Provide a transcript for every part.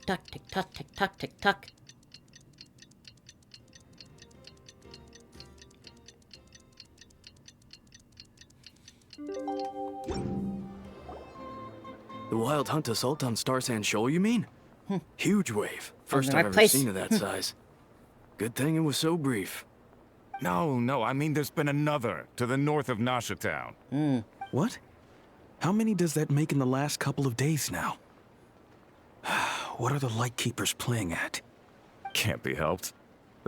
tock, tick tock, tick tock, tick tock. The Wild Hunt assault on Star Sand Shoal, you mean? Huge wave. First the I've right ever place. seen of that size. Good thing it was so brief. No, I mean there's been another to the north of Nasha Town. What? How many does that make in the last couple of days now? What are the Lightkeepers playing at? Can't be helped.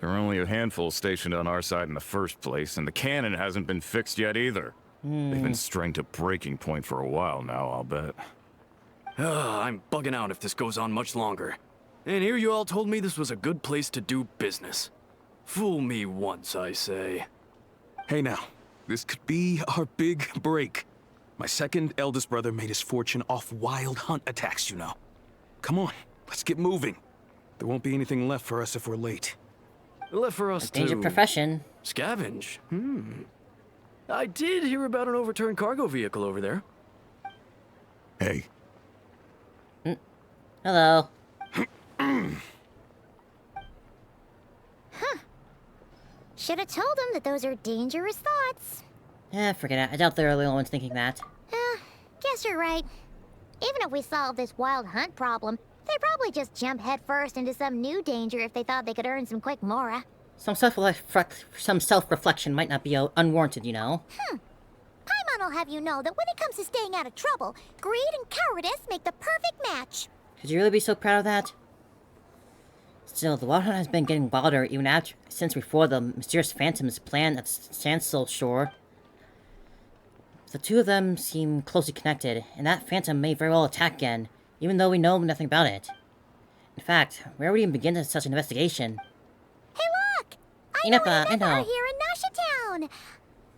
There are only a handful stationed on our side in the first place, and the cannon hasn't been fixed yet either. They've been strained to breaking point for a while now, I'll bet. I'm bugging out if this goes on much longer. And here you all told me this was a good place to do business. Fool me once, I say. Hey now, this could be our big break. My second eldest brother made his fortune off wild hunt attacks, you know. Come on, let's get moving. There won't be anything left for us if we're late. Left for us Danger to profession. scavenge. I did hear about an overturned cargo vehicle over there. Hey, Hello. Should have told them that those are dangerous thoughts. Forget it. I doubt they're the only ones thinking that. Guess you're right. Even if we solve this wild hunt problem, they'd probably just jump headfirst into some new danger if they thought they could earn some quick mora. Some self-reflection might not be unwarranted, you know. Paimon will have you know that when it comes to staying out of trouble, greed and cowardice make the perfect match. Could you really be so proud of that? Still, the Wild Hunt has been getting wilder even since before the mysterious phantoms planned at Sandsill Shore. The two of them seem closely connected, and that phantom may very well attack again, even though we know nothing about it. In fact, where would we even begin such an investigation? Hey look! I know I know. here in Nasha Town!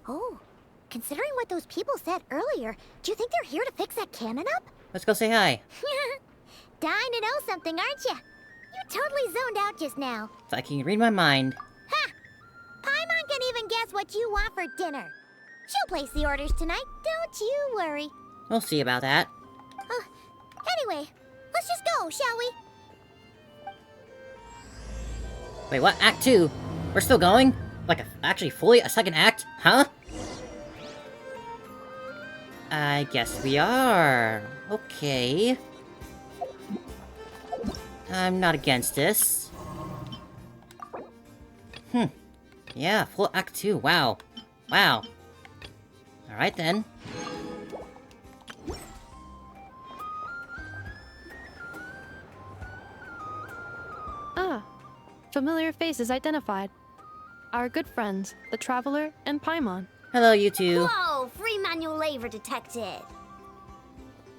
Oh, considering what those people said earlier, do you think they're here to fix that cannon up? Let's go say hi. Dying to know something, aren't you? You totally zoned out just now. If I can read my mind. Ha! Paimon can even guess what you want for dinner. She'll place the orders tonight, don't you worry. We'll see about that. Anyway, let's just go, shall we? Wait, what? Act 2? We're still going? Like, actually fully a second act? Huh? I guess we are. Okay. I'm not against this. Yeah, full act 2. Wow. Wow. Alright then. Familiar faces identified. Our good friends, the Traveler and Paimon. Hello, you two. Whoa, free manual labor detected.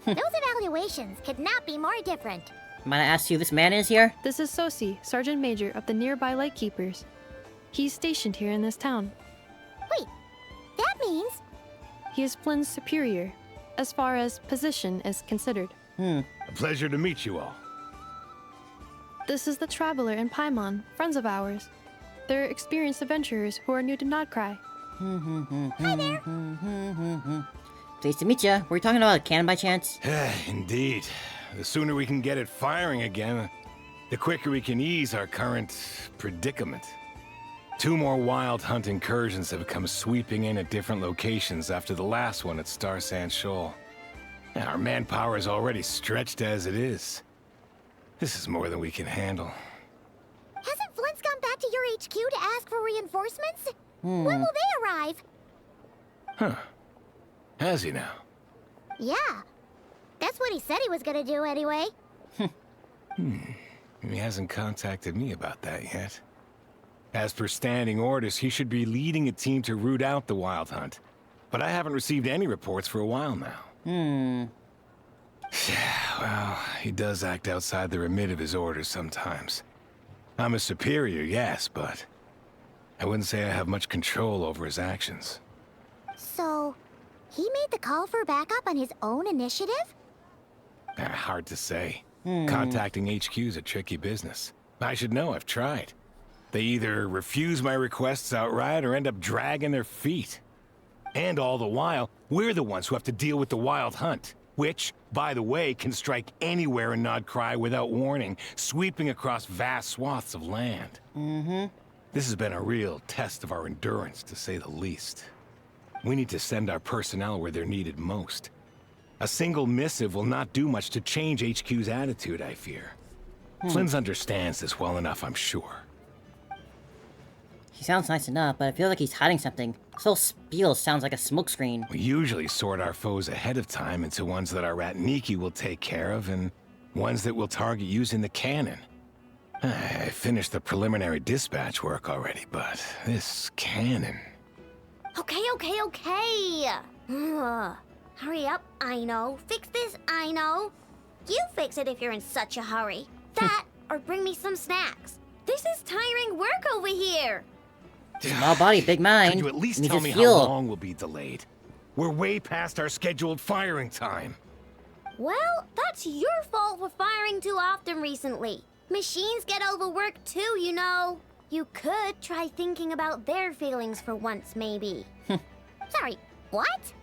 Those evaluations could not be more different. Might I ask who this man is here? This is Sosi, Sergeant Major of the nearby Lightkeepers. He's stationed here in this town. Wait, that means... He is Flynn's superior, as far as position is considered. A pleasure to meet you all. This is the Traveler and Paimon, friends of ours. They're experienced adventurers who are new to Krai. Hi there. Pleased to meet ya. Were you talking about a cannon by chance? Indeed. The sooner we can get it firing again, the quicker we can ease our current predicament. 2 more wild hunt incursions have come sweeping in at different locations after the last one at Star Sand Shoal. Our manpower is already stretched as it is. This is more than we can handle. Hasn't Flint's gone back to your HQ to ask for reinforcements? When will they arrive? Huh. Has he now? Yeah. That's what he said he was gonna do anyway. He hasn't contacted me about that yet. As per standing orders, he should be leading a team to root out the wild hunt. But I haven't received any reports for a while now. Well, he does act outside the remit of his orders sometimes. I'm a superior, yes, but I wouldn't say I have much control over his actions. So, he made the call for backup on his own initiative? Hard to say. Contacting HQ is a tricky business. I should know, I've tried. They either refuse my requests outright or end up dragging their feet. And all the while, we're the ones who have to deal with the wild hunt. which, by the way, can strike anywhere in Krai without warning, sweeping across vast swaths of land. This has been a real test of our endurance, to say the least. We need to send our personnel where they're needed most. A single missive will not do much to change HQ's attitude, I fear. Flynn's understands this well enough, I'm sure. He sounds nice enough, but I feel like he's hiding something. This whole spiel sounds like a smokescreen. We usually sort our foes ahead of time into ones that our rat Niki will take care of, and ones that we'll target using the cannon. I finished the preliminary dispatch work already, but this cannon... Okay. Ugh. Hurry up, I know. Fix this, I know. You fix it if you're in such a hurry. That, or bring me some snacks. This is tiring work over here. Small body, big mind. Could you at least Needs tell his me fuel. how long we'll be delayed? We're way past our scheduled firing time. Well, that's your fault for firing too often recently. Machines get overworked too, you know. You could try thinking about their feelings for once, maybe. Sorry, what?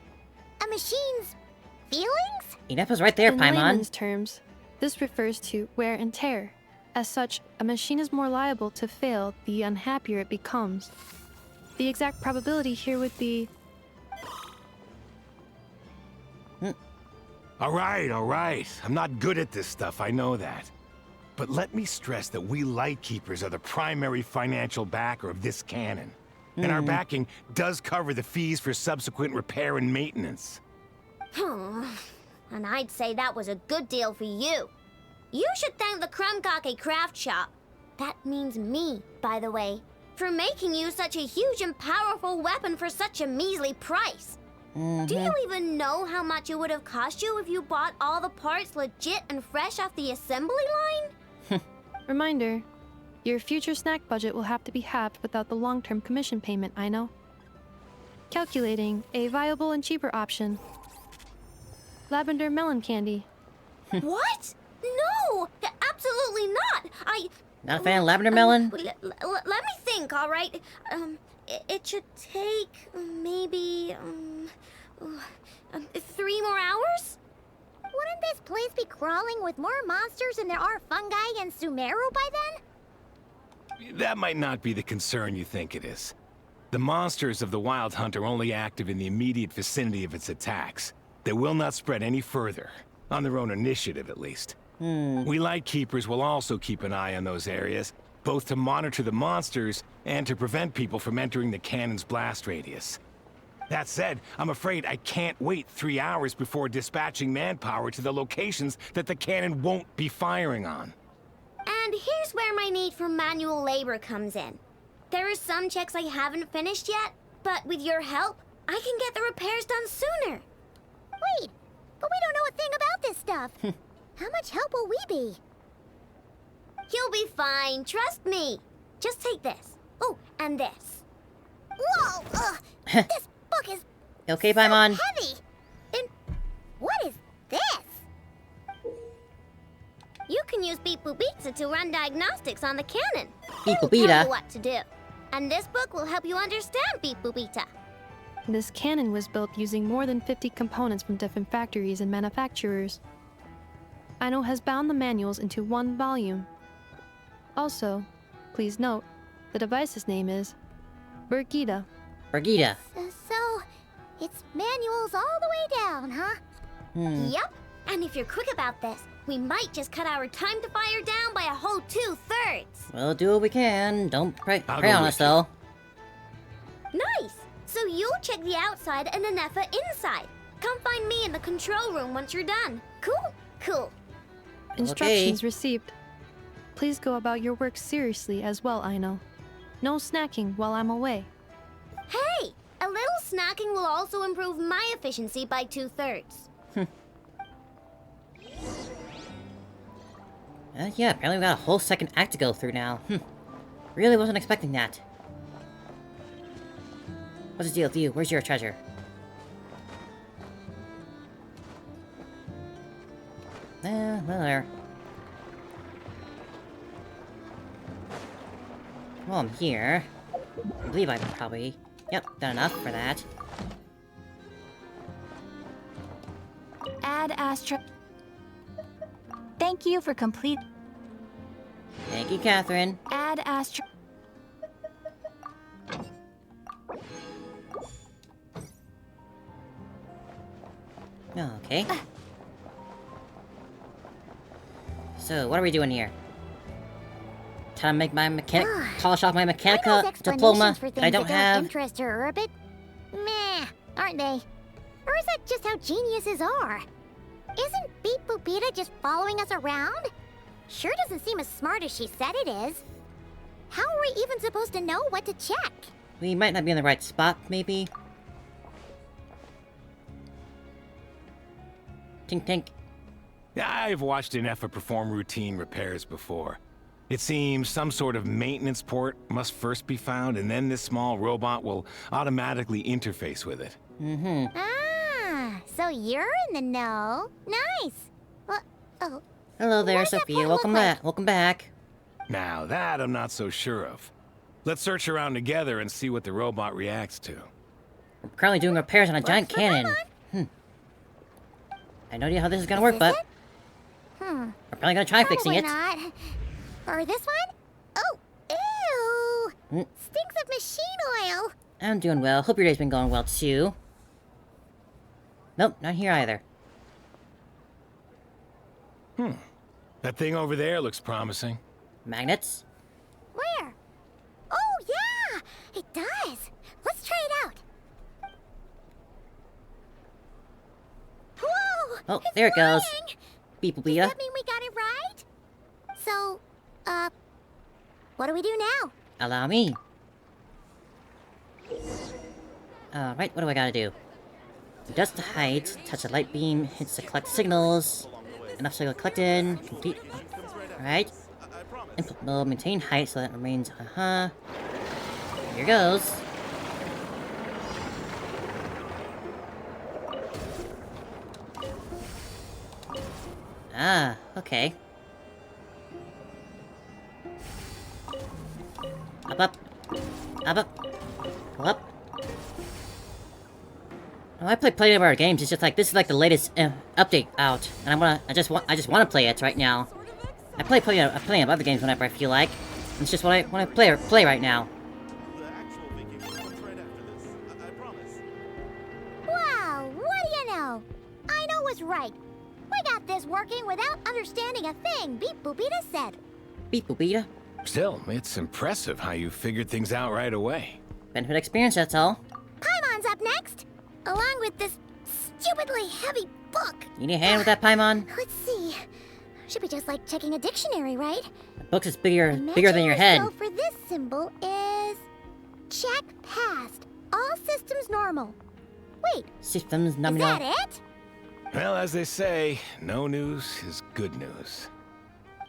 A machine's feelings? Enough is right there, In Paimon. layman's terms, this refers to wear and tear. As such, a machine is more liable to fail the unhappier it becomes. The exact probability here would be... All right. I'm not good at this stuff, I know that. But let me stress that we Lightkeepers are the primary financial backer of this cannon. And our backing does cover the fees for subsequent repair and maintenance. And I'd say that was a good deal for you. You should thank the Krumkake craft shop. That means me, by the way, for making you such a huge and powerful weapon for such a measly price. Do you even know how much it would have cost you if you bought all the parts legit and fresh off the assembly line? Reminder, your future snack budget will have to be halved without the long-term commission payment, I know. Calculating a viable and cheaper option. Lavender melon candy. What? No! Absolutely not! Not a fan of lavender melon? Let me think, all right? It should take maybe 3 more hours? Wouldn't this place be crawling with more monsters than there are fungi and Sumeru by then? That might not be the concern you think it is. The monsters of the Wild Hunt are only active in the immediate vicinity of its attacks. They will not spread any further, on their own initiative at least. We Lightkeepers will also keep an eye on those areas, both to monitor the monsters and to prevent people from entering the cannon's blast radius. That said, I'm afraid I can't wait 3 hours before dispatching manpower to the locations that the cannon won't be firing on. And here's where my need for manual labor comes in. There are some checks I haven't finished yet, but with your help, I can get the repairs done sooner. Wait, but we don't know a thing about this stuff. How much help will we be? You'll be fine, trust me. Just take this. Oh, and this. Whoa! This book is Okay, so Paimon. heavy. And what is this? You can use Beep Boop Pizza to run diagnostics on the cannon. Beep It'll Boop Pizza? tell you what to do. And this book will help you understand Beep Boop Pizza. This cannon was built using more than 50 components from different factories and manufacturers. Aino has bound the manuals into one volume. Also, please note, the device's name is Birgitta. Brigida. So, it's manuals all the way down, huh? Yep. And if you're quick about this, we might just cut our time to fire down by a whole 2/3. We'll do what we can. Don't prey I'll on go us, with you. though. Nice. So you'll check the outside and the Nefa inside. Come find me in the control room once you're done. Cool? Cool. Instructions received. Please go about your work seriously as well, Aino. No snacking while I'm away. Hey, a little snacking will also improve my efficiency by 2/3. Yeah, apparently we got a whole second act to go through now. Really wasn't expecting that. What's the deal with you? Where's your treasure? Well, there. Well, I'm here. I believe I'm probably... Yep, done enough for that. Add Astra. Thank you for complete. Thank you, Catherine. Add Astra. Okay. So, what are we doing here? Trying to make my polish off my Are those Mechanica diploma explanations for that I things don't that have. interest her a bit meh, aren't they? Or is that just how geniuses are? Isn't Beep Boopita just following us around? Sure doesn't seem as smart as she said it is. How are we even supposed to know what to check? We might not be in the right spot, maybe. Tink tink. I've watched an Effa perform routine repairs before. It seems some sort of maintenance port must first be found, and then this small robot will automatically interface with it. Ah, so you're in the know. Nice. Well, oh, Hello there, What does that Sophia. port Welcome look back. like? Welcome back. Now that I'm not so sure of. Let's search around together and see what the robot reacts to. We're currently doing repairs on a giant the cannon. I have no idea how this is gonna work, Is but it? we're probably gonna try fixing probably it. not. Or this one? Oh, ew. Mm. Stinks of machine oil. I'm doing well. Hope your day's been going well too. Nope, not here either. That thing over there looks promising. Magnets? Where? Oh, yeah, it does. Let's try it out. Whoa! Oh, it's there it goes. flying. Beep Does Beep. that mean we got it right? So, what do we do now? Allow me. Alright, what do I gotta do? Adjust the height, touch the light beam, hits to collect signals. Enough signal collected. Complete. Alright. Input mode, maintain height so that remains. Here goes. Ah, okay. Up, up. Up, up. Go up. Oh, I play plenty of our games. It's just like this is like the latest update out, and I just want to play it right now. I play plenty of other games whenever I feel like. It's just what I want to play right now. Wow, what do you know? I know was right. We got this working without understanding a thing Beep Boopita said. Beep boopita. Still, it's impressive how you figured things out right away. Benefit experience, that's all. Paimon's up next, along with this stupidly heavy book. You need a hand with that, Paimon? Let's see. Should be just like checking a dictionary, right? The book is bigger than your Imagine head. the for this symbol is check passed. All systems normal. Wait, Systems is nominal. that it? Well, as they say, no news is good news.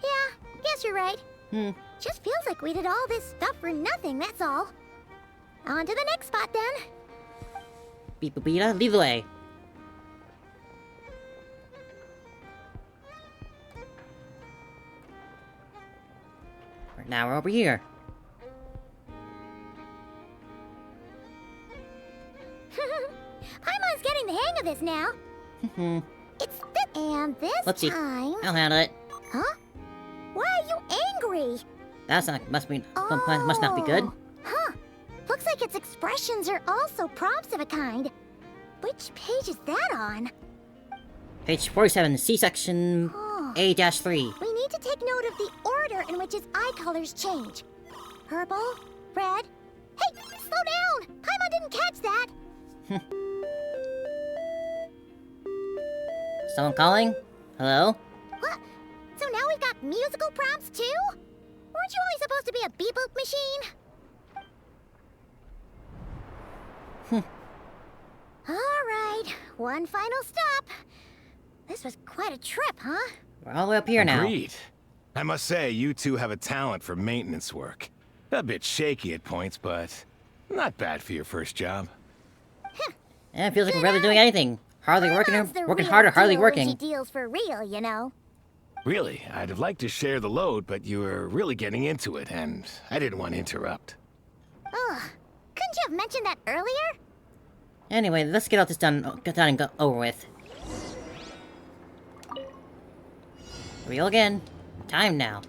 Yeah, guess you're right. Just feels like we did all this stuff for nothing, that's all. On to the next spot then. Beep boopita, lead the way. Now we're over here. Paimon's getting the hang of this now. It's this and this Let's see. time. I'll handle it. Huh? Why are you angry? That's not must not be good. Oh, huh. Looks like its expressions are also prompts of a kind. Which page is that on? Page 47, C section Oh. A-3. We need to take note of the order in which its eye colors change. Purple, red. Hey, slow down! Paimon didn't catch that. Someone calling? Hello? What? So now we've got musical prompts too? Weren't you only supposed to be a beep-boop machine? All right, one final stop. This was quite a trip, huh? We're all the way up here now. Agreed. I must say, you two have a talent for maintenance work. A bit shaky at points, but not bad for your first job. And it feels like we're barely doing anything. Hardly Paimon's the working real harder, hardly deal when working. She deals for real, you know. Really, I'd have liked to share the load, but you were really getting into it, and I didn't want to interrupt. Ugh, couldn't you have mentioned that earlier? Anyway, let's get all this done and go over with. Here we go again. Time now.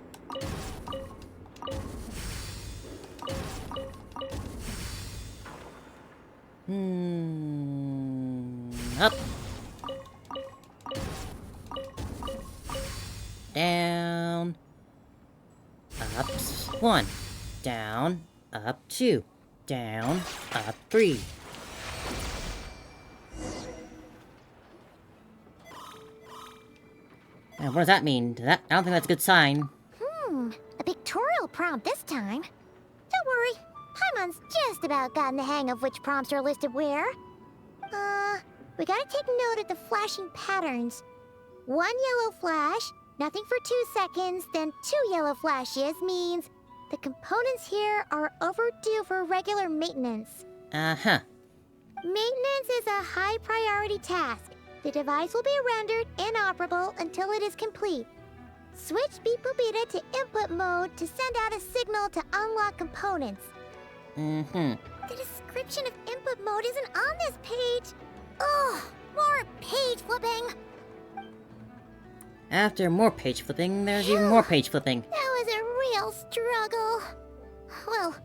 Up. Down. Up 1. Down. Up 2. Down. Up 3. What does that mean? I don't think that's a good sign. A pictorial prompt this time. Don't worry, Paimon's just about gotten the hang of which prompts are listed where. We gotta take note of the flashing patterns. 1 yellow flash, nothing for 2 seconds, then 2 yellow flashes means the components here are overdue for regular maintenance. Uh-huh. Maintenance is a high priority task. The device will be rendered inoperable until it is complete. Switch Beep Boop Beta to input mode to send out a signal to unlock components. Mm-hmm. The description of input mode isn't on this page. Ugh, more page flipping. After more page flipping, there's even more page flipping. That was a real struggle. Well,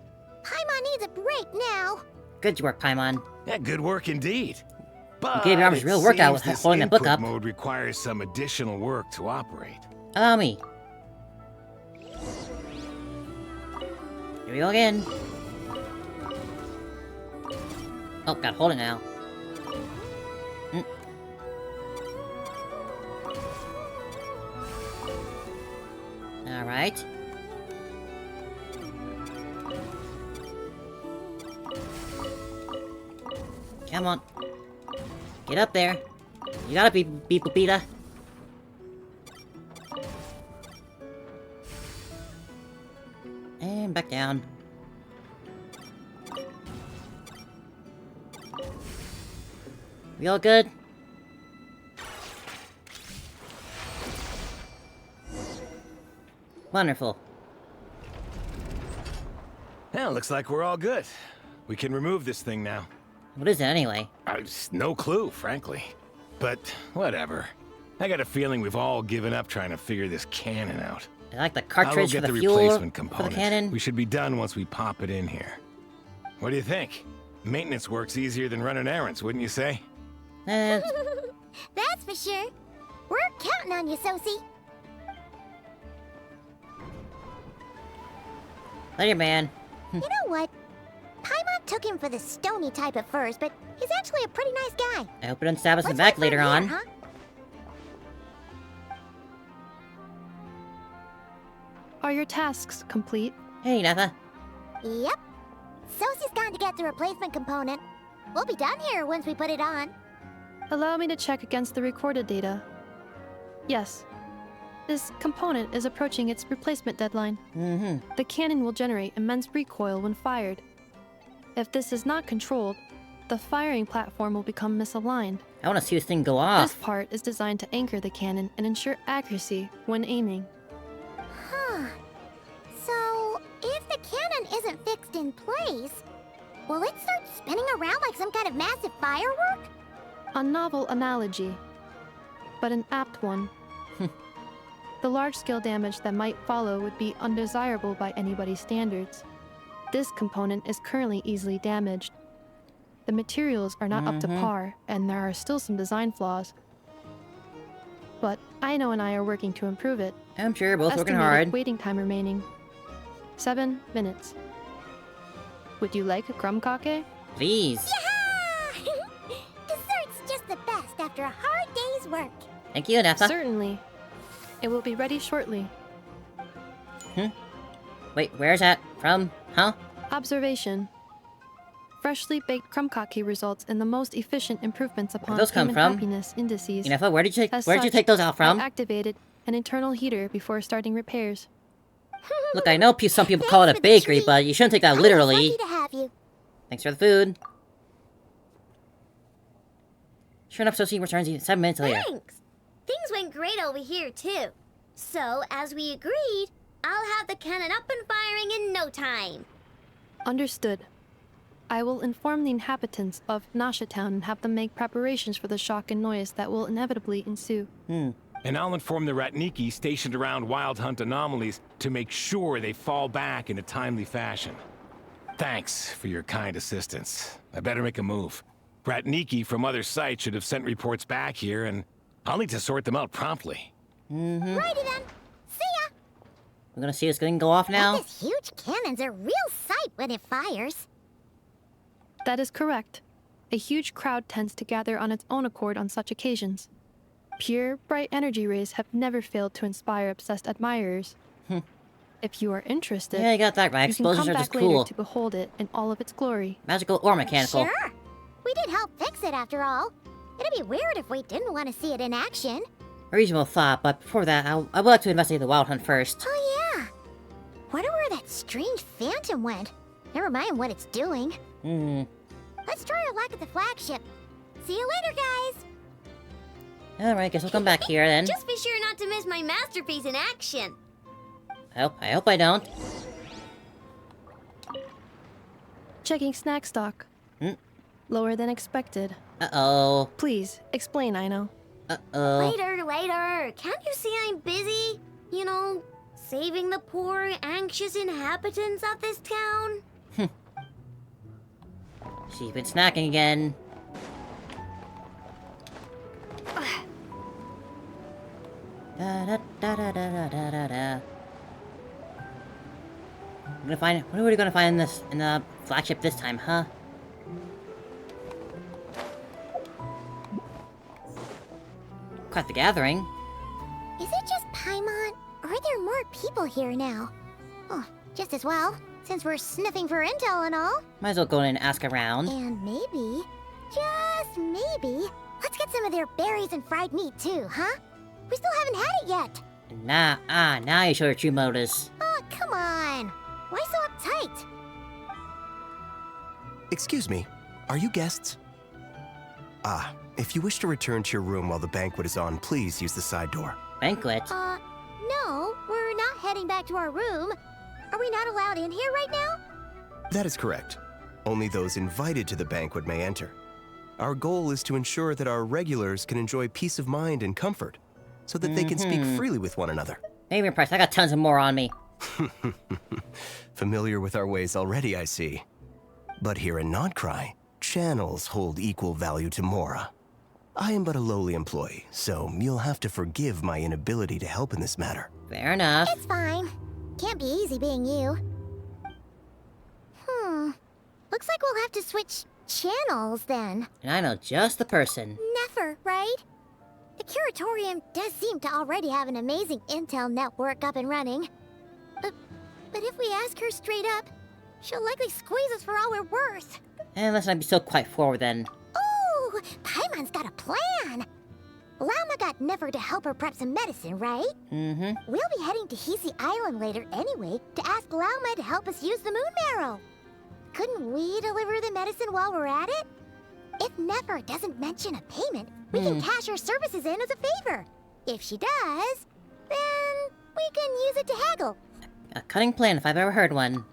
Paimon needs a break now. Good work, Paimon. Yeah, good work indeed. But gave your arms a real workout with this holding that book input up. mode requires some additional work to operate. Allow me. Here we go again. Oh, gotta hold it now. Alright. Come on. Get up there. You gotta be Beep-a-Beta. And back down. We all good? Wonderful. Yeah, looks like we're all good. We can remove this thing now. What is it anyway? No clue, frankly. But whatever. I got a feeling we've all given up trying to figure this cannon out. I like the I'll cartridge go for get the the fuel replacement for the component. cannon. We should be done once we pop it in here. What do you think? Maintenance work's easier than running errands, wouldn't you say? That's for sure. We're counting on you, Sosie. Later, man. You know what? Paimon took him for the stony type at first, but he's actually a pretty nice guy. I hope it doesn't stab us in the Let's back head later from on. here, huh? Are your tasks complete? Hey, Natha. Yep. Sosie's gone to get the replacement component. We'll be done here once we put it on. Allow me to check against the recorded data. Yes. This component is approaching its replacement deadline. Mm-hmm. The cannon will generate immense recoil when fired. If this is not controlled, the firing platform will become misaligned. I want to see this thing go This off. part is designed to anchor the cannon and ensure accuracy when aiming. Huh. So, if the cannon isn't fixed in place, will it start spinning around like some kind of massive firework? A novel analogy, but an apt one. The large-scale damage that might follow would be undesirable by anybody's standards. This component is currently easily damaged. The materials are not up to par, and there are still some design flaws. But Aino and I are working to improve it. I'm sure you're both working Estimated hard. waiting time remaining. 7 minutes. Would you like a crumb-cake? Please. Yeah! Dessert's just the best after a hard day's work. Thank you, Natha. Certainly. It will be ready shortly. Wait, where's that from? Huh? Observation. Freshly baked crumb-cake results in the most efficient improvements upon those come human from? happiness indices. Natha, where'd you As take such, those out from? I activated an internal heater before starting repairs. Look, I know some people call it a Thanks for the bakery, treat. but you shouldn't take that I was literally. lucky to have you. Thanks for the food. Sure enough, Sosie returns 7 minutes later. Thanks. Things went great over here, too. So, as we agreed, I'll have the cannon up and firing in no time. Understood. I will inform the inhabitants of Nasha Town and have them make preparations for the shock and noise that will inevitably ensue. And I'll inform the Ratniki stationed around Wild Hunt anomalies to make sure they fall back in a timely fashion. Thanks for your kind assistance. I better make a move. Ratniki from other sites should have sent reports back here, and I'll need to sort them out promptly. Righty then. See ya. We're gonna see this thing go off now. This huge cannon's a real sight when it fires. That is correct. A huge crowd tends to gather on its own accord on such occasions. Pure, bright energy rays have never failed to inspire obsessed admirers. If you are interested, Yeah, you got that right. you can Explosions come are back just later cool. to behold it in all of its glory. Magical or mechanical. Sure. We did help fix it after all. It'd be weird if we didn't want to see it in action. A reasonable thought, but before that, I would like to investigate the Wild Hunt first. Oh yeah. Wonder where that strange phantom went. Never mind what it's doing. Let's try our luck at the flagship. See you later, guys. Alright, guess we'll come back here then. Just be sure not to miss my masterpiece in action. I hope I don't. Checking snack stock. Lower than expected. Uh-oh. Please, explain, Aino. Uh-oh. Later. Can't you see I'm busy? You know, saving the poor, anxious inhabitants of this town? She's been snacking again. Da da da da da da da da. What are we gonna find in the flagship this time, huh? Quite the gathering. Is it just Paimon, or are there more people here now? Oh, just as well, since we're sniffing for intel and all. Might as well go in and ask around. And maybe, just maybe, let's get some of their berries and fried meat too, huh? We still haven't had it yet. Now you show your true motives. Oh, come on. Why so uptight? Excuse me, are you guests? If you wish to return to your room while the banquet is on, please use the side door. Banquet? No, we're not heading back to our room. Are we not allowed in here right now? That is correct. Only those invited to the banquet may enter. Our goal is to ensure that our regulars can enjoy peace of mind and comfort, so that they can speak freely with one another. Maybe impressed. I got tons of more on me. Familiar with our ways already, I see. But here in Krai, channels hold equal value to Mora. I am but a lowly employee, so you'll have to forgive my inability to help in this matter. Fair enough. It's fine. Can't be easy being you. Looks like we'll have to switch channels then. And I know just the person. Never, right? The Curatorium does seem to already have an amazing intel network up and running. But if we ask her straight up, she'll likely squeeze us for all we're worth. And let's not be so quite forward then. Ooh, Paimon's got a plan. Lauma got Never to help her prep some medicine, right? We'll be heading to Hisi Island later anyway to ask Lauma to help us use the moon marrow. Couldn't we deliver the medicine while we're at it? If Never doesn't mention a payment, we can cash our services in as a favor. If she does, then we can use it to haggle. A cunning plan if I've ever heard one.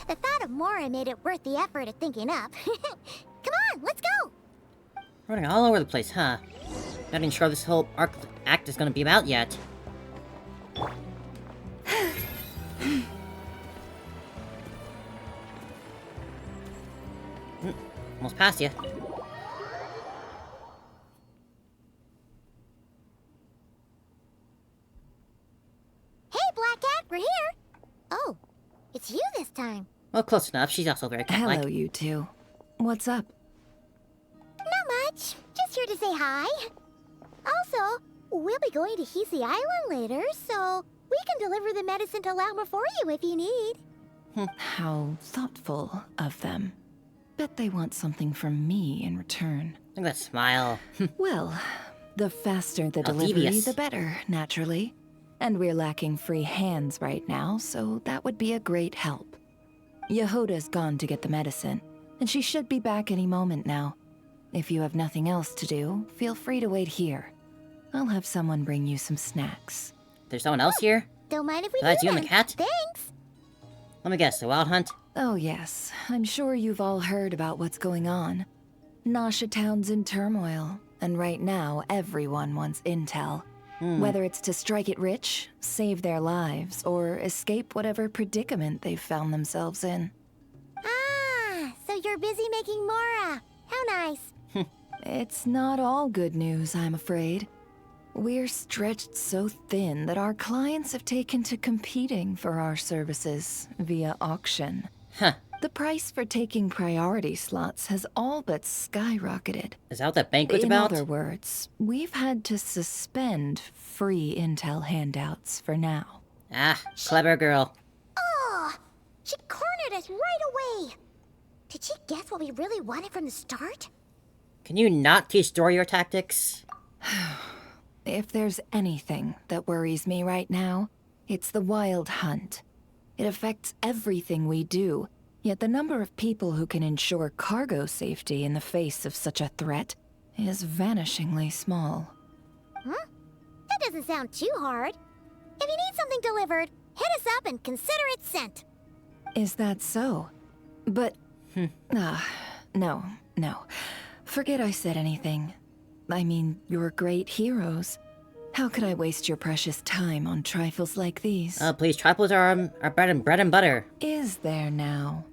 The thought of Mora made it worth the effort of thinking up. Come on, let's go! Running all over the place, huh? Not even sure this whole act is gonna be about yet. Almost past you. Hey, Black Cat, we're here! Oh, it's you this time. Well, close enough. She's also very cat-like. Hello, you two. What's up? Not much. Just here to say hi. Also, we'll be going to Hisi Island later, so we can deliver the medicine to Lauma for you if you need. How thoughtful of them. Bet they want something from me in return. Look at that smile. Well, the faster the How delivery, devious. the better, naturally. And we're lacking free hands right now, so that would be a great help. Yehoda's gone to get the medicine, and she should be back any moment now. If you have nothing else to do, feel free to wait here. I'll have someone bring you some snacks. There's someone else here? Don't mind if we Besides do you and then. the cat? Thanks. Let me guess, the Wild Hunt? Oh yes, I'm sure you've all heard about what's going on. Nasha Town's in turmoil, and right now everyone wants intel. Whether it's to strike it rich, save their lives, or escape whatever predicament they've found themselves in. Ah, so you're busy making Mora. How nice. It's not all good news, I'm afraid. We're stretched so thin that our clients have taken to competing for our services via auction. Huh. The price for taking priority slots has all but skyrocketed. Is that what that banquet's In about? other words, we've had to suspend free intel handouts for now. Ah, clever girl. Oh, she cornered us right away. Did she guess what we really wanted from the start? Can you not teach Dory your tactics? If there's anything that worries me right now, it's the wild hunt. It affects everything we do, yet the number of people who can ensure cargo safety in the face of such a threat is vanishingly small. Huh? That doesn't sound too hard. If you need something delivered, hit us up and consider it sent. Is that so? But... no. Forget I said anything. I mean, you're great heroes. How could I waste your precious time on trifles like these? Please, triples are bread and butter. Is there now?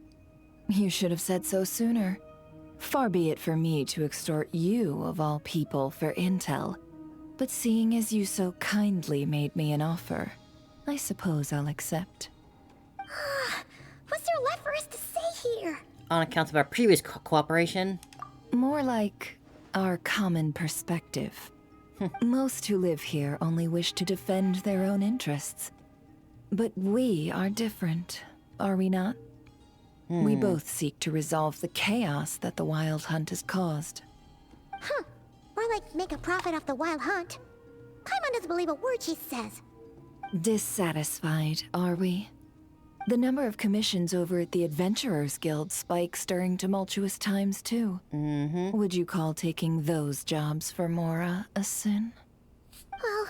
You should have said so sooner. Far be it for me to extort you, of all people, for intel. But seeing as you so kindly made me an offer, I suppose I'll accept. What's there left for us to say here? On account of our previous cooperation. More like our common perspective. Most who live here only wish to defend their own interests. But we are different, are we not? We both seek to resolve the chaos that the Wild Hunt has caused. Huh. More like make a profit off the Wild Hunt. Paimon doesn't believe a word she says. Dissatisfied, are we? The number of commissions over at the Adventurers Guild spikes during tumultuous times, too. Would you call taking those jobs for Mora a sin? Well,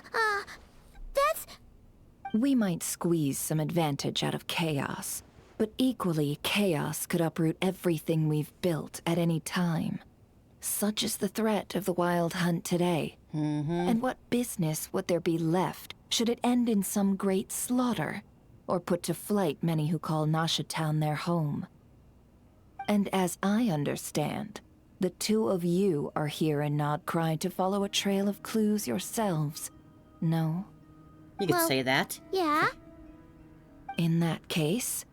that's... We might squeeze some advantage out of chaos, but equally, chaos could uproot everything we've built at any time. Such is the threat of the Wild Hunt today. And what business would there be left should it end in some great slaughter, or put to flight many who call Nasha Town their home? And as I understand, the two of you are here in Krai to follow a trail of clues yourselves. No? You could say that. Yeah? In that case,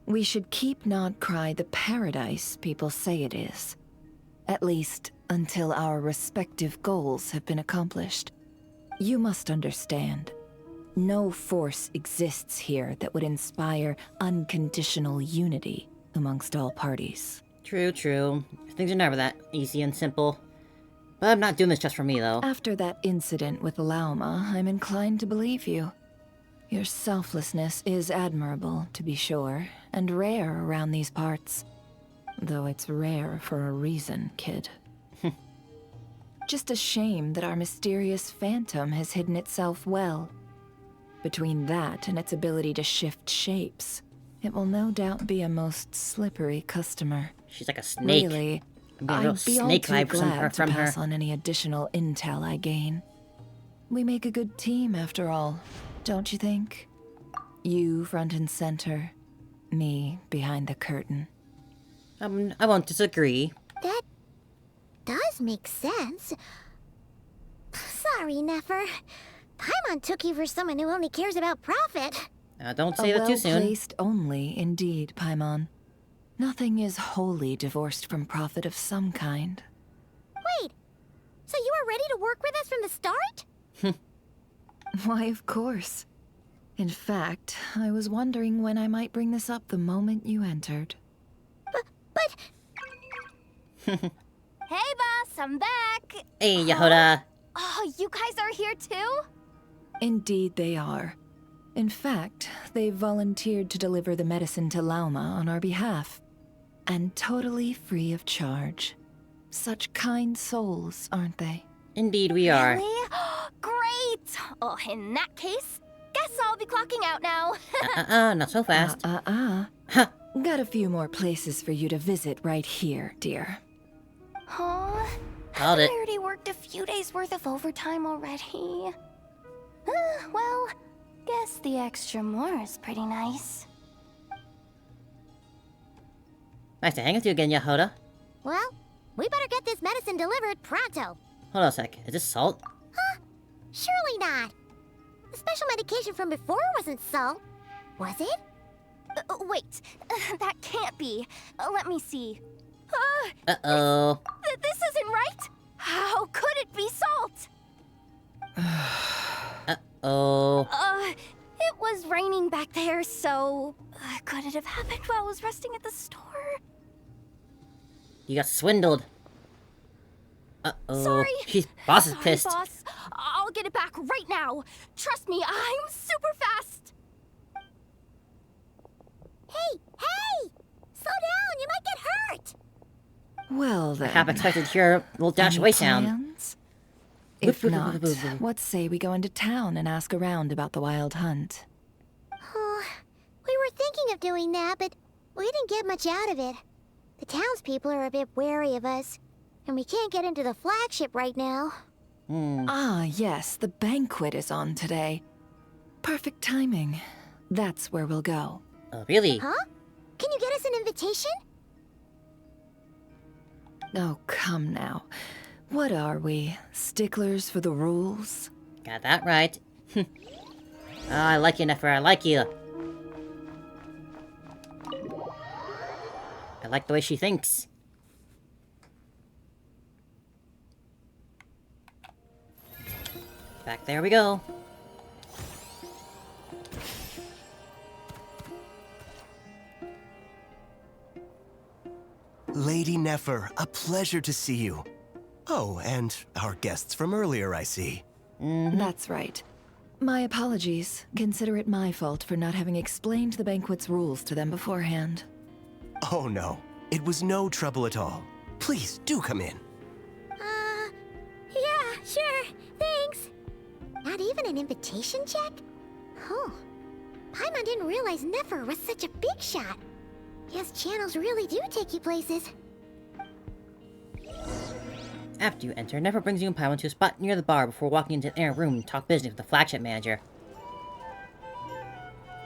we should keep Krai the paradise people say it is. At least, until our respective goals have been accomplished. You must understand. No force exists here that would inspire unconditional unity amongst all parties. True. Things are never that easy and simple. But I'm not doing this just for me, though. After that incident with Lauma, I'm inclined to believe you. Your selflessness is admirable, to be sure, and rare around these parts. Though it's rare for a reason, kid. Just a shame that our mysterious phantom has hidden itself well. Between that and its ability to shift shapes, it will no doubt be a most slippery customer. She's like a snake. Really, I'm getting I'd be all snake too vibes glad to from her. pass on any additional intel I gain. We make a good team, after all, don't you think? You front and center, me behind the curtain. I won't disagree. That does make sense. Sorry, Nefer. Paimon took you for someone who only cares about profit. Don't say that too soon. Well-placed only, indeed, Paimon. Nothing is wholly divorced from profit of some kind. Wait, so you were ready to work with us from the start? Why, of course. In fact, I was wondering when I might bring this up the moment you entered. But... Hey, boss, I'm back. Hey, Yehuda. Oh, you guys are here too? Indeed they are. In fact, they've volunteered to deliver the medicine to Lauma on our behalf. And totally free of charge. Such kind souls, aren't they? Indeed we are. Really? Great! Oh, in that case, guess I'll be clocking out now. Not so fast. Huh. Got a few more places for you to visit right here, dear. Huh? Called I it. already worked a few days worth of overtime already. Well, guess the extra more is pretty nice. Nice to hang with you again, Yehuda. Well, we better get this medicine delivered pronto. Hold on a sec. Is this salt? Huh? Surely not. The special medication from before wasn't salt. Was it? Wait, that can't be. Let me see. Uh-oh. This isn't right. How could it be salt? Uh-oh. It was raining back there, so could it have happened while I was resting at the store? You got swindled. Uh-oh. Sorry. Boss is Sorry, pissed. boss. I'll get it back right now. Trust me, I'm super fast. Hey! Slow down, you might get hurt! Well I then. half expected to hear a little dash any away sound. plans? If not, what say we go into town and ask around about the wild hunt? Oh, we were thinking of doing that, but we didn't get much out of it. The townspeople are a bit wary of us, and we can't get into the flagship right now. Ah, yes, the banquet is on today. Perfect timing. That's where we'll go. Oh, really? Huh? Can you get us an invitation? Oh, come now. What are we? Sticklers for the rules? Got that right. Oh, I like you, Nefer. I like you. I like the way she thinks. Back there we go. Lady Nefer, a pleasure to see you. Oh, and our guests from earlier, I see. That's right. My apologies. Consider it my fault for not having explained the banquet's rules to them beforehand. Oh no, it was no trouble at all. Please, do come in. Yeah, sure. Thanks. Not even an invitation check? Oh. Paimon didn't realize Nefer was such a big shot. Yes, channels really do take you places. After you enter, Nefer brings you and Paimon to a spot near the bar before walking into an inner room and talk business with the flagship manager.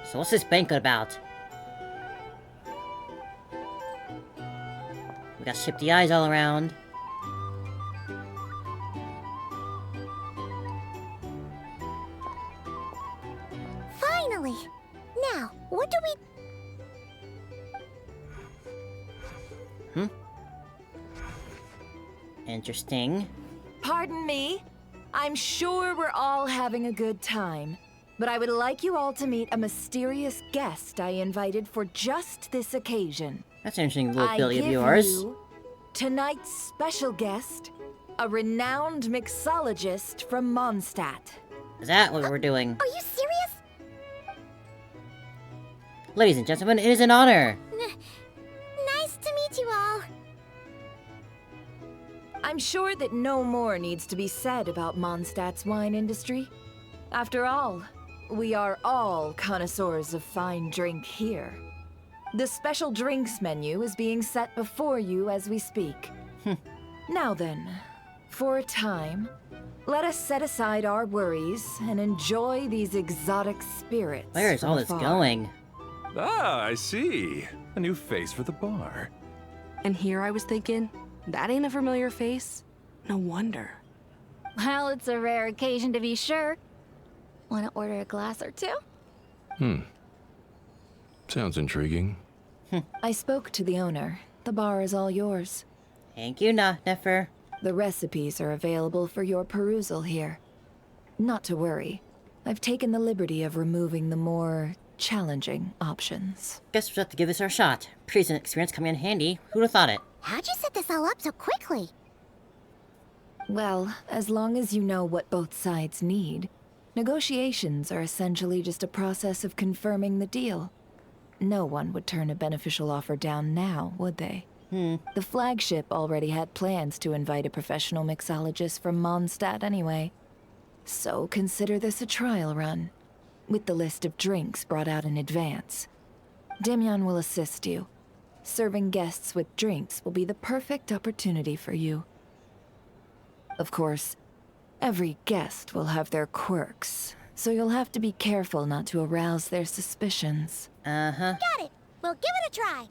So what's this banquet about? We got shifty eyes all around. Finally! Now, what do we... Interesting. Pardon me. I'm sure we're all having a good time, but I would like you all to meet a mysterious guest I invited for just this occasion. That's an interesting little I Billy of give yours. you tonight's special guest, a renowned mixologist from Mondstadt. Is that what we're doing? Are you serious? Ladies and gentlemen, it is an honor. Nice to meet you all. I'm sure that no more needs to be said about Mondstadt's wine industry. After all, we are all connoisseurs of fine drink here. The special drinks menu is being set before you as we speak. Now then, for a time, let us set aside our worries and enjoy these exotic spirits. Where is from all this afar. going? Ah, I see. A new face for the bar. And here I was thinking, that ain't a familiar face. No wonder. Well, it's a rare occasion to be sure. Want to order a glass or two? Sounds intriguing. I spoke to the owner. The bar is all yours. Thank you, Nefer. The recipes are available for your perusal here. Not to worry. I've taken the liberty of removing the more challenging options. Guess we'll have to give this our shot. Previous experience coming in handy. Who'd have thought it? How'd you set this all up so quickly? Well, as long as you know what both sides need, negotiations are essentially just a process of confirming the deal. No one would turn a beneficial offer down now, would they? The flagship already had plans to invite a professional mixologist from Mondstadt anyway. So consider this a trial run, with the list of drinks brought out in advance. Demyon will assist you. Serving guests with drinks will be the perfect opportunity for you. Of course, every guest will have their quirks, so you'll have to be careful not to arouse their suspicions. Uh-huh. Got it. We'll give it a try.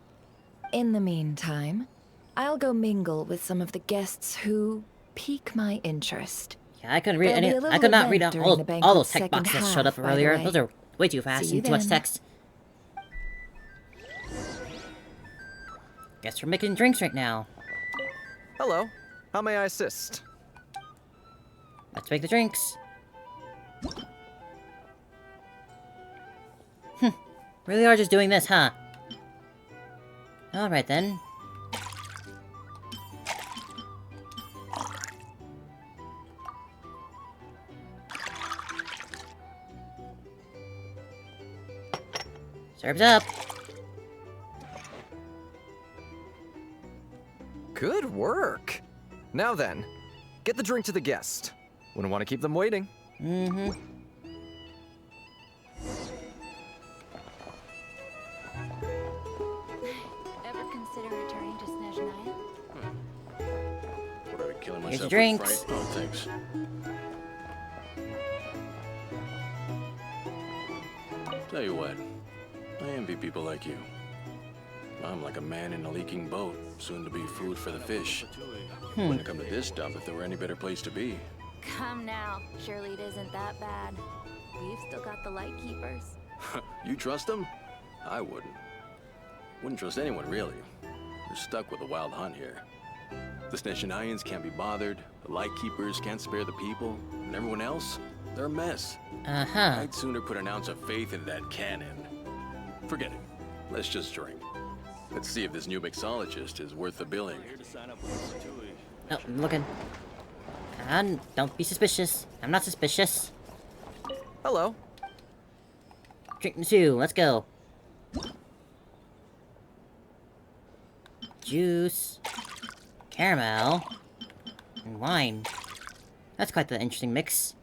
In the meantime, I'll go mingle with some of the guests who pique my interest. Yeah, I couldn't read There'll be any. a I little could not read event during all the those banquet's text second boxes that showed up half, by the earlier. way. Those are way too fast See you and too much then. text. Guess we're making drinks right now. Hello. How may I assist? Let's make the drinks. Really are just doing this, huh? Alright then. Serves up. Good work. Now then, get the drink to the guest. Wouldn't want to keep them waiting. Mm-hmm. Ever consider returning to Snezhnaya? What are we killing Here's myself your with drinks. fright? Oh, thanks. Tell you what, I envy people like you. I'm like a man in a leaking boat, soon to be food for the fish. Wouldn't come to this dump if there were any better place to be. Come now. Surely it isn't that bad. We've still got the light keepers. You trust them? I wouldn't. Wouldn't trust anyone, really. You're stuck with a wild hunt here. The Snezhnayans can't be bothered, the Lightkeepers can't spare the people, and everyone else, they're a mess. Uh-huh. I'd sooner put an ounce of faith in that cannon. Forget it. Let's just drink. Let's see if this new mixologist is worth the billing. Oh, I'm looking. And don't be suspicious. I'm not suspicious. Hello. Drink two. Let's go. Juice. Caramel. And wine. That's quite the interesting mix.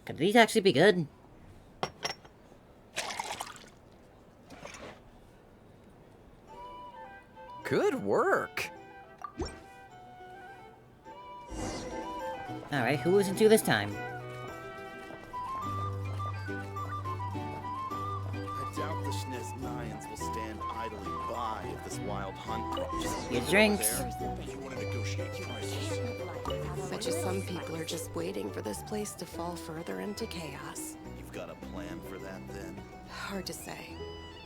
Could these actually be good? Good work. Alright, who is into this time? I doubt the Snezhnayans will stand idly by if this wild hunt. Your drinks. If you want to negotiate prices. Bet you some people are just waiting for this place to fall further into chaos. You've got a plan for that then? Hard to say.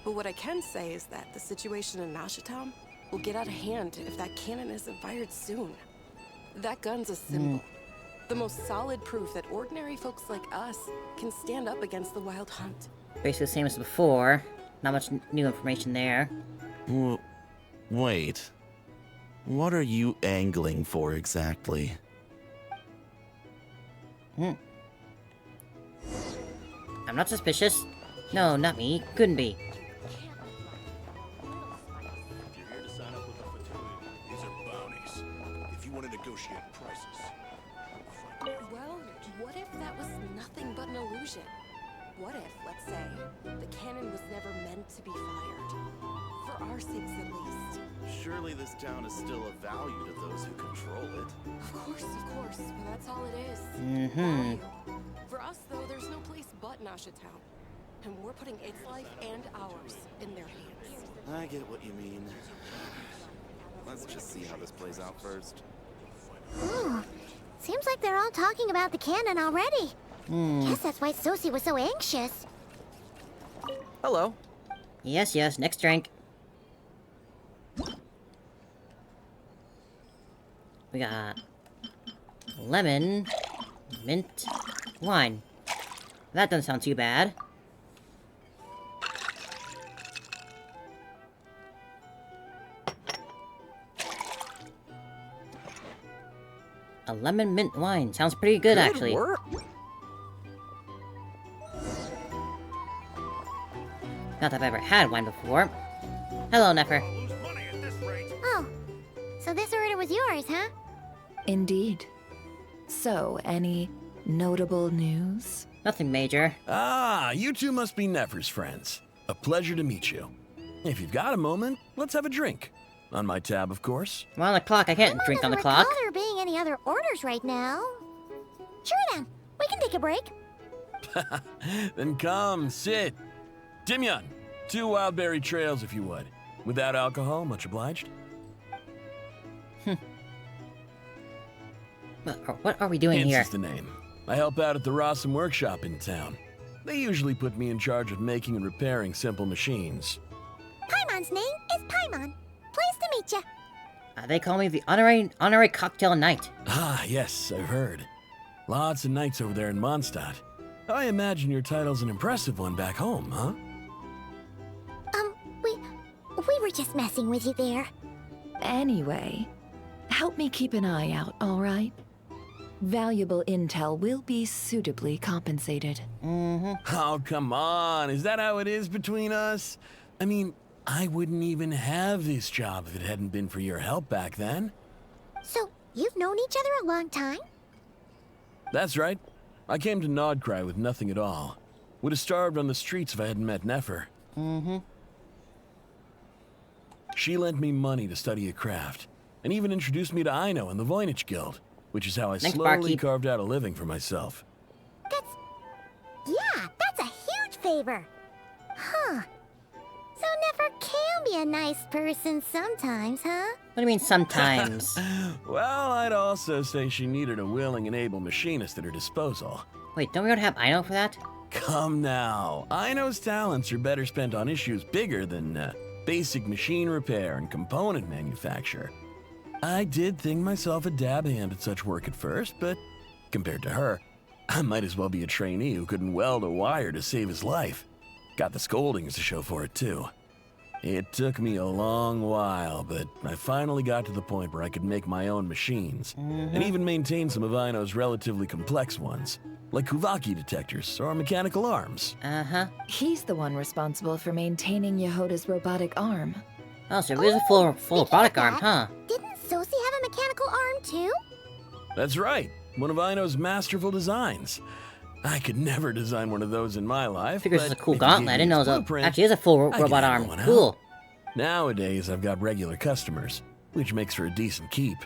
But what I can say is that the situation in Nashatown will get out of hand if that cannon isn't fired soon. That gun's a symbol. The most solid proof that ordinary folks like us can stand up against the wild hunt. Basically the same as before. Not much new information there. Wait. What are you angling for exactly? I'm not suspicious. No, not me. Couldn't be. These are bounties. If you want to negotiate prices. Well, what if that was nothing but an illusion? What if, let's say, the cannon was never meant to be fired? For our sakes, at least. Surely this town is still of value to those who control it. Of course, but that's all it is. Mm-hmm. Value. For us, though, there's no place but Nashatown. And we're putting its life and ours in their hands. I get what you mean. Let's just see how this plays out first. Ooh, seems like they're all talking about the cannon already. Guess that's why Sosie was so anxious. Hello. Yes, yes, next drink. We got lemon, mint, wine. That doesn't sound too bad. A lemon mint wine sounds pretty good, actually. Work. Not that I've ever had wine before. Hello, Nefer. Oh, so this order was yours, huh? Indeed. So, any notable news? Nothing major. Ah, you two must be Nefer's friends. A pleasure to meet you. If you've got a moment, let's have a drink. On my tab, of course. Well, on the clock. I can't drink on the clock. I don't recall there being any other order orders right now. Sure then, we can take a break. Then come, sit. Timyon, 2 wild berry trails if you would. Without alcohol, much obliged. What are we doing Hence here? is the name. I help out at the Rossum workshop in town. They usually put me in charge of making and repairing simple machines. Paimon's name is Paimon. Pleased to meet you. They call me the honorary cocktail knight. Ah, yes, I've heard. Lots of knights over there in Mondstadt. I imagine your title's an impressive one back home, huh? We were just messing with you there. Anyway, help me keep an eye out, all right? Valuable intel will be suitably compensated. Oh, come on. Is that how it is between us? I mean, I wouldn't even have this job if it hadn't been for your help back then. So, you've known each other a long time? That's right. I came to Krai with nothing at all. Would have starved on the streets if I hadn't met Nefer. She lent me money to study a craft, and even introduced me to Aino and the Voynich Guild, which is how I Thanks, slowly barkeep. carved out a living for myself. That's a huge favor. Huh. So Nefer can be a nice person sometimes, huh? What do you mean sometimes? Well, I'd also say she needed a willing and able machinist at her disposal. Wait, don't we already have Aino for that? Come now. Aino's talents are better spent on issues bigger than basic machine repair and component manufacture. I did think myself a dab hand at such work at first, but compared to her, I might as well be a trainee who couldn't weld a wire to save his life. Got the scoldings to show for it, too. It took me a long while, but I finally got to the point where I could make my own machines, and even maintain some of Aino's relatively complex ones, like Kuvaki detectors or mechanical arms. He's the one responsible for maintaining Yehoda's robotic arm. Oh, so it is a full robotic arm, huh? Didn't Sosi have a mechanical arm too? That's right, one of Aino's masterful designs. I could never design one of those in my life. Figures it's a but cool if you gauntlet. give I me didn't know it its was blueprint, actually is a full I can robot hammer arm. one out. Cool. Nowadays, I've got regular customers, which makes for a decent keep.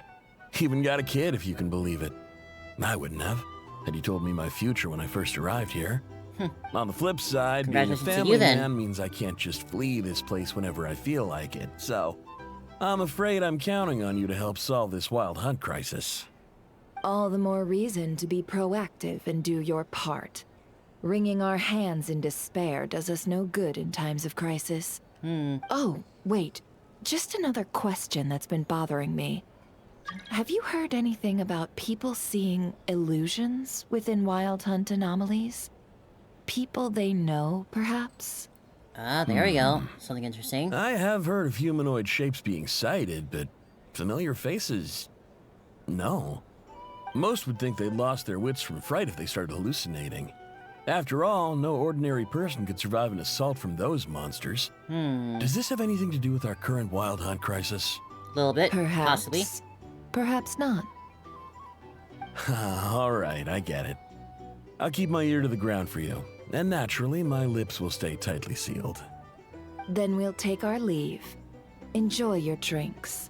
Even got a kid, if you can believe it. I wouldn't have, had you told me my future when I first arrived here. On the flip side, being a Congratulations to family you, then. man means I can't just flee this place whenever I feel like it, so I'm afraid I'm counting on you to help solve this wild hunt crisis. All the more reason to be proactive and do your part. Wringing our hands in despair does us no good in times of crisis. Oh, wait. Just another question that's been bothering me. Have you heard anything about people seeing illusions within Wild Hunt anomalies? People they know, perhaps? Ah, there we go. Something interesting. I have heard of humanoid shapes being sighted, but familiar faces? No. Most would think they'd lost their wits from fright if they started hallucinating. After all, no ordinary person could survive an assault from those monsters. Does this have anything to do with our current Wild Hunt crisis? A little bit, Perhaps. possibly. Perhaps not. All right, I get it. I'll keep my ear to the ground for you, and naturally, my lips will stay tightly sealed. Then we'll take our leave. Enjoy your drinks.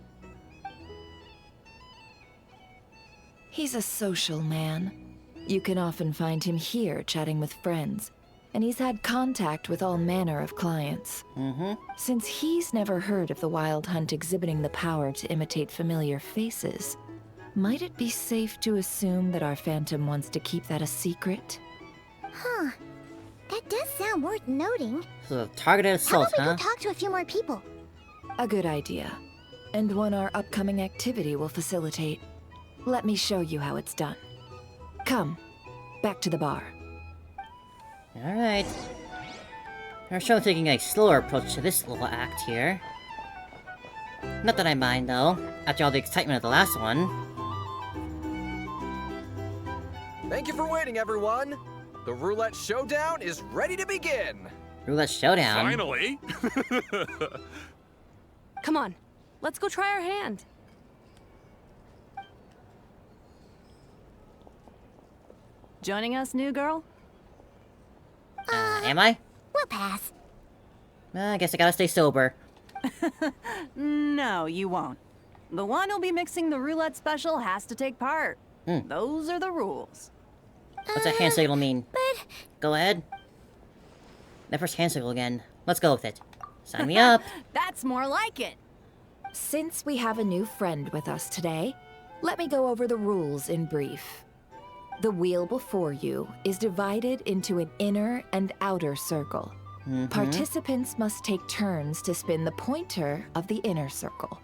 He's a social man. You can often find him here chatting with friends, and he's had contact with all manner of clients. Since he's never heard of the Wild Hunt exhibiting the power to imitate familiar faces, might it be safe to assume that our Phantom wants to keep that a secret? Huh. That does sound worth noting. So targeted How assault, about we huh? go talk to a few more people? A good idea, and one our upcoming activity will facilitate. Let me show you how it's done. Come, back to the bar. Alright. Our show taking a slower approach to this little act here. Not that I mind, though, after all the excitement of the last one. Thank you for waiting, everyone. The roulette showdown is ready to begin. Roulette Showdown. Finally! Come on, let's go try our hand. Joining us, new girl? Am I? We'll pass. I guess I gotta stay sober. No, you won't. The one who'll be mixing the roulette special has to take part. Those are the rules. What's a hand signal mean? But... Go ahead. Nephers hand signal again. Let's go with it. Sign me up. That's more like it. Since we have a new friend with us today, let me go over the rules in brief. The wheel before you is divided into an inner and outer circle. Participants must take turns to spin the pointer of the inner circle.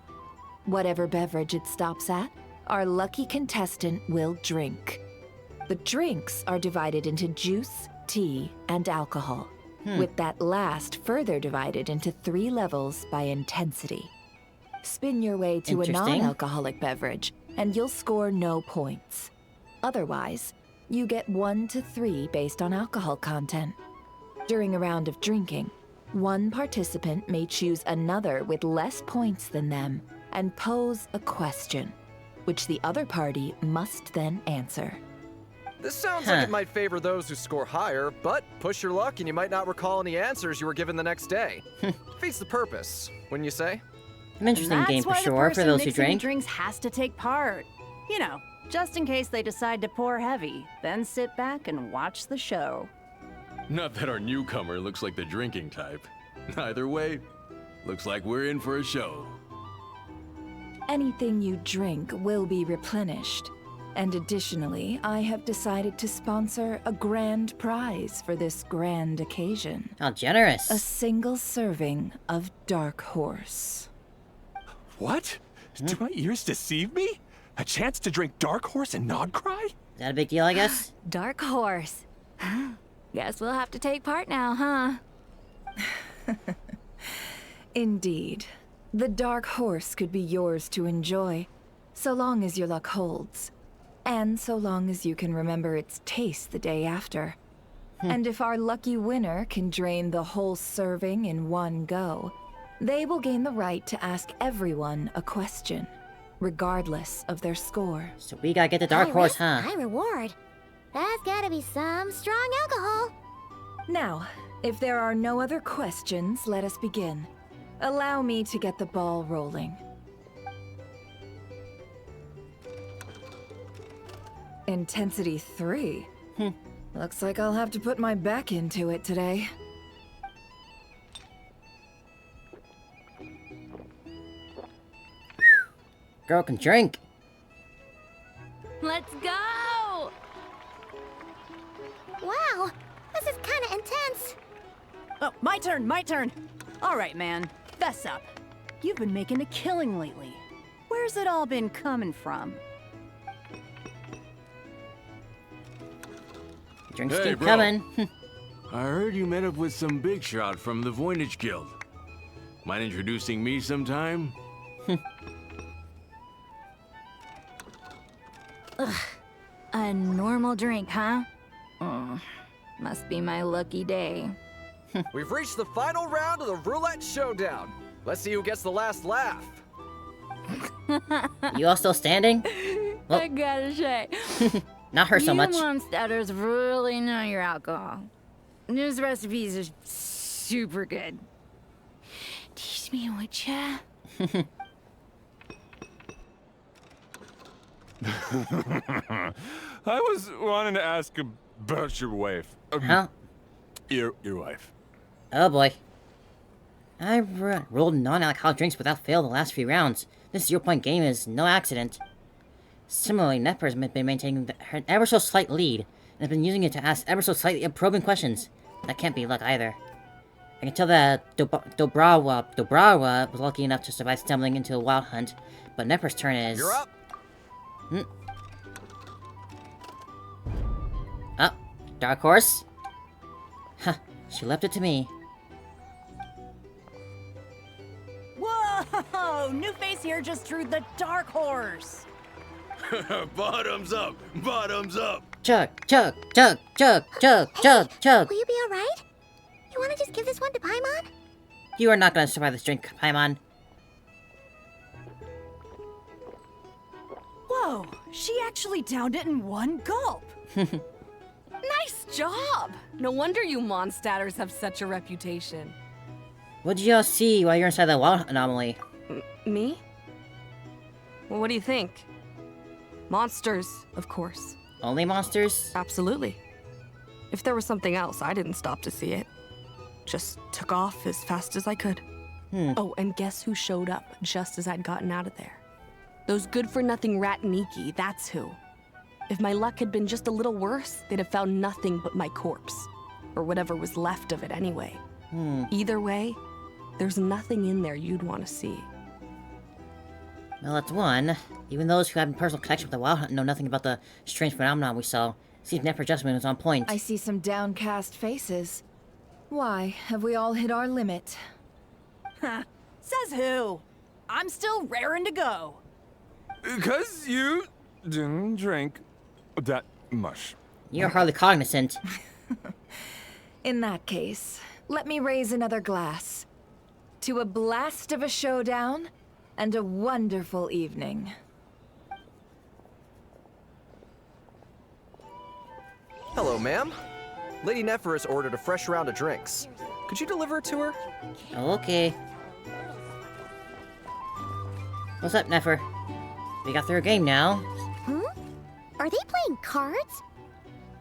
Whatever beverage it stops at, our lucky contestant will drink. The drinks are divided into juice, tea, and alcohol, with that last further divided into 3 levels by intensity. Spin your way to a non-alcoholic beverage, and you'll score no points. Otherwise, you get 1 to 3 based on alcohol content. During a round of drinking, one participant may choose another with less points than them and pose a question, which the other party must then answer. This sounds like it might favor those who score higher, but push your luck and you might not recall any answers you were given the next day. Defeats the purpose, wouldn't you say? An interesting game for sure, for those who drink. Drinks has to take part. You know, just in case they decide to pour heavy, then sit back and watch the show. Not that our newcomer looks like the drinking type. Either way, looks like we're in for a show. Anything you drink will be replenished. And additionally, I have decided to sponsor a grand prize for this grand occasion. How generous. A single serving of Dark Horse. What? Do my ears deceive me? A chance to drink Dark Horse and not cry? Is that a big deal, I guess? Dark Horse. Guess we'll have to take part now, huh? Indeed. The Dark Horse could be yours to enjoy, so long as your luck holds. And so long as you can remember its taste the day after. And if our lucky winner can drain the whole serving in one go, they will gain the right to ask everyone a question, regardless of their score. So we gotta get the Dark Horse, huh? High reward. That's gotta be some strong alcohol. Now, if there are no other questions, let us begin. Allow me to get the ball rolling. Intensity 3? Looks like I'll have to put my back into it today. Girl can drink. Let's go! Wow, this is kind of intense. Oh, my turn. All right, man, fess up. You've been making a killing lately. Where's it all been coming from? Drinks Hey, keep bro. coming. I heard you met up with some big shot from the Voynich Guild. Mind introducing me sometime? Ugh. A normal drink, huh? Must be my lucky day. We've reached the final round of the roulette showdown. Let's see who gets the last laugh. You all still standing? Well, I gotta say, not her so much. You Monsters really know your alcohol. These recipes are super good. Teach me, would ya? I was wanting to ask about your wife. Huh? Your wife. Oh boy. I rolled non-alcoholic drinks without fail the last few rounds. This 0-point game is no accident. Similarly, Nepper's been maintaining her ever so slight lead, and has been using it to ask ever so slightly probing questions. That can't be luck either. I can tell that Dobrawa was lucky enough to survive stumbling into a wild hunt, but Nepper's turn is... You're up! Oh, Dark Horse? Huh, she left it to me. Whoa! New face here just drew the Dark Horse. Bottoms up! Bottoms up! Chug, chug, chug, chug, chug, chug, chug. Will you be alright? You wanna just give this one to Paimon? You are not gonna survive this drink, Paimon. Whoa! She actually downed it in one gulp. Nice job! No wonder you Mondstadters have such a reputation. What did y'all see while you're inside that wild anomaly? Me? Well, what do you think? Monsters, of course. Only monsters? Absolutely. If there was something else, I didn't stop to see it. Just took off as fast as I could. Oh, and guess who showed up just as I'd gotten out of there? Those good-for-nothing rat Niki, that's who. If my luck had been just a little worse, they'd have found nothing but my corpse. Or whatever was left of it anyway. Either way, there's nothing in there you'd want to see. Well, that's one. Even those who have a personal connection with the Wild Hunt know nothing about the strange phenomenon we saw. Seems Nefer's judgment was on point. I see some downcast faces. Why, have we all hit our limit? Says who? I'm still raring to go. Because you didn't drink that much. You're hardly cognizant. In that case, let me raise another glass. To a blast of a showdown and a wonderful evening. Hello, ma'am. Lady Nefer has ordered a fresh round of drinks. Could you deliver it to her? Okay. What's up, Nefer? We got through a game now. Are they playing cards?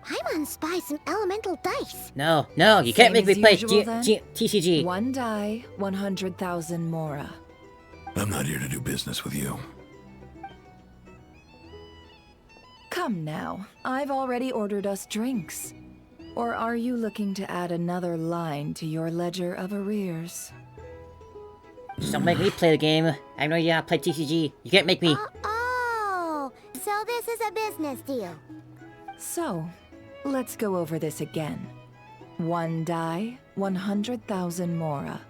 I'm on spy some elemental dice. No, you can't make me play TCG. One die, 100,000 Mora. I'm not here to do business with you. Come now, I've already ordered us drinks. Or are you looking to add another line to your ledger of arrears? Just don't make me play the game. I have no idea how to play TCG. You can't make me. Oh, so this is a business deal. So, let's go over this again. One die, 100,000 Mora.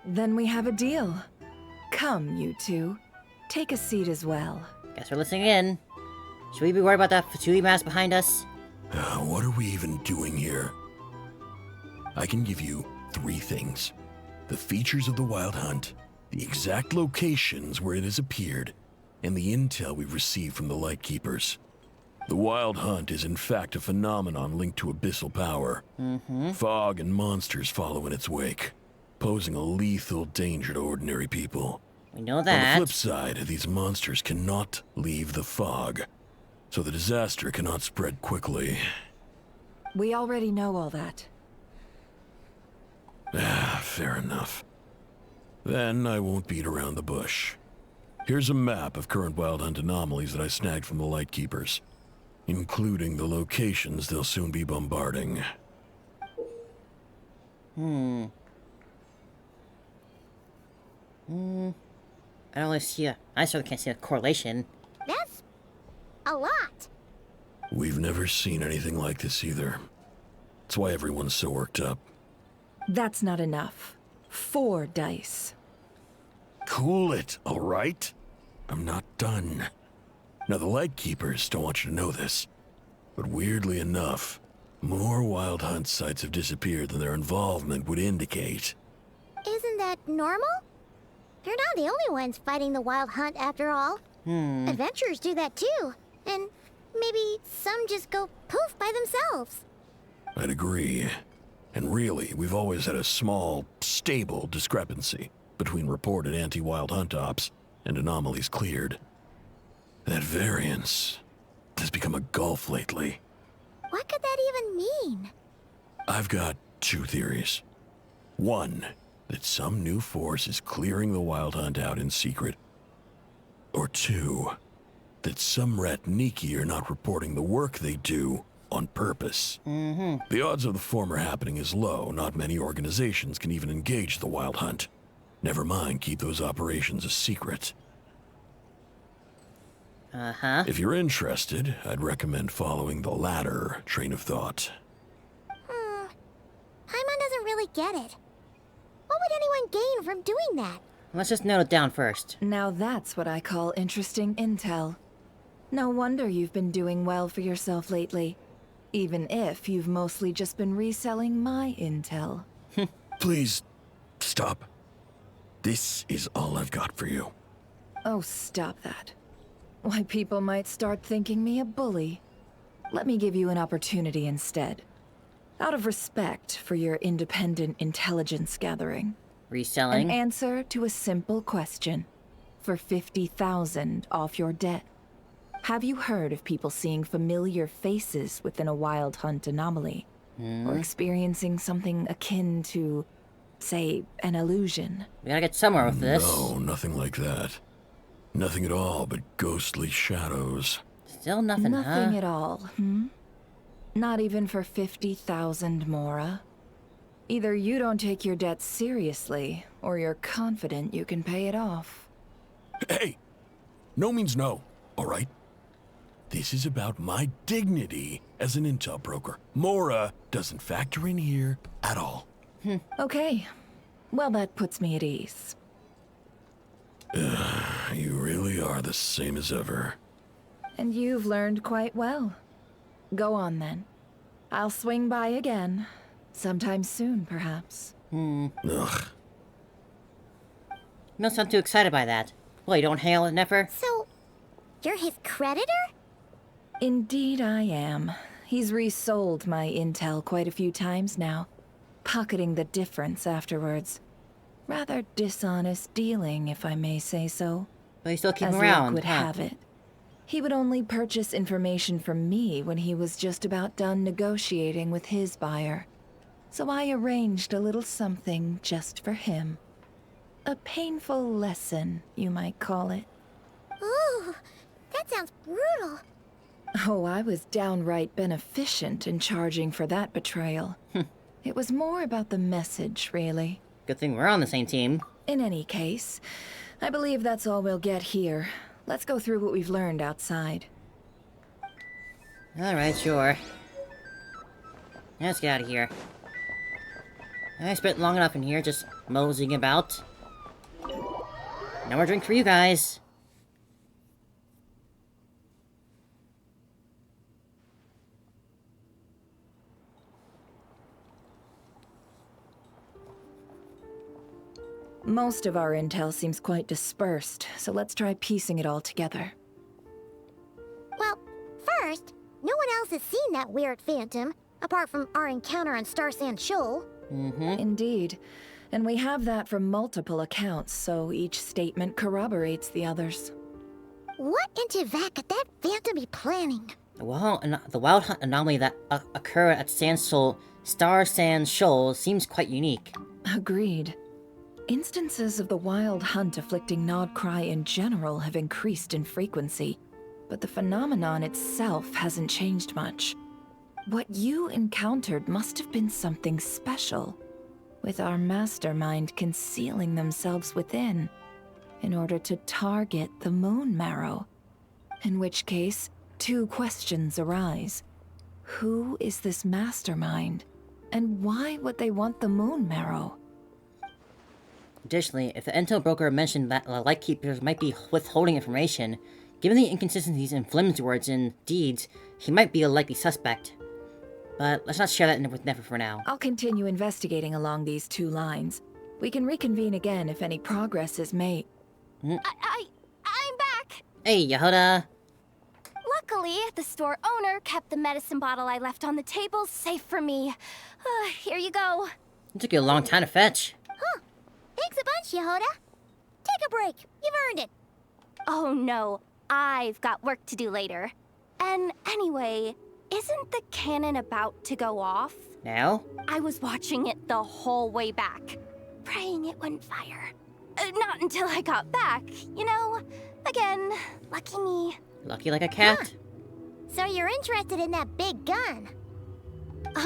Then we have a deal. Come, you two. Take a seat as well. Guess we're listening in. Should we be worried about that Fatui mask behind us? What are we even doing here? I can give you 3 things. The features of the Wild Hunt, the exact locations where it has appeared, and the intel we've received from the Lightkeepers. The Wild Hunt is in fact a phenomenon linked to abyssal power. Fog and monsters follow in its wake, posing a lethal danger to ordinary people. We know that. On the flip side, these monsters cannot leave the fog, so the disaster cannot spread quickly. We already know all that. Fair enough. Then I won't beat around the bush. Here's a map of current Wild Hunt anomalies that I snagged from the Lightkeepers, including the locations they'll soon be bombarding. I don't really see I certainly can't see a correlation. That's a lot. We've never seen anything like this either. That's why everyone's so worked up. That's not enough. 4 dice. Cool it, all right? I'm not done. Now, the Lightkeepers don't want you to know this, but weirdly enough, more Wild Hunt sites have disappeared than their involvement would indicate. Isn't that normal? They're not the only ones fighting the Wild Hunt after all. Adventurers do that too. And maybe some just go poof by themselves. I'd agree. And really, we've always had a small, stable discrepancy between reported anti-Wild Hunt ops and anomalies cleared. That variance has become a gulf lately. What could that even mean? I've got 2 theories. One, that some new force is clearing the Wild Hunt out in secret. Or 2, that some rat Niki are not reporting the work they do on purpose. The odds of the former happening is low. Not many organizations can even engage the Wild Hunt. Never mind keep those operations a secret. If you're interested, I'd recommend following the latter train of thought. Paimon doesn't really get it. What would anyone gain from doing that? Let's just note it down first. Now that's what I call interesting intel. No wonder you've been doing well for yourself lately. Even if you've mostly just been reselling my intel. Please, stop. This is all I've got for you. Oh, stop that. Why, people might start thinking me a bully. Let me give you an opportunity instead. Out of respect for your independent intelligence gathering. Reselling. An answer to a simple question. For 50,000 off your debt. Have you heard of people seeing familiar faces within a wild hunt anomaly? Or experiencing something akin to, say, an illusion? We gotta get somewhere with this. No, nothing like that. Nothing at all but ghostly shadows. Still nothing, Nothing at all, hmm? Not even for 50,000 Mora? Either you don't take your debt seriously, or you're confident you can pay it off. Hey! No means no, alright? This is about my dignity as an intel broker. Mora doesn't factor in here at all. Okay. Well, that puts me at ease. You really are the same as ever. And you've learned quite well. Go on, then. I'll swing by again. Sometime soon, perhaps. Ugh. You don't sound too excited by that. Well, you don't hang out with Nefer? So, you're his creditor? Indeed I am. He's resold my intel quite a few times now, pocketing the difference afterwards. Rather dishonest dealing, if I may say so. But you still keep As him luck around, would have it. He would only purchase information from me when he was just about done negotiating with his buyer. So I arranged a little something just for him. A painful lesson, you might call it. Ooh, that sounds brutal. Oh, I was downright beneficent in charging for that betrayal. It was more about the message, really. Good thing we're on the same team. In any case, I believe that's all we'll get here. Let's go through what we've learned outside. Alright, sure. Let's get out of here. I spent long enough in here just moseying about. No more drink for you guys. Most of our intel seems quite dispersed, so let's try piecing it all together. Well, first, no one else has seen that weird phantom, apart from our encounter on Star Sand Shoal. Indeed. And we have that from multiple accounts, so each statement corroborates the others. What in Teyvat could that phantom be planning? The wild hunt anomaly that occurred at Star Sand Shoal seems quite unique. Agreed. Instances of the wild hunt afflicting Krai in general have increased in frequency, but the phenomenon itself hasn't changed much. What you encountered must have been something special, with our mastermind concealing themselves within, in order to target the Moon Marrow. In which case, two questions arise. Who is this mastermind, and why would they want the Moon Marrow? Additionally, if the intel broker mentioned that the Lightkeepers might be withholding information, given the inconsistencies in Flim's words and deeds, he might be a likely suspect. But let's not share that with Nefer for now. I'll continue investigating along these two lines. We can reconvene again if any progress is made. I'm back! Hey, Yehuda! Luckily, the store owner kept the medicine bottle I left on the table safe for me. Here you go. It took you a long time to fetch. Huh. Thanks a bunch, Yehuda. Take a break. You've earned it. Oh no, I've got work to do later. And anyway, isn't the cannon about to go off? Now? I was watching it the whole way back, praying it wouldn't fire. Not until I got back, you know? Again, lucky me. Lucky like a cat? Huh. So you're interested in that big gun?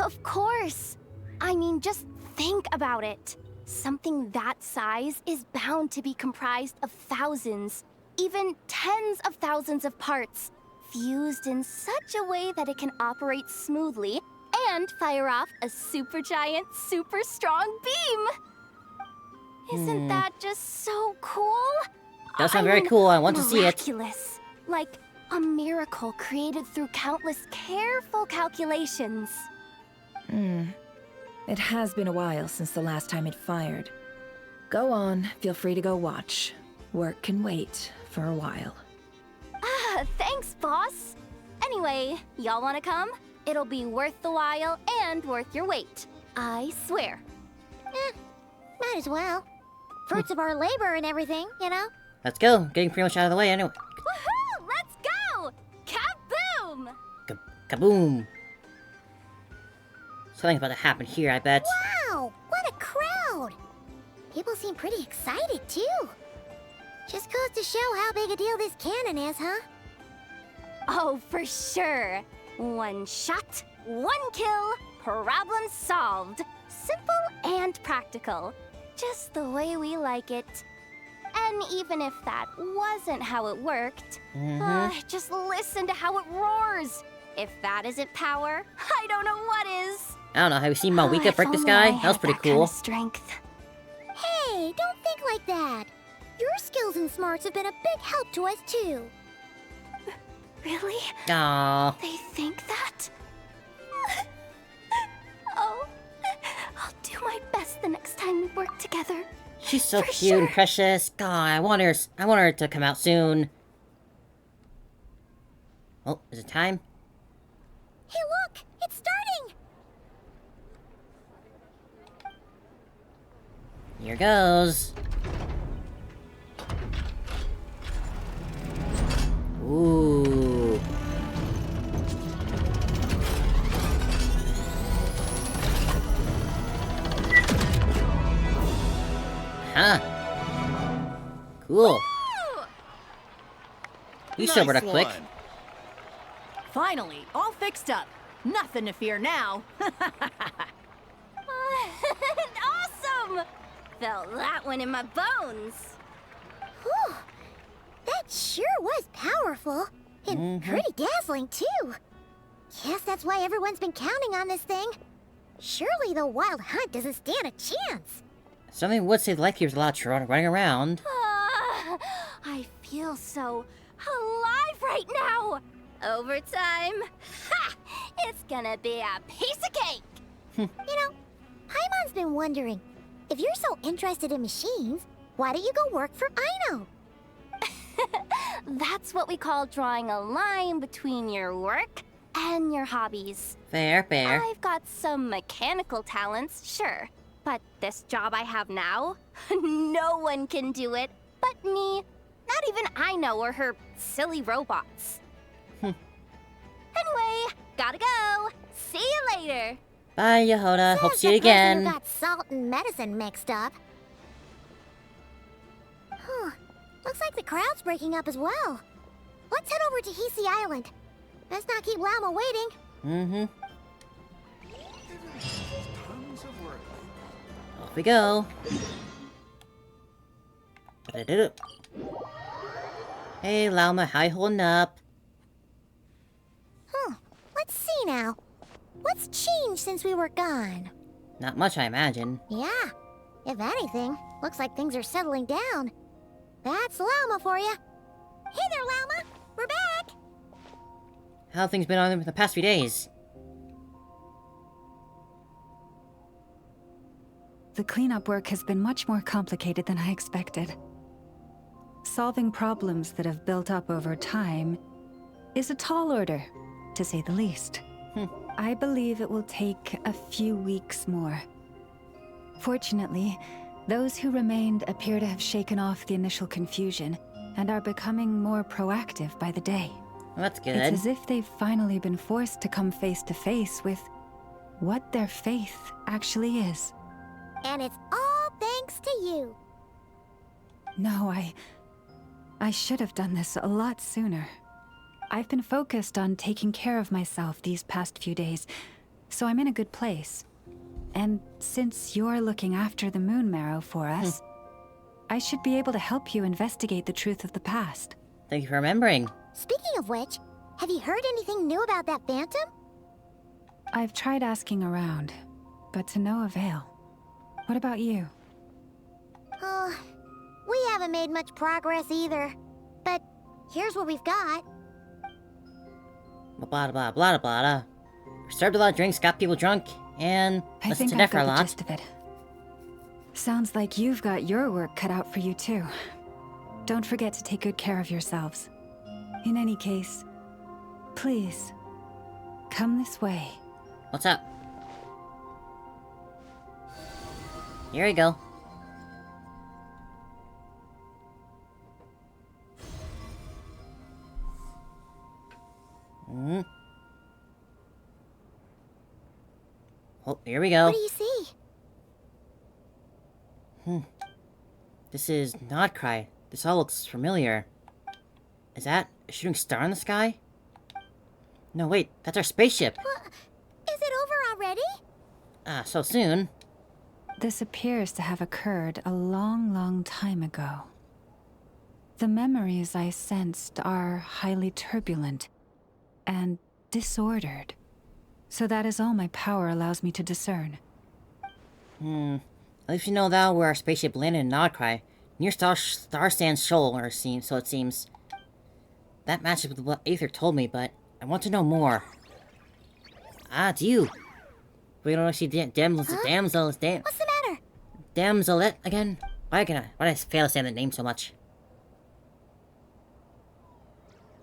Of course. I mean, just think about it. Something that size is bound to be comprised of thousands, even tens of thousands of parts, fused in such a way that it can operate smoothly and fire off a supergiant, super strong beam. Isn't that just so cool? Does sound very cool. I want to see it. Miraculous. Like a miracle created through countless careful calculations. It has been a while since the last time it fired. Go on, feel free to go watch. Work can wait for a while. boss. Anyway, y'all wanna come? It'll be worth the while and worth your wait. I swear. Might as well. Fruits of our labor and everything, you know? Let's go. Getting pretty much out of the way anyway. Woohoo! Let's go! Kaboom! Kaboom. Something's about to happen here, I bet. Wow! What a crowd! People seem pretty excited, too. Just goes to show how big a deal this cannon is, huh? Oh, for sure. One shot, one kill, problem solved. Simple and practical. Just the way we like it. And even if that wasn't how it worked, just listen to how it roars. If that isn't power, I don't know what is. I don't know, have you seen Malwika break this guy? That was pretty cool. Kind of strength. Hey, don't think like that. Your skills and smarts have been a big help to us, too. Really? Aww. They think that? Oh, I'll do my best the next time we work together. She's so cute and precious. God, I want her to come out soon. Oh, is it time? Hey, look! It's starting! Here goes. Ooh. Huh. Cool. You sobered up quick. Finally, all fixed up. Nothing to fear now. Awesome! Felt that one in my bones. Whew. That sure was powerful. And pretty dazzling, too. Guess that's why everyone's been counting on this thing. Surely the wild hunt doesn't stand a chance. Something would say the Lightkeeper's a lot running around. I feel so alive right now. Overtime. Ha! It's gonna be a piece of cake. You know, Paimon's been wondering, if you're so interested in machines, why don't you go work for Aino? That's what we call drawing a line between your work and your hobbies. Fair. I've got some mechanical talents, sure. But this job I have now, no one can do it but me. Not even Aino or her silly robots. Anyway, gotta go. See you later. Bye, Yehoda. Hope to see you Who again. got salt and medicine mixed up. Huh. Looks like the crowd's breaking up as well. Let's head over to Hisi Island. Best not keep Llama waiting. Off we go. Hey, Llama, how you holding up? Let's see now. What's changed since we were gone? Not much, I imagine. Yeah. If anything, looks like things are settling down. That's Llama for you. Hey there, Llama. We're back. How have things been on the past few days? The cleanup work has been much more complicated than I expected. Solving problems that have built up over time is a tall order, to say the least. I believe it will take a few weeks more. Fortunately, those who remained appear to have shaken off the initial confusion and are becoming more proactive by the day. Well, that's good. It's as if they've finally been forced to come face to face with what their faith actually is. And it's all thanks to you. No, I should have done this a lot sooner. I've been focused on taking care of myself these past few days, so I'm in a good place. And since you're looking after the Moon Marrow for us, I should be able to help you investigate the truth of the past. Thank you for remembering. Speaking of which, have you heard anything new about that phantom? I've tried asking around, but to no avail. What about you? Oh, we haven't made much progress either. But here's what we've got. Blah blah blah blah. Served a lot of drinks, got people drunk, and I listened think to I've Nefer a got the lot. gist of it. Sounds like you've got your work cut out for you too. Don't forget to take good care of yourselves. In any case, Please, come this way. What's up? Here we go. Oh, here we go. What do you see? This is not Krai. This all looks familiar. Is that a shooting star in the sky? No, wait, that's our spaceship. Is it over already? Ah, so soon. This appears to have occurred a long, long time ago. The memories I sensed are highly turbulent and disordered. So that is all my power allows me to discern. At least you know that where our spaceship landed in Nodkrai, near Star Sand Shoal, so it seems. That matches with what Aether told me, but I want to know more. Ah, it's you. We don't see Damselette. What's the matter? Damselette again? Why did I fail to say the name so much?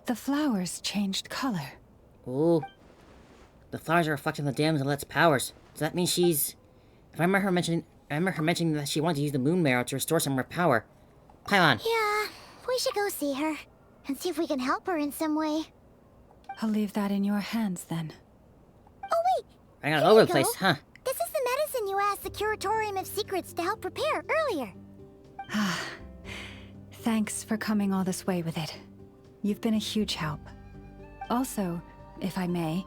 The flowers changed color. Ooh. The flowers are reflecting the Damselette's powers. Does that mean she's... I remember her mentioning that she wanted to use the moon marrow to restore some of her power. Paimon. Yeah, we should go see her and see if we can help her in some way. I'll leave that in your hands then. Oh wait! I got all over the place, huh? This is the medicine you asked the Curatorium of Secrets to help prepare earlier. Thanks for coming all this way with it. You've been a huge help. Also, if I may,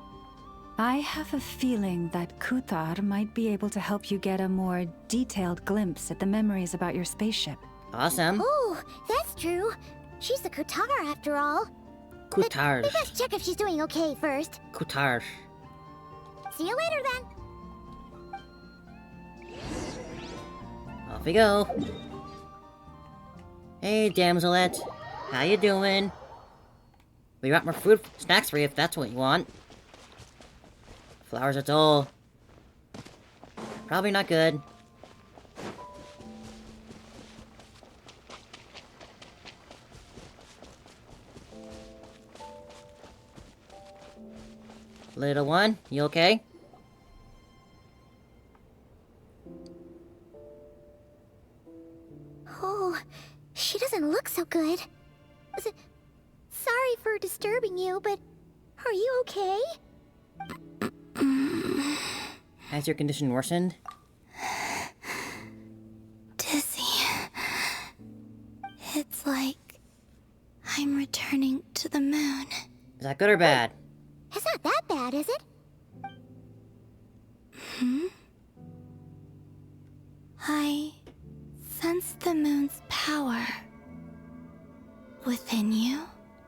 I have a feeling that Kuthar might be able to help you get a more detailed glimpse at the memories about your spaceship. Awesome. Oh, that's true. She's the Kutar after all. Kutar. We best check if she's doing okay first. Kutar. See you later then. Off we go. Hey, Damselette. How you doing? We got more food, snacks for you if that's what you want. Flowers are dull. Probably not good. Little one, you okay? Oh, she doesn't look so good. Sorry for disturbing you, but are you okay? Has your condition worsened? Dizzy. It's like I'm returning to the moon. Is that good or bad? It's not that bad, is it? I sense the moon's power within you.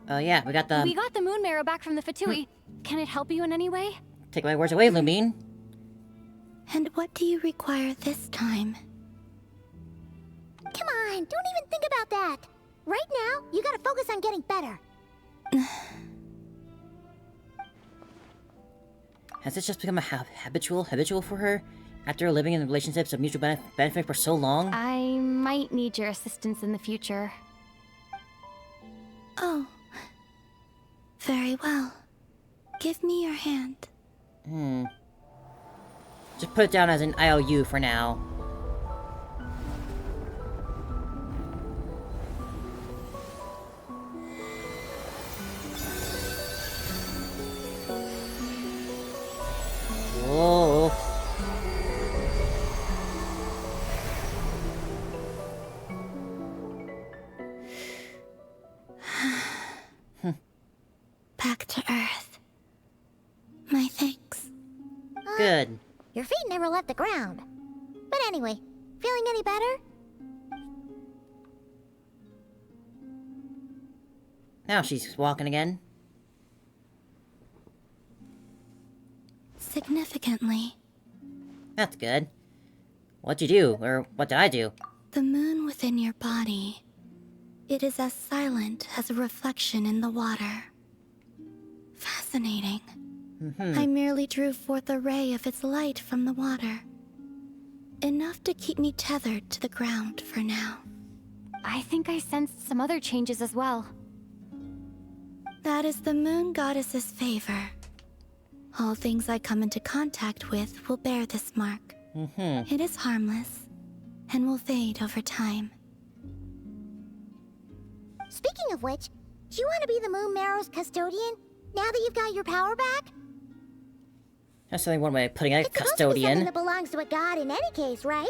Oh yeah, we got the moon marrow back from the Fatui. Can it help you in any way? Take my words away, Lumine. And what do you require this time? Come on, don't even think about that. Right now, you gotta focus on getting better. Has this just become a habitual for her? After living in relationships of mutual benefit for so long? I might need your assistance in the future. Oh. Very well. Give me your hand. Just put it down as an IOU for now. Whoa. Back to Earth. My thanks. Good. Your feet never left the ground. But anyway, feeling any better? Now she's walking again. Significantly. That's good. What'd you do? Or what did I do? The moon within your body. It is as silent as a reflection in the water. Fascinating. I merely drew forth a ray of its light from the water. Enough to keep me tethered to the ground for now. I think I sensed some other changes as well. That is the moon goddess's favor. All things I come into contact with will bear this mark. It is harmless and will fade over time. Speaking of which, do you want to be the Moon Marrow's custodian now that you've got your power back? That's only one way of putting it, It's supposed to be something custodian. that belongs to a god in any case, right?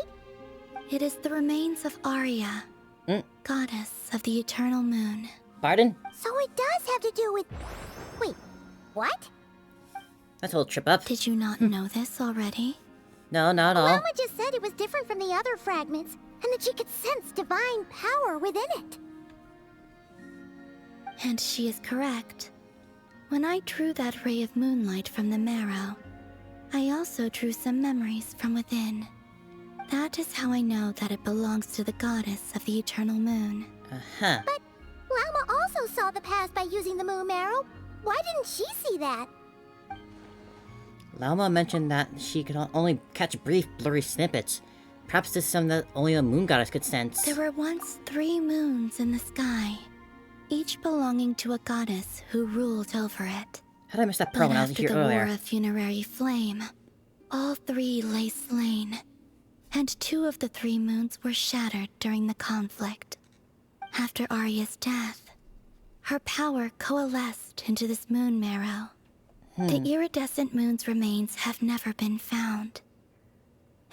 It is the remains of Arya, goddess of the eternal moon. Pardon? So it does have to do with... Wait, what? That's a little trip up. Did you not know this already? No, not at all. Alma just said it was different from the other fragments, and that she could sense divine power within it. And she is correct. When I drew that ray of moonlight from the marrow, I also drew some memories from within. That is how I know that it belongs to the goddess of the eternal moon. Uh-huh. But Llama also saw the past by using the Moon Marrow. Why didn't she see that? Llama mentioned that she could only catch brief, blurry snippets. Perhaps this is something that only a moon goddess could sense. There were once 3 moons in the sky, each belonging to a goddess who ruled over it. How did I miss that part when I was here After the earlier? war of funerary flame, all 3 lay slain, and 2 of the 3 moons were shattered during the conflict. After Arya's death, her power coalesced into this moon marrow. The iridescent moon's remains have never been found.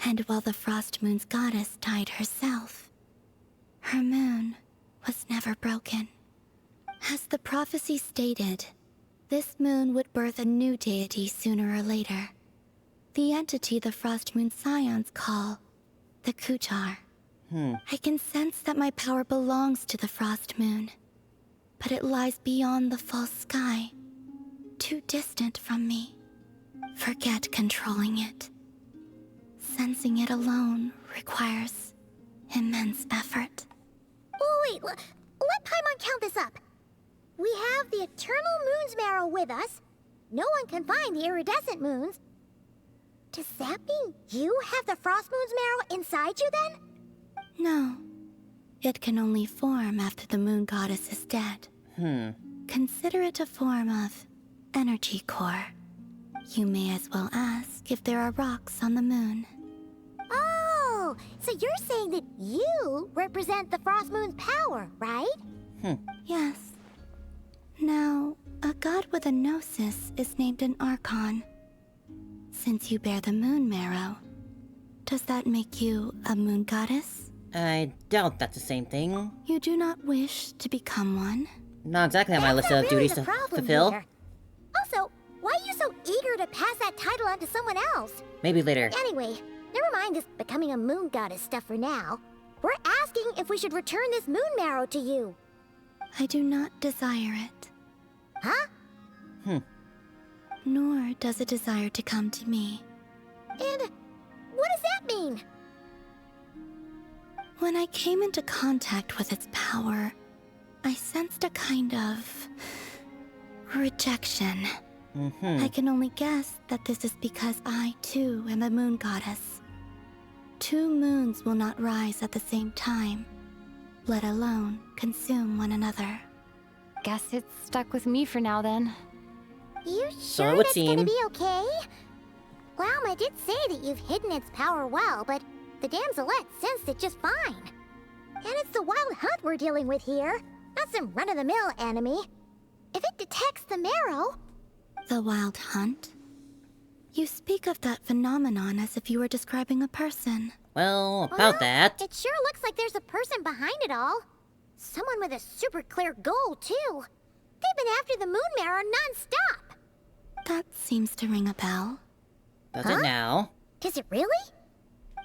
And while the frost moon's goddess died herself, her moon was never broken. As the prophecy stated, this moon would birth a new deity sooner or later. The entity the frost moon scions call the Kutar. I can sense that my power belongs to the frost moon, but it lies beyond the false sky, too distant from me. Forget controlling it. Sensing it alone requires immense effort. Oh, wait, let Paimon count this up. We have the Eternal Moon's Marrow with us. No one can find the iridescent moons. Does that mean you have the Frost Moon's Marrow inside you then? No. It can only form after the moon goddess is dead. Consider it a form of energy core. You may as well ask if there are rocks on the moon. Oh, so you're saying that you represent the Frost Moon's power, right? Yes. Now, a god with a gnosis is named an Archon. Since you bear the moon marrow, does that make you a moon goddess? I doubt that's the same thing. You do not wish to become one? Not exactly on my list of duties to fulfill. Also, why are you so eager to pass that title on to someone else? Maybe later. Anyway, never mind this becoming a moon goddess stuff for now. We're asking if we should return this moon marrow to you. I do not desire it. Huh? Nor does it desire to come to me. And what does that mean? When I came into contact with its power, I sensed a kind of rejection. I can only guess that this is because I, too, am a moon goddess. 2 moons will not rise at the same time, let alone consume one another. Guess it's stuck with me for now then. You So sure it would that's seem. gonna be okay? Lauma did say that you've hidden its power well, but the damselette sensed it just fine. And it's the wild hunt we're dealing with here, not some run-of-the-mill enemy. If it detects the marrow... The wild hunt? You speak of that phenomenon as if you were describing a person. Well, about that. It sure looks like there's a person behind it all. Someone with a super clear goal, too. They've been after the moon marrow non-stop. That seems to ring a bell. Does it now? Is it really?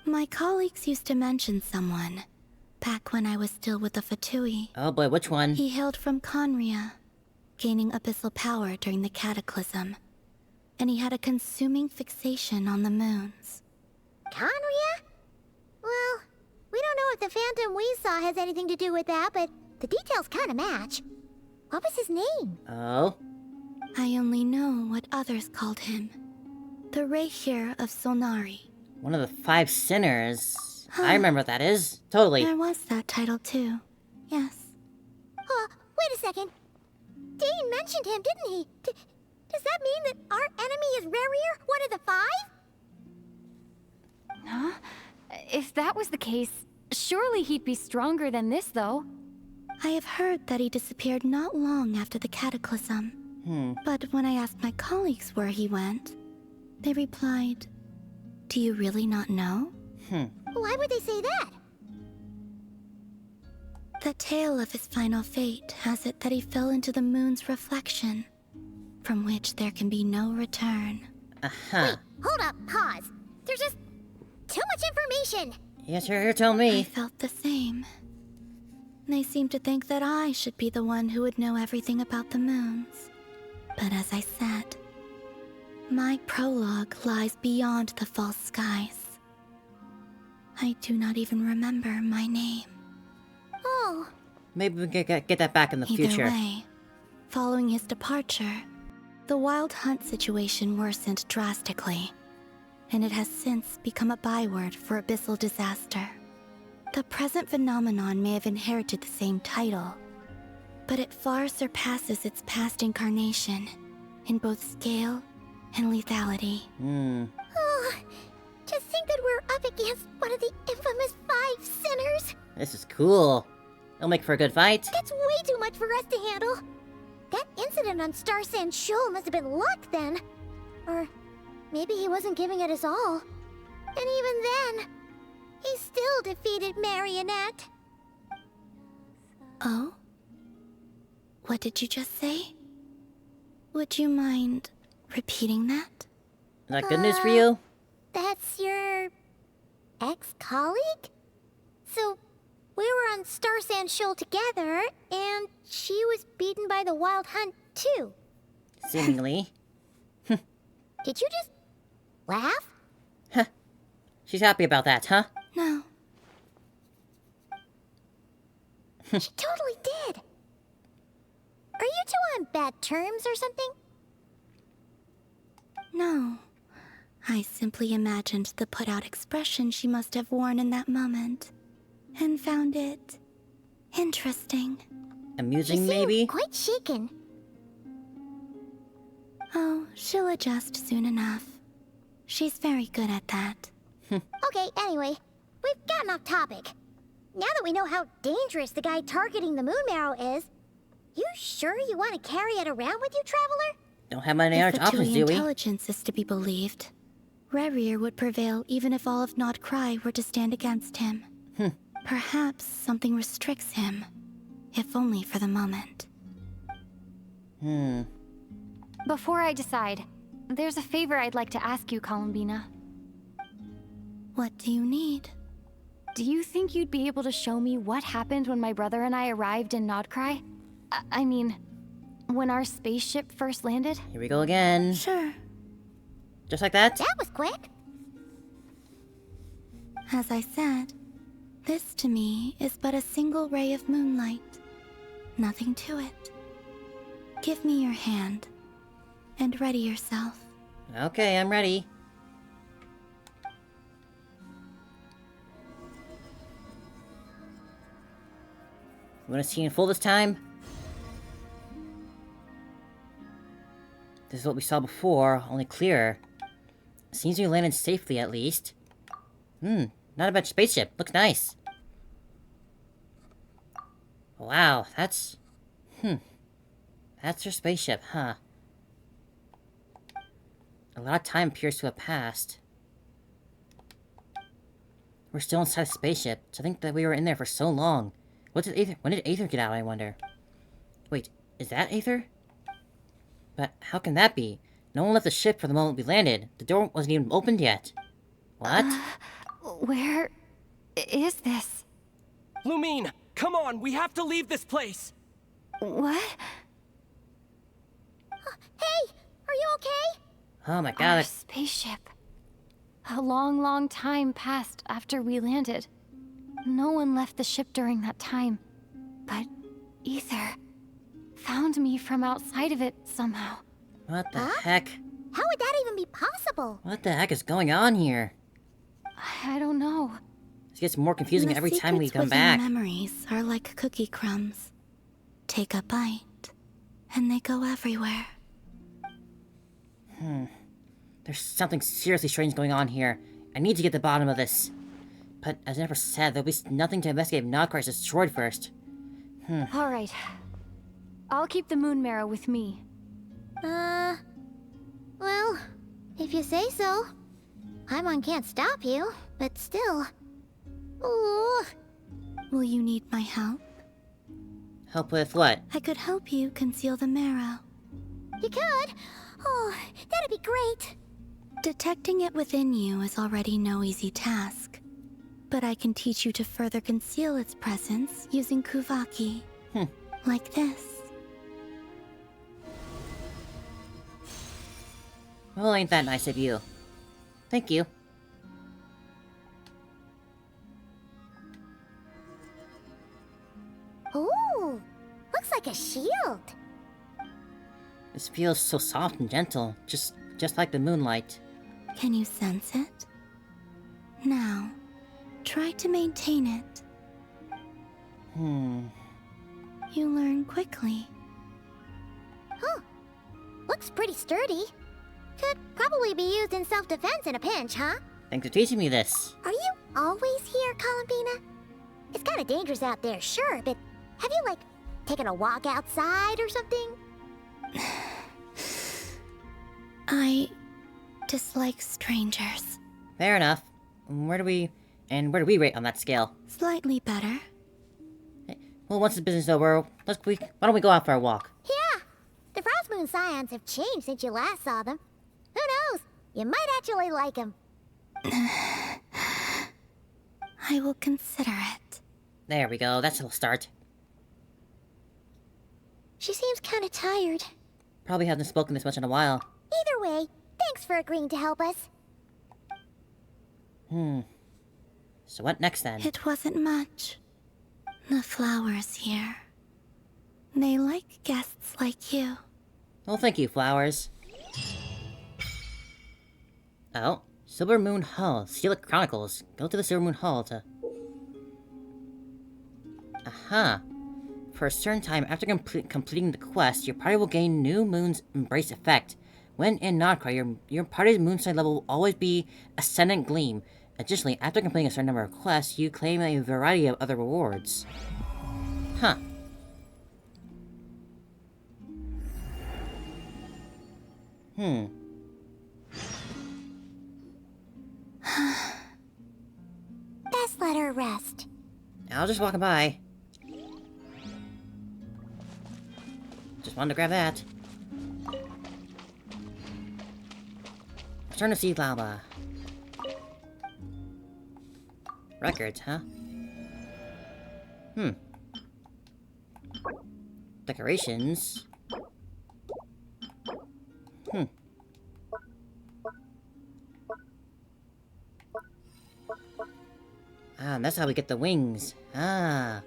My colleagues used to mention someone, back when I was still with the Fatui. Oh boy, which one? He hailed from Conria, gaining abyssal power during the Cataclysm. And he had a consuming fixation on the moons. Conria? Well, we don't know if the phantom we saw has anything to do with that, but the details kind of match. What was his name? Oh? I only know what others called him. The Reikir of Solnari. One of the 5 sinners. I remember what that is. Totally. There was that title too. Yes. Wait a second. Dane mentioned him, didn't he? Does that mean that our enemy is Rarier, one of the 5? Huh? If that was the case, surely he'd be stronger than this, though. I have heard that he disappeared not long after the cataclysm. But when I asked my colleagues where he went, they replied, "Do you really not know?" Why would they say that? The tale of his final fate has it that he fell into the moon's reflection, from which there can be no return. Wait, hold up, pause. There's just too much information. Yes, you're telling me. I felt the same. They seemed to think that I should be the one who would know everything about the moons. But as I said, my prologue lies beyond the false skies. I do not even remember my name. Oh. Maybe we can get that back in the future. Either way, following his departure, the wild hunt situation worsened drastically, and it has since become a byword for abyssal disaster. The present phenomenon may have inherited the same title, but it far surpasses its past incarnation in both scale and lethality. Oh, just think that we're up against one of the infamous 5 sinners. This is cool. It'll make for a good fight. That's way too much for us to handle. That incident on Star Sand Shoal must have been luck then. Or maybe he wasn't giving it his all. And even then, he still defeated Marionette. Oh? What did you just say? Would you mind repeating that? Is that good news for you? That's your ex-colleague? So, we were on Star Sand Shoal together, and she was beaten by the Wild Hunt too. Seemingly. Did you just laugh? Huh. She's happy about that, huh? No. She totally did. Are you two on bad terms or something? No. I simply imagined the put-out expression she must have worn in that moment, and found it interesting. Amusing, maybe? Quite shaken. Oh, she'll adjust soon enough. She's very good at that. Okay, anyway, we've gotten off topic. Now that we know how dangerous the guy targeting the moon marrow is, you sure you want to carry it around with you, Traveler? Don't have many other If the options, Tui do we? intelligence is to be believed, Rarier would prevail even if all of Nod Krai were to stand against him. Perhaps something restricts him, if only for the moment. Before I decide, there's a favor I'd like to ask you, Columbina. What do you need? Do you think you'd be able to show me what happened when my brother and I arrived in Nodcry? I mean, when our spaceship first landed? Here we go again. Sure. Just like that? That was quick. As I said, this to me is but a single ray of moonlight. Nothing to it. Give me your hand, and ready yourself. Okay, I'm ready. You want to see in full this time? This is what we saw before, only clearer. Seems we landed safely, at least. Not a bad spaceship. Looks nice. Wow, that's... That's your spaceship, huh? A lot of time appears to have passed. We're still inside the spaceship. To think that we were in there for so long. When did Aether get out, I wonder? Wait, is that Aether? But how can that be? No one left the ship for the moment we landed. The door wasn't even opened yet. What? Where is this? Lumine, come on, we have to leave this place. What? Hey, are you okay? Oh my god. Our spaceship. A long, long time passed after we landed. No one left the ship during that time. But Aether found me from outside of it somehow. What the heck? How would that even be possible? What the heck is going on here? I don't know. This gets more confusing The every time we secrets come back. within memories are like cookie crumbs. Take a bite, and they go everywhere. There's something seriously strange going on here. I need to get to the bottom of this. But as I never said, there'll be nothing to investigate if Nodkrai is destroyed first. Alright. I'll keep the moon marrow with me. Well, if you say so. Paimon can't stop you, but still. Ooh. Will you need my help? Help with what? I could help you conceal the marrow. You could? Oh, that'd be great. Detecting it within you is already no easy task. But I can teach you to further conceal its presence using Kuvaki. Like this. Well, ain't that nice of you. Thank you. Ooh, looks like a shield. This feels so soft and gentle, just like the moonlight. Can you sense it? Now, try to maintain it. You learn quickly. Huh. Looks pretty sturdy. Could probably be used in self-defense in a pinch, huh? Thanks for teaching me this. Are you always here, Columbina? It's kind of dangerous out there, sure, but have you, like, taken a walk outside or something? I dislike strangers. Fair enough. Where do we rate on that scale? Slightly better. Well, once the business is over, why don't we go out for a walk? Yeah. The Frost Moon Scions have changed since you last saw them. Who knows? You might actually like them. I will consider it. There we go. That's a start. She seems kind of tired. Probably hasn't spoken this much in a while. Either way, thanks for agreeing to help us. So what next then? It wasn't much. The flowers here. They like guests like you. Well, thank you, flowers. Oh, Silver Moon Hall, Steelix Chronicles. Go to the Silver Moon Hall to... Aha. For a certain time after completing the quest, your party will gain New Moon's Embrace effect. When in Nodkrai, your party's moonsign level will always be Ascendant Gleam. Additionally, after completing a certain number of quests, you claim a variety of other rewards. Huh. Best let her rest. I was just walking by. Just wanted to grab that. Return to Sea Lava. Records, huh? Decorations. Ah, and that's how we get the wings. Ah.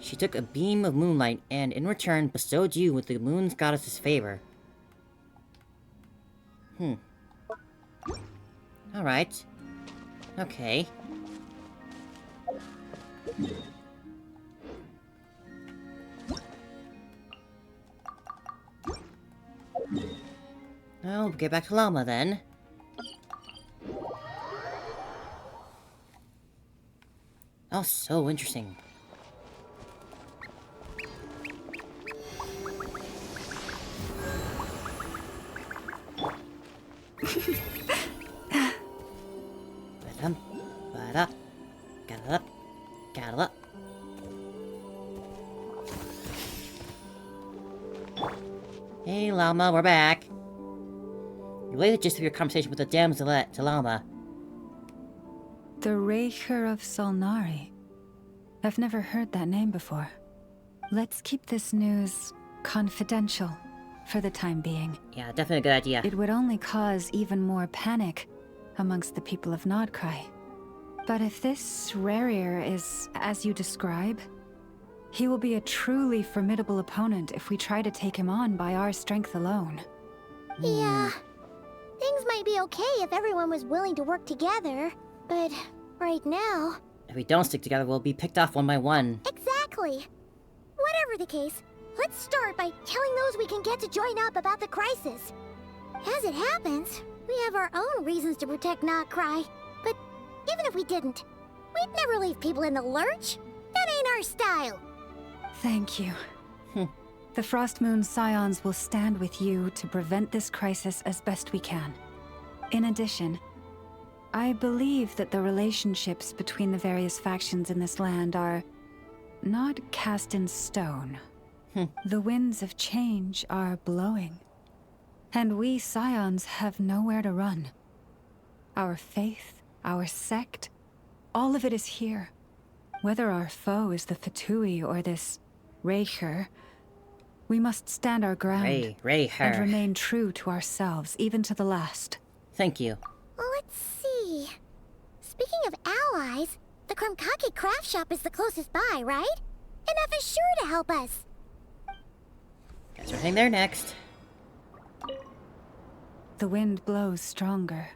She took a beam of moonlight and, in return, bestowed you with the moon's goddess's favor. Alright. Okay. Well, we'll get back to Llama then. Oh, so interesting. Gather up. Hey, Llama, we're back. You laid the gist of your conversation with the damselette to Llama. The Raker of Solnari. I've never heard that name before. Let's keep this news confidential for the time being. Yeah, definitely a good idea. It would only cause even more panic amongst the people of Nodkrai. But if this Rarier is as you describe, he will be a truly formidable opponent if we try to take him on by our strength alone. Yeah. Things might be okay if everyone was willing to work together, but right now... If we don't stick together, we'll be picked off one by one. Exactly. Whatever the case, let's start by telling those we can get to join up about the crisis. As it happens, we have our own reasons to protect Not Krai. But even if we didn't, we'd never leave people in the lurch. That ain't our style. Thank you. The Frost Moon Scions will stand with you to prevent this crisis as best we can. In addition, I believe that the relationships between the various factions in this land are not cast in stone. The winds of change are blowing, and we Scions have nowhere to run. Our faith, our sect, all of it is here. Whether our foe is the Fatui or this Reicher, we must stand our ground and remain true to ourselves, even to the last. Thank you. Let's see. Speaking of allies, the Krumkake craft shop is the closest by, right? And F is sure to help us. Guess we're heading there next. The wind blows stronger.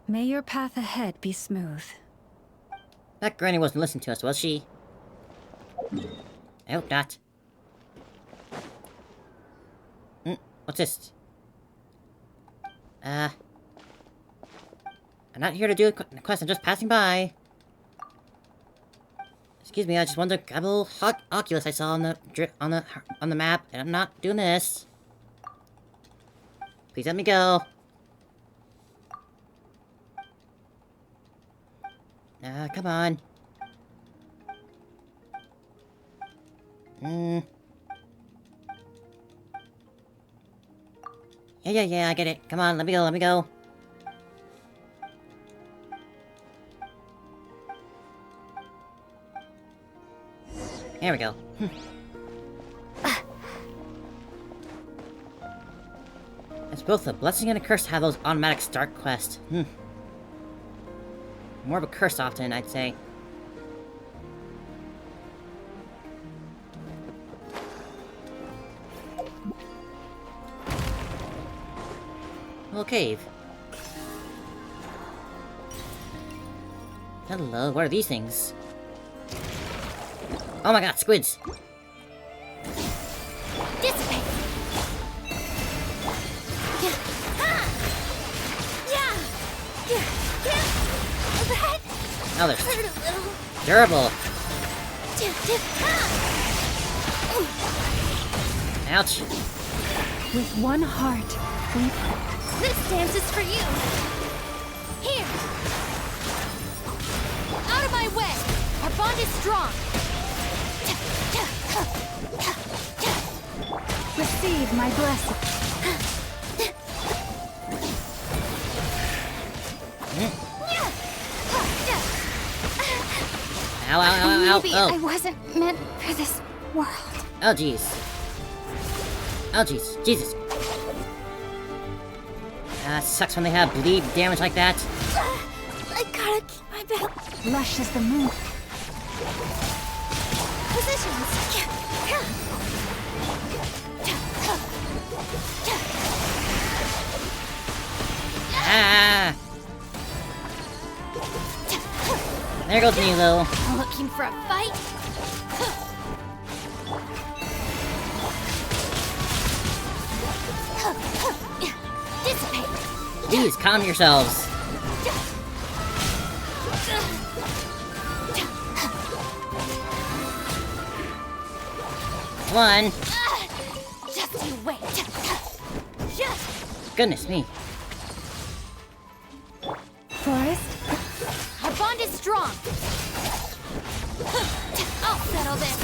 May your path ahead be smooth. That granny wasn't listening to us, was she? I hope not. What's this? I'm not here to do a quest, I'm just passing by. Excuse me, I just wanted to grab a little hot Oculus I saw on the map, and I'm not doing this. Please let me go. Come on. Yeah, I get it. Come on, let me go. There we go. It's both a blessing and a curse to have those automatic start quests. More of a curse often, I'd say. Little cave. Hello, what are these things? Oh my god, squids! Dissipate! Oh, they're durable. Ouch. With one heart, we... This dance is for you! Here! Out of my way! Our bond is strong! Receive my blessing. Ow. Maybe I wasn't meant for this world. Oh, jeez. Jesus. Sucks when they have bleed damage like that. I gotta keep my balance. Lush as the moon. Positions. There goes Nilo. Looking for a fight? Dissipate. Please, calm yourselves. Come on. Just you wait. Goodness me. Forest? Our bond is strong. I'll settle this.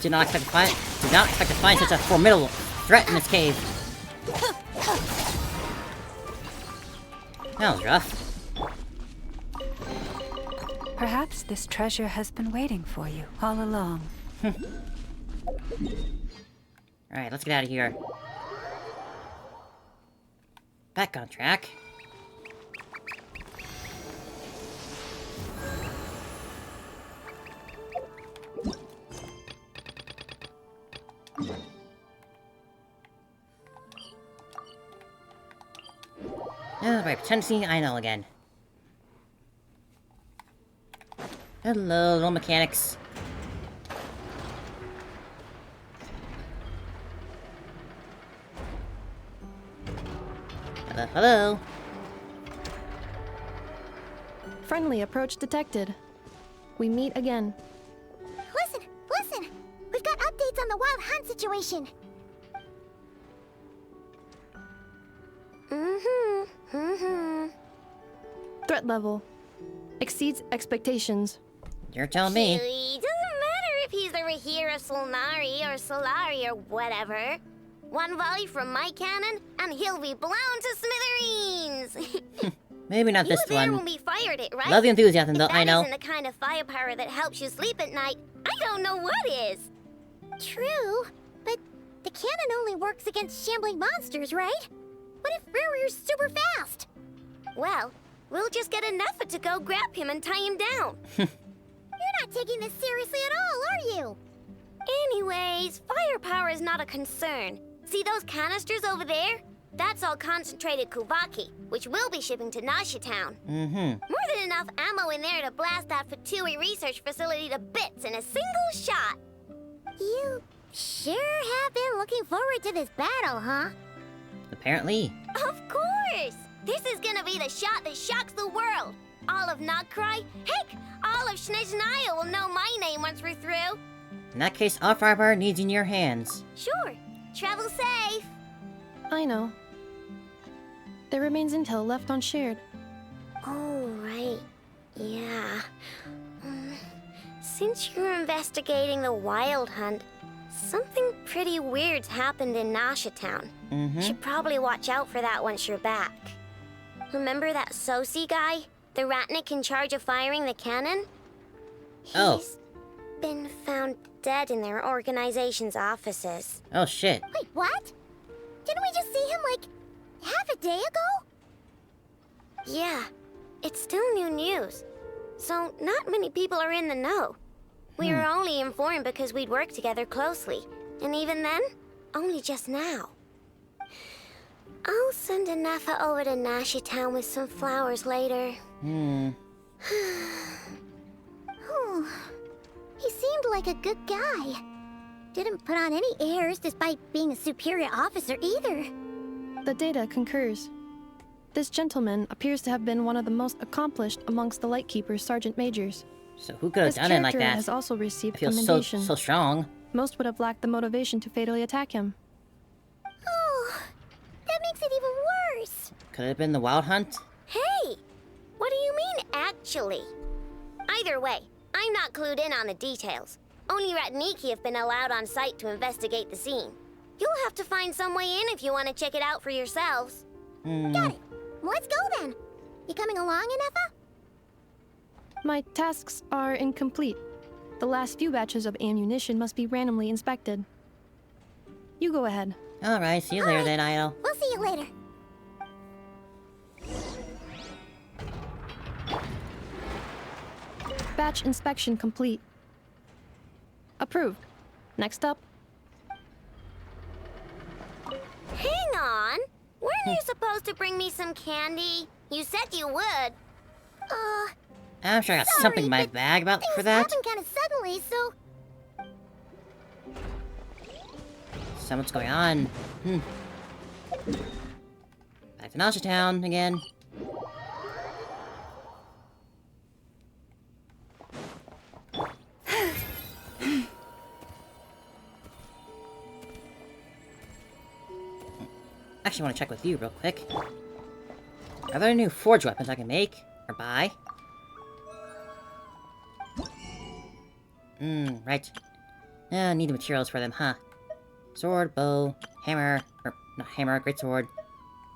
Did not expect to find such a formidable threat in this cave. That was rough. Perhaps this treasure has been waiting for you all along. Alright, let's get out of here. Back on track. Oh, by pretend to see I know again. Hello, little mechanics. Hello, hello. Friendly approach detected. We meet again. Listen, listen! We've got updates on the wild hunt situation. Threat level exceeds expectations. You're telling me. It doesn't matter if he's the Rahira Solnari or Solari or whatever. One volley from my cannon, and he'll be blown to smithereens! Maybe not this You were there one. when we fired it, right? Love the enthusiasm, though, If that I know. isn't the kind of firepower that helps you sleep at night, I don't know what is. True, but the cannon only works against shambling monsters, right? What if Riri's super fast? Well, we'll just get enough to go grab him and tie him down. You're not taking this seriously at all, are you? Anyways, firepower is not a concern. See those canisters over there? That's all concentrated Kuvaki, which we'll be shipping to Nasha Town. More than enough ammo in there to blast that Fatui research facility to bits in a single shot. You sure have been looking forward to this battle, huh? Apparently. Of course! This is gonna be the shot that shocks the world. All of Krai, heck, all of Snezhnaya will know my name once we're through. In that case, our firepower needs in your hands. Sure. Travel safe. I know. There remains intel left unshared. Oh, right. Yeah. Since you're investigating the wild hunt, something pretty weird's happened in Nasha Town. Should probably watch out for that once you're back. Remember that Sosi guy? The Ratnik in charge of firing the cannon? He's been found dead in their organization's offices. Oh, shit. Wait, what? Didn't we just see him, like, half a day ago? Yeah, it's still new news. So, not many people are in the know. We were only informed because we'd worked together closely. And even then, only just now. I'll send Anafa over to Nasha Town with some flowers later. Oh, he seemed like a good guy. Didn't put on any airs despite being a superior officer either. The data concurs. This gentleman appears to have been one of the most accomplished amongst the Lightkeeper's sergeant majors. So who could have His done it like character that? has also received I feel commendation. so strong. Most would have lacked the motivation to fatally attack him. Oh, that makes it even worse. Could it have been the wild hunt? Hey, what do you mean, actually? Either way, I'm not clued in on the details. Only Ratniki have been allowed on site to investigate the scene. You'll have to find some way in if you want to check it out for yourselves. Got it. Let's go then. You coming along, Anafa? My tasks are incomplete. The last few batches of ammunition must be randomly inspected. You go ahead. Alright, see you later then, Idol. We'll see you later. Batch inspection complete. Approved. Next up. Hang on. Weren't you supposed to bring me some candy? You said you would. I'm sure I got Sorry, something in my but bag about for things that. happened kind of suddenly, so... So what's going on? Back to Nasha Town again. Actually, want to check with you real quick. Are there any new forge weapons I can make or buy? Right. I need the materials for them, huh? Sword, bow, hammer, or not hammer, greatsword.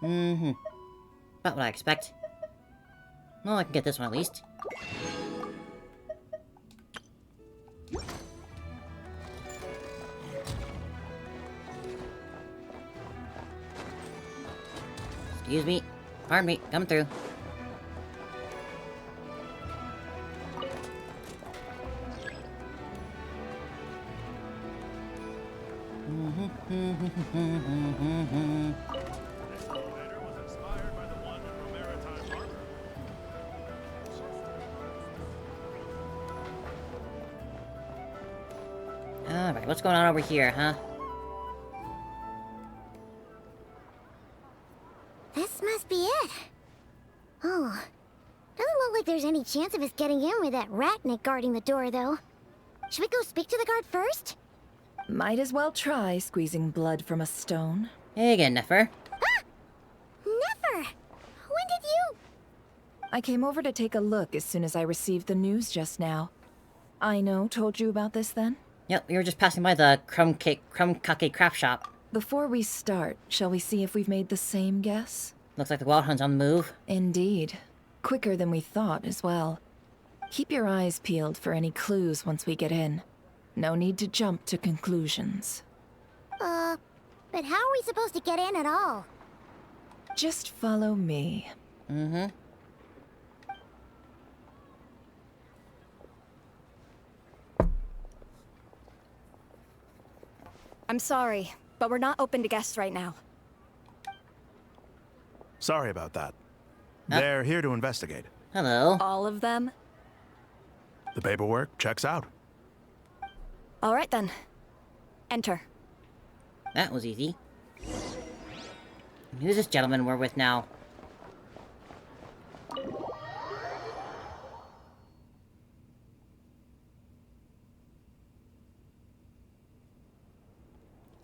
About what I expect. Well, I can get this one at least. Excuse me. Pardon me, coming through. Alright, what's going on over here, huh? This must be it. Oh. Doesn't look like there's any chance of us getting in with that ratnik guarding the door, though. Should we go speak to the guard first? Might as well try squeezing blood from a stone. Hey again, Nefer. Ah! Nefer! When did you... I came over to take a look as soon as I received the news just now. Aino told you about this then? Yep, we were just passing by the crumb kake craft shop. Before we start, shall we see if we've made the same guess? Looks like the Wild Hunt's on the move. Indeed. Quicker than we thought as well. Keep your eyes peeled for any clues once we get in. No need to jump to conclusions. But how are we supposed to get in at all? Just follow me. Mm-hmm. I'm sorry, but we're not open to guests right now. Sorry about that. They're here to investigate. Hello. All of them? The paperwork checks out. All right then. Enter. That was easy. Who's this gentleman we're with now?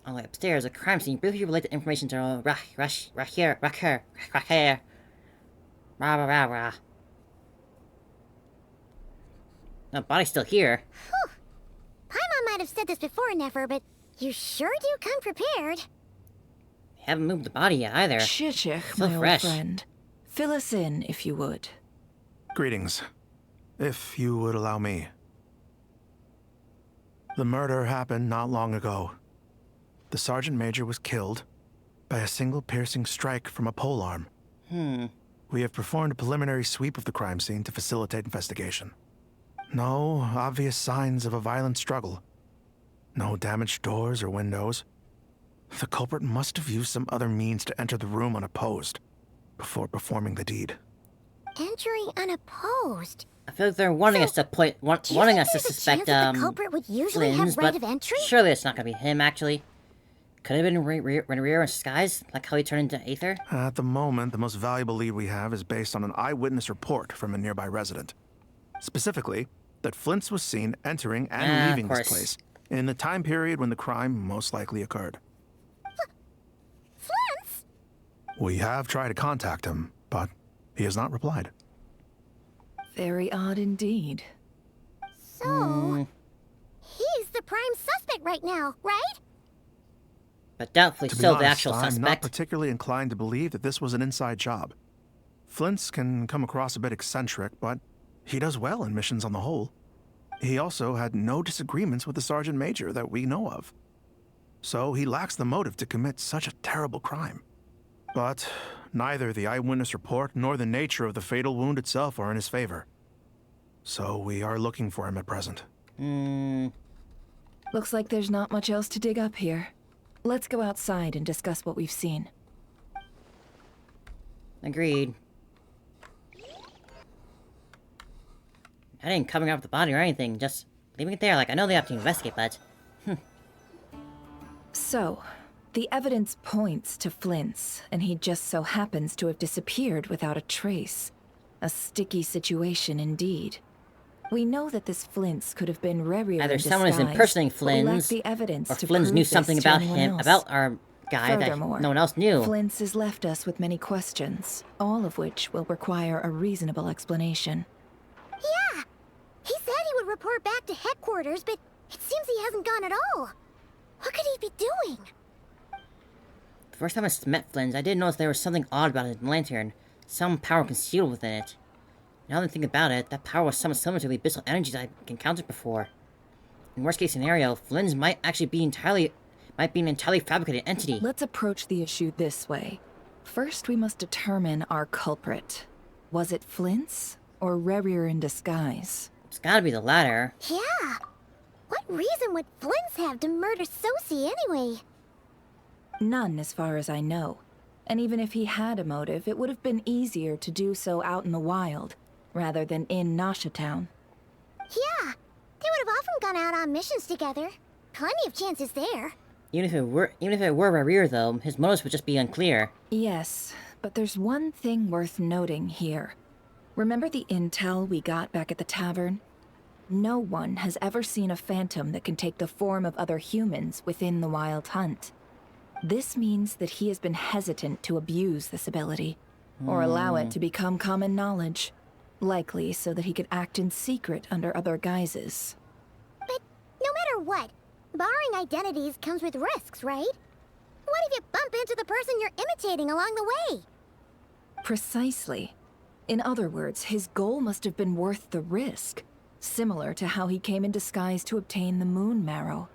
On the way upstairs, a crime scene briefly related information to Rahir. Rah. The body's still here. Whew. Paimon might have said this before, Nefer, but you sure do come prepared. Haven't moved the body yet either. Shishich, Still my fresh. old friend. Fill us in, if you would. Greetings. If you would allow me. The murder happened not long ago. The Sergeant Major was killed by a single piercing strike from a polearm. We have performed a preliminary sweep of the crime scene to facilitate investigation. No obvious signs of a violent struggle. No damaged doors or windows. The culprit must have used some other means to enter the room unopposed before performing the deed. Entering unopposed? I feel like they're wanting us to wanting us to suspect the culprit would usually Flynn's, have right but of entry? surely it's not gonna be him. Actually, could have been Renrir in disguise, like how he turned into Aether. At the moment, the most valuable lead we have is based on an eyewitness report from a nearby resident. Specifically, that Flint's was seen entering and leaving this place in the time period when the crime most likely occurred. Flint's? We have tried to contact him, but he has not replied. Very odd indeed. So, he's the prime suspect right now, right? But doubtfully To be still the honest, actual I'm not suspect. particularly inclined to believe that this was an inside job. Flint's can come across a bit eccentric, but he does well in missions on the whole. He also had no disagreements with the Sergeant Major that we know of. So he lacks the motive to commit such a terrible crime. But neither the eyewitness report nor the nature of the fatal wound itself are in his favor. So we are looking for him at present. Looks like there's not much else to dig up here. Let's go outside and discuss what we've seen. Agreed. I didn't covering up the body or anything, just leaving it there. Like, I know they have to investigate, but... So, the evidence points to Flint's, and he just so happens to have disappeared without a trace. A sticky situation indeed. We know that this Flint's could have been Rerir Either in someone is disguise, impersonating but we lack Flynn's, the evidence or to Flynn's prove knew this something to about anyone him, else. about our guy that Furthermore, no one else knew. Flint's has left us with many questions, all of which will require a reasonable explanation. Yeah! He said he would report back to headquarters, but it seems he hasn't gone at all. What could he be doing? The first time I met Flynn's, I did notice there was something odd about his lantern. Some power concealed within it. Now that I think about it, that power was somewhat similar to the abyssal energies I've encountered before. In worst case scenario, Flynn's might actually be an entirely fabricated entity. Let's approach the issue this way. First, we must determine our culprit. Was it Flint's or Rerir in disguise? It's gotta be the latter. Yeah! What reason would Flint's have to murder Sosie anyway? None, as far as I know. And even if he had a motive, it would have been easier to do so out in the wild, rather than in Nasha Town. Yeah! They would have often gone out on missions together. plenty of chances there. Even if it were Rarir, though, his motives would just be unclear. Yes, but there's one thing worth noting here. Remember the intel we got back at the tavern? No one has ever seen a phantom that can take the form of other humans within the Wild Hunt. This means that he has been hesitant to abuse this ability, or allow it to become common knowledge. Likely so that he could act in secret under other guises. But no matter what, borrowing identities comes with risks, right? What if you bump into the person you're imitating along the way? Precisely. In other words, his goal must have been worth the risk, similar to how he came in disguise to obtain the moon marrow.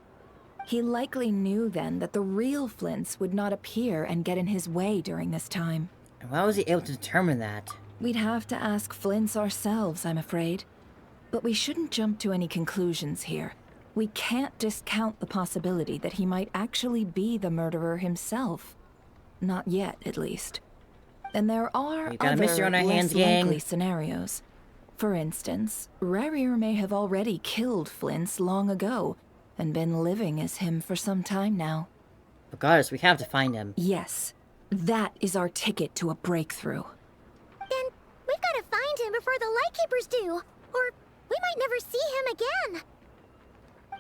He likely knew then that the real Flints would not appear and get in his way during this time. And how was he able to determine that? We'd have to ask Flints ourselves, I'm afraid. But we shouldn't jump to any conclusions here. We can't discount the possibility that he might actually be the murderer himself. Not yet, at least. And there are other, less likely scenarios. For instance, Rarir may have already killed Flints long ago, and been living as him for some time now. Regardless, we have to find him. Yes, that is our ticket to a breakthrough. Then we've got to find him before the Lightkeepers do, or we might never see him again.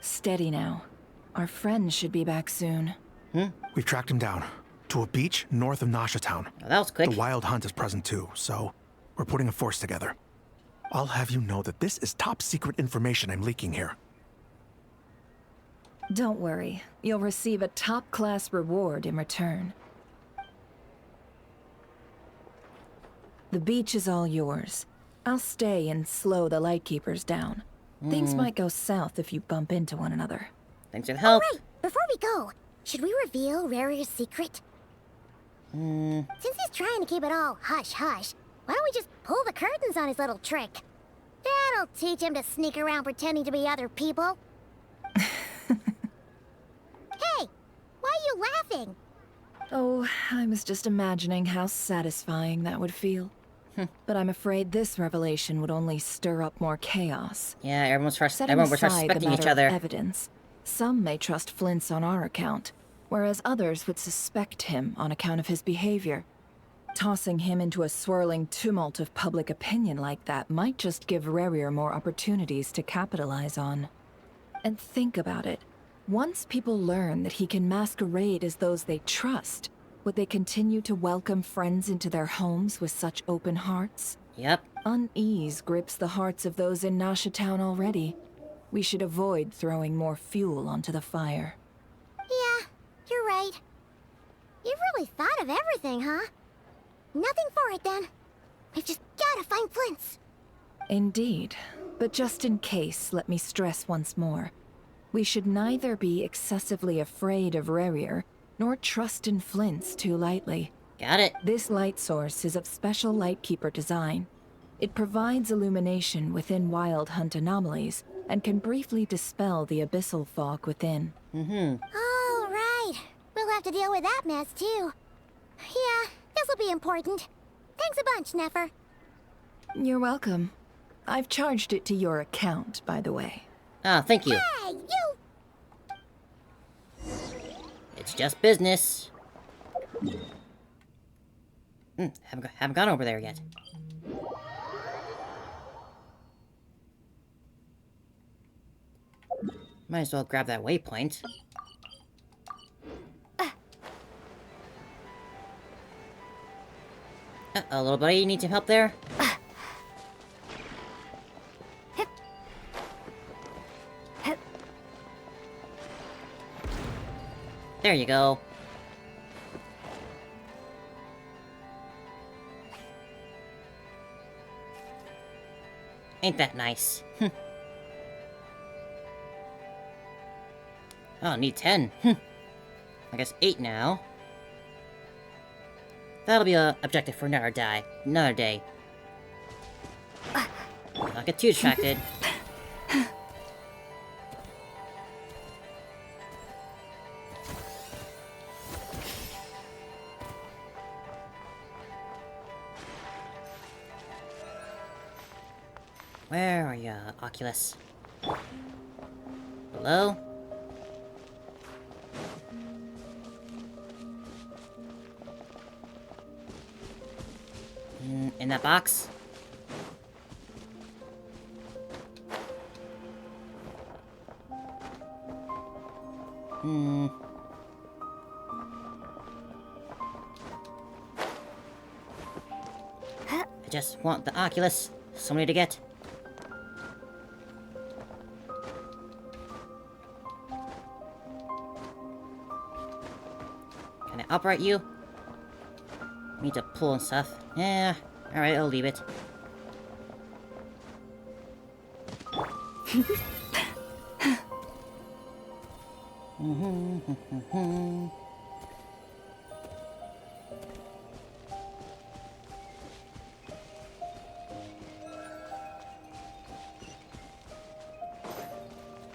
Steady now. Our friend should be back soon. We've tracked him down to a beach north of Nasha Town. Oh, that was quick. The Wild Hunt is present too, so we're putting a force together. I'll have you know that this is top secret information I'm leaking here. Don't worry. You'll receive a top-class reward in return. The beach is all yours. I'll stay and slow the Lightkeepers down. Things might go south if you bump into one another. Thanks for the help. Right, before we go, should we reveal Rarir's secret? Since he's trying to keep it all hush-hush, why don't we just pull the curtains on his little trick? That'll teach him to sneak around pretending to be other people. Hey, why are you laughing? Oh, I was just imagining how satisfying that would feel. But I'm afraid this revelation would only stir up more chaos. Yeah, everyone was Setting suspecting aside the each matter other. of evidence, some may trust Flint's on our account, whereas others would suspect him on account of his behavior. Tossing him into a swirling tumult of public opinion like that might just give Rarir more opportunities to capitalize on. And think about it. Once people learn that he can masquerade as those they trust, would they continue to welcome friends into their homes with such open hearts? Yep. Unease grips the hearts of those in Nasha Town already. We should avoid throwing more fuel onto the fire. Yeah, you're right. You've really thought of everything, huh? Nothing for it, then. We've just gotta find Flint's. Indeed. But just in case, let me stress once more. We should neither be excessively afraid of Rarir, nor trust in Flint's too lightly. Got it. This light source is of special Lightkeeper design. It provides illumination within Wild Hunt anomalies, and can briefly dispel the abyssal fog within. All right. We'll have to deal with that mess, too. Yeah, this'll be important. Thanks a bunch, Nefer. You're welcome. I've charged it to your account, by the way. Ah, thank you. Hey, you! It's just business. Haven't gone over there yet. Might as well grab that waypoint. Uh-oh, little buddy, you need some help there? There you go. Ain't that nice? Oh, need 10. I guess 8 now. That'll be a objective for another day. Not get too distracted. Where are you, Oculus? Hello? In that box? I just want the Oculus. So many to get. Can I upright you? Need to pull and stuff. Yeah, alright, I'll leave it.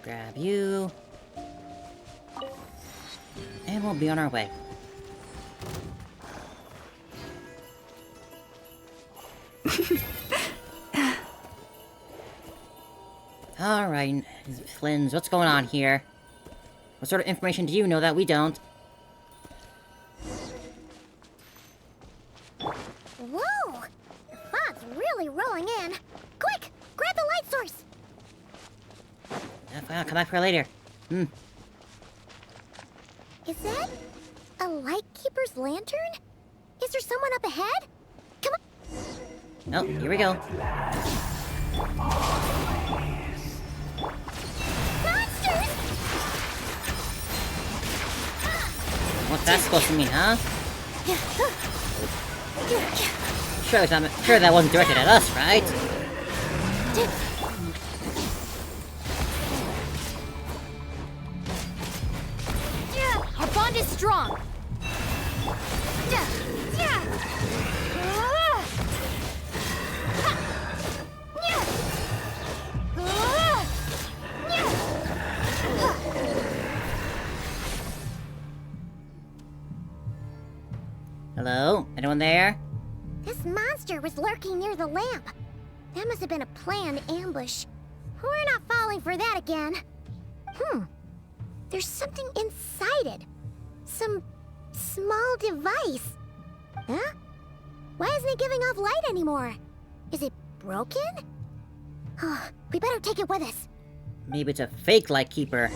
Grab you. And we'll be on our way. Alright, Flynn's, what's going on here? What sort of information do you know that we don't? Whoa! The fog's really rolling in. Quick! Grab the light source! I'll come back for later. Is that a lightkeeper's lantern? Is there someone up ahead? Come on! Oh, here we go. Monsters! What's that supposed to mean, huh? Sure that wasn't directed at us, right? Our bond is strong. Hello? Anyone there? This monster was lurking near the lamp. That must have been a planned ambush. We're not falling for that again. There's something inside it. Some small device. Huh? Why isn't it giving off light anymore? Is it broken? Oh, we better take it with us. Maybe it's a fake lightkeeper.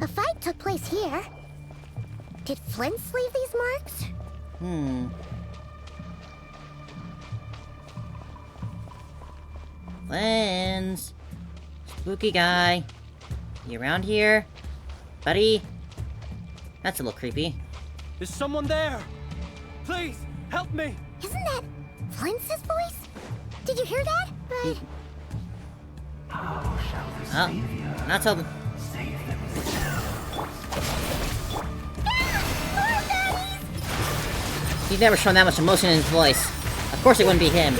A fight took place here. Did Flint leave these marks? Flynns. Spooky guy. You around here? Buddy? That's a little creepy. Is someone there? Please, help me! Isn't that Flint's voice? Did you hear that? Oh, not so... He's never shown that much emotion in his voice. Of course it wouldn't be him.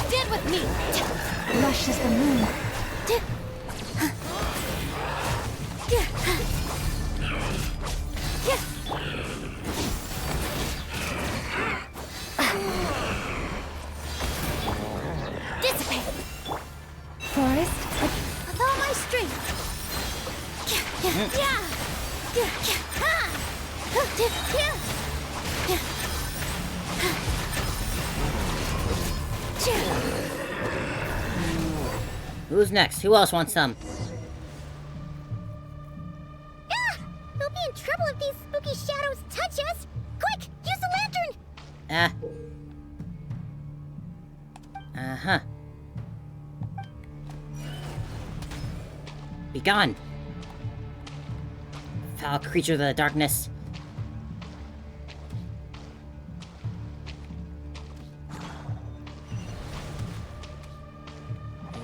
Stand with me. Lush as the moon. Dissipate. Forest? With all my strength. Who's next? Who else wants some? We'll be in trouble if these spooky shadows touch us. Quick, use the lantern. Uh-huh. Be gone. Foul creature of the darkness.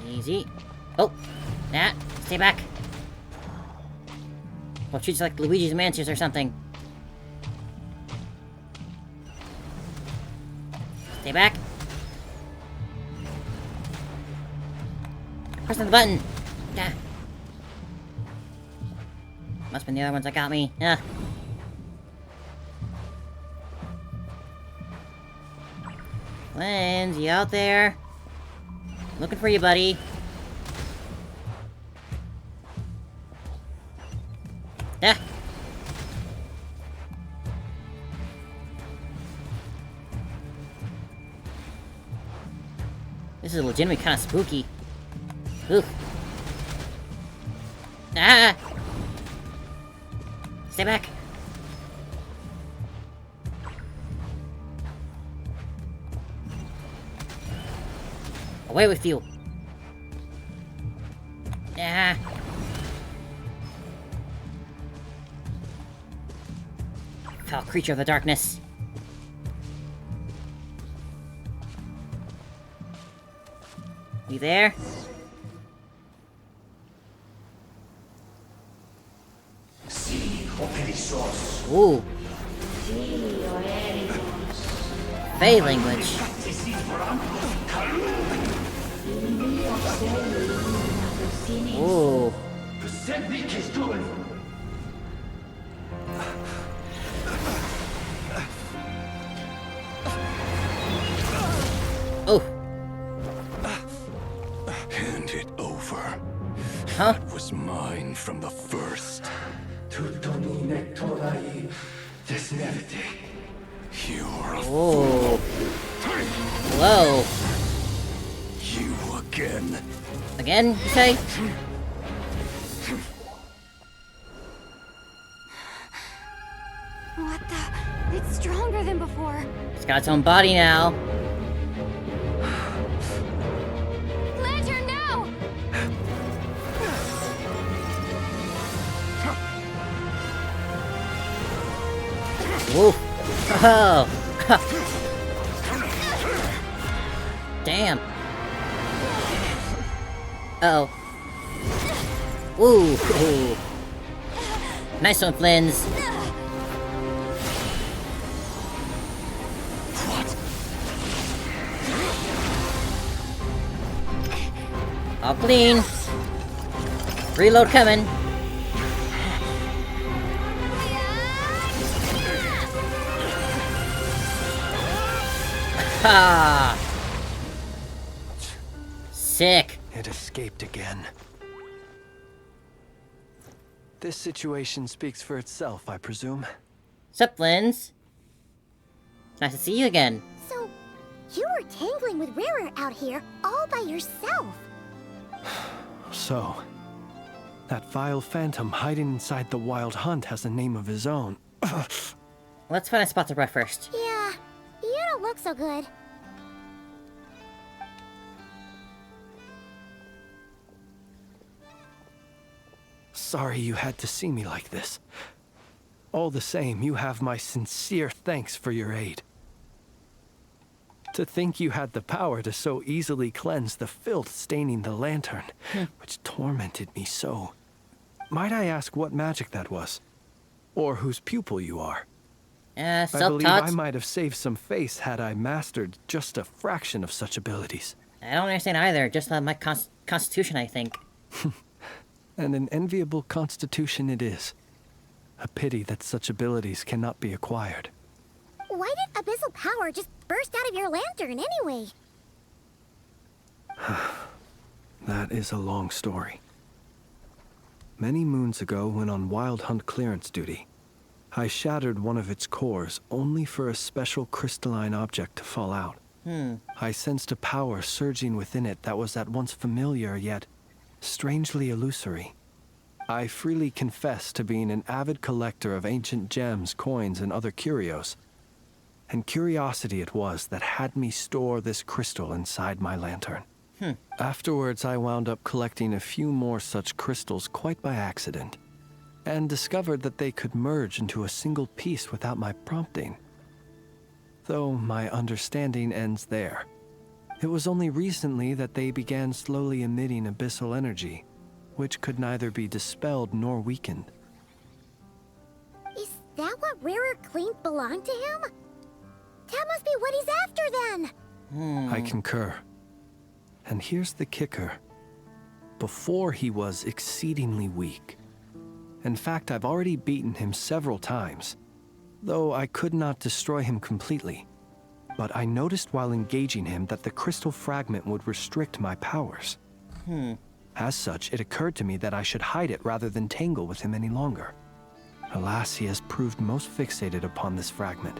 Easy. Oh, Nat, stay back. Well, treats like Luigi's Mansions or something. Stay back. Pressing the button. Yeah. Must be the other ones that got me. Yeah. Lens, you out there? Looking for you, buddy. Yeah. This is legitimately kind of spooky. Ooh. Ah! Stay back. Away with you. Ah. Foul creature of the darkness. You there? Ooh. Fey language. Ooh. Oh. Hand it over. Huh? It was mine from the first. You're a fool. Whoa. You again. Again, you say? What the? It's stronger than before. It's got its own body now. Lantern, no! Whoa. Oh. Damn. Uh-oh. Ooh. Ooh. Nice one, Flins. All clean. Reload coming. Ha! Sick. It escaped again. This situation speaks for itself, I presume. Sup, Flins? Nice to see you again. So, you were tangling with Rarer out here all by yourself. So, that vile phantom hiding inside the Wild Hunt has a name of his own. Let's find a spot to rest first. Yeah, you don't look so good. Sorry you had to see me like this. All the same, you have my sincere thanks for your aid. To think you had the power to so easily cleanse the filth staining the lantern, which tormented me so. Might I ask what magic that was? Or whose pupil you are? I believe I might have saved some face had I mastered just a fraction of such abilities. I don't understand either, just my constitution, I think. And an enviable constitution it is. A pity that such abilities cannot be acquired. Why did abyssal power just burst out of your lantern anyway? That is a long story. Many moons ago, when on Wild Hunt clearance duty, I shattered one of its cores only for a special crystalline object to fall out. I sensed a power surging within it that was at once familiar yet strangely illusory. I freely confess to being an avid collector of ancient gems, coins, and other curios. And curiosity it was that had me store this crystal inside my lantern. Afterwards, I wound up collecting a few more such crystals quite by accident, and discovered that they could merge into a single piece without my prompting. Though my understanding ends there. It was only recently that they began slowly emitting abyssal energy, which could neither be dispelled nor weakened. Is that what Rarer claimed belonged to him? That must be what he's after then! I concur. And here's the kicker. Before he was exceedingly weak. In fact, I've already beaten him several times, though I could not destroy him completely. But I noticed while engaging him that the crystal fragment would restrict my powers. As such, it occurred to me that I should hide it rather than tangle with him any longer. Alas, he has proved most fixated upon this fragment.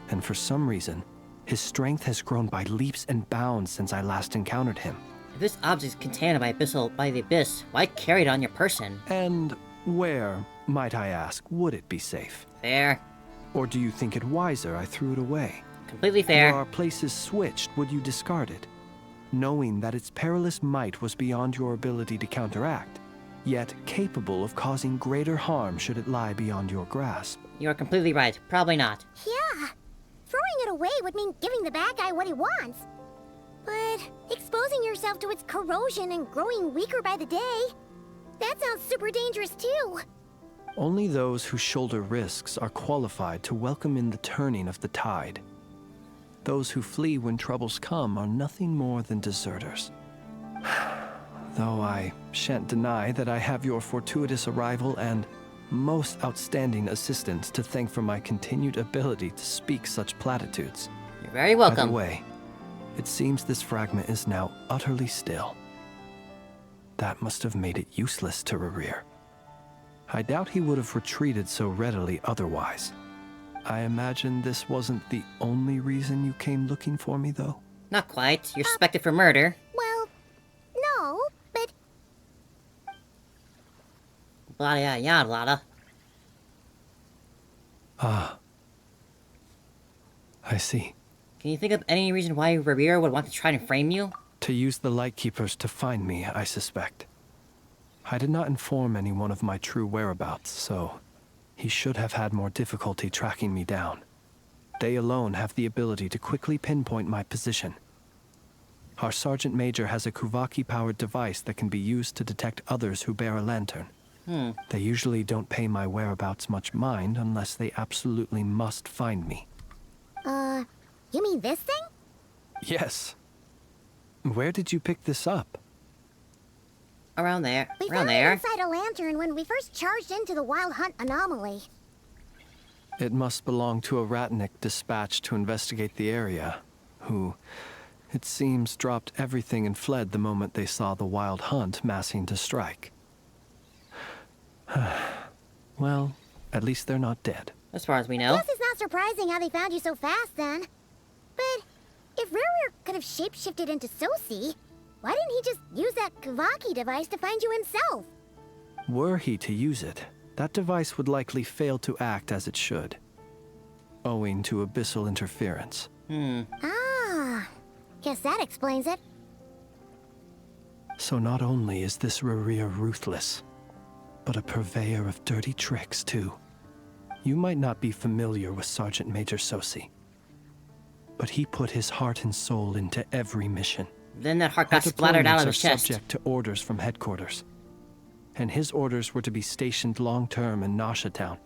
And for some reason, his strength has grown by leaps and bounds since I last encountered him. If this object is contained by the abyss, why carry it on your person? And where, might I ask, would it be safe? Fair. Or do you think it wiser I threw it away? Completely fair. Were our places switched, would you discard it? Knowing that its perilous might was beyond your ability to counteract, yet capable of causing greater harm should it lie beyond your grasp. You're completely right. Probably not. Yeah. Throwing it away would mean giving the bad guy what he wants. But exposing yourself to its corrosion and growing weaker by the day, that sounds super dangerous too. Only those who shoulder risks are qualified to welcome in the turning of the tide. Those who flee when troubles come are nothing more than deserters. Though I shan't deny that I have your fortuitous arrival and most outstanding assistance to thank for my continued ability to speak such platitudes. You're very welcome. Either way, it seems this fragment is now utterly still. That must have made it useless to Rerir. I doubt he would have retreated so readily otherwise. I imagine this wasn't the only reason you came looking for me, though? Not quite. You're suspected for murder. Well, no, but... Blah, yada, yada, yada. Ah. I see. Can you think of any reason why Rerir would want to try and frame you? To use the Lightkeepers to find me, I suspect. I did not inform anyone of my true whereabouts, so he should have had more difficulty tracking me down. They alone have the ability to quickly pinpoint my position. Our Sergeant Major has a Kuvaki-powered device that can be used to detect others who bear a lantern. They usually don't pay my whereabouts much mind unless they absolutely must find me. You mean this thing? Yes. Where did you pick this up? Around there. We Around found there. it inside a lantern when we first charged into the Wild Hunt anomaly. It must belong to a Ratnik dispatched to investigate the area, who, it seems, dropped everything and fled the moment they saw the Wild Hunt massing to strike. Well, at least they're not dead. As far as we know. Guess it's not surprising how they found you so fast then. But if Rerir could have shapeshifted into Sosi, why didn't he just use that Kavaki device to find you himself? Were he to use it, that device would likely fail to act as it should, owing to abyssal interference. Ah, guess that explains it. So not only is this Rerir ruthless, but a purveyor of dirty tricks too. You might not be familiar with Sergeant Major Sosi, but he put his heart and soul into every mission. Then that heart got splattered out of his chest. Subject to orders from headquarters, and his orders were to be stationed long-term in Nasha Town.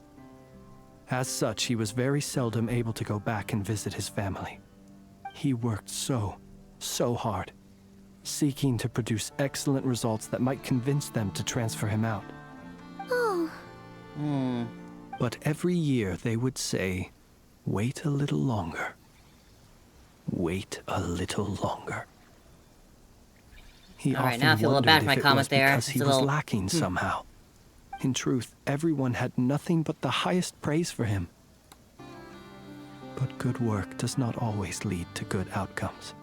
As such, he was very seldom able to go back and visit his family. He worked so hard, seeking to produce excellent results that might convince them to transfer him out. Oh. But every year they would say, wait a little longer. Wait a little longer. He Alright, often now I feel a little bad for my wondered if it comment was there. because It's he a was little- lacking somehow. In truth, everyone had nothing but the highest praise for him. But good work does not always lead to good outcomes.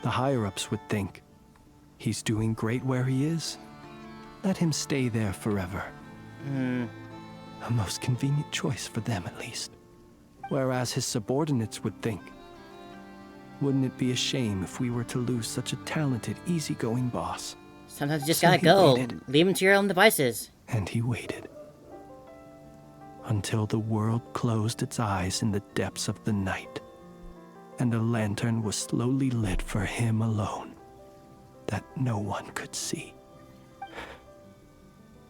The higher-ups would think, he's doing great where he is. Let him stay there forever. A most convenient choice for them, at least. Whereas his subordinates would think, wouldn't it be a shame if we were to lose such a talented, easygoing boss? Sometimes you just So gotta he go. waited. Leave him to your own devices. And he waited. Until the world closed its eyes in the depths of the night, and a lantern was slowly lit for him alone, that no one could see.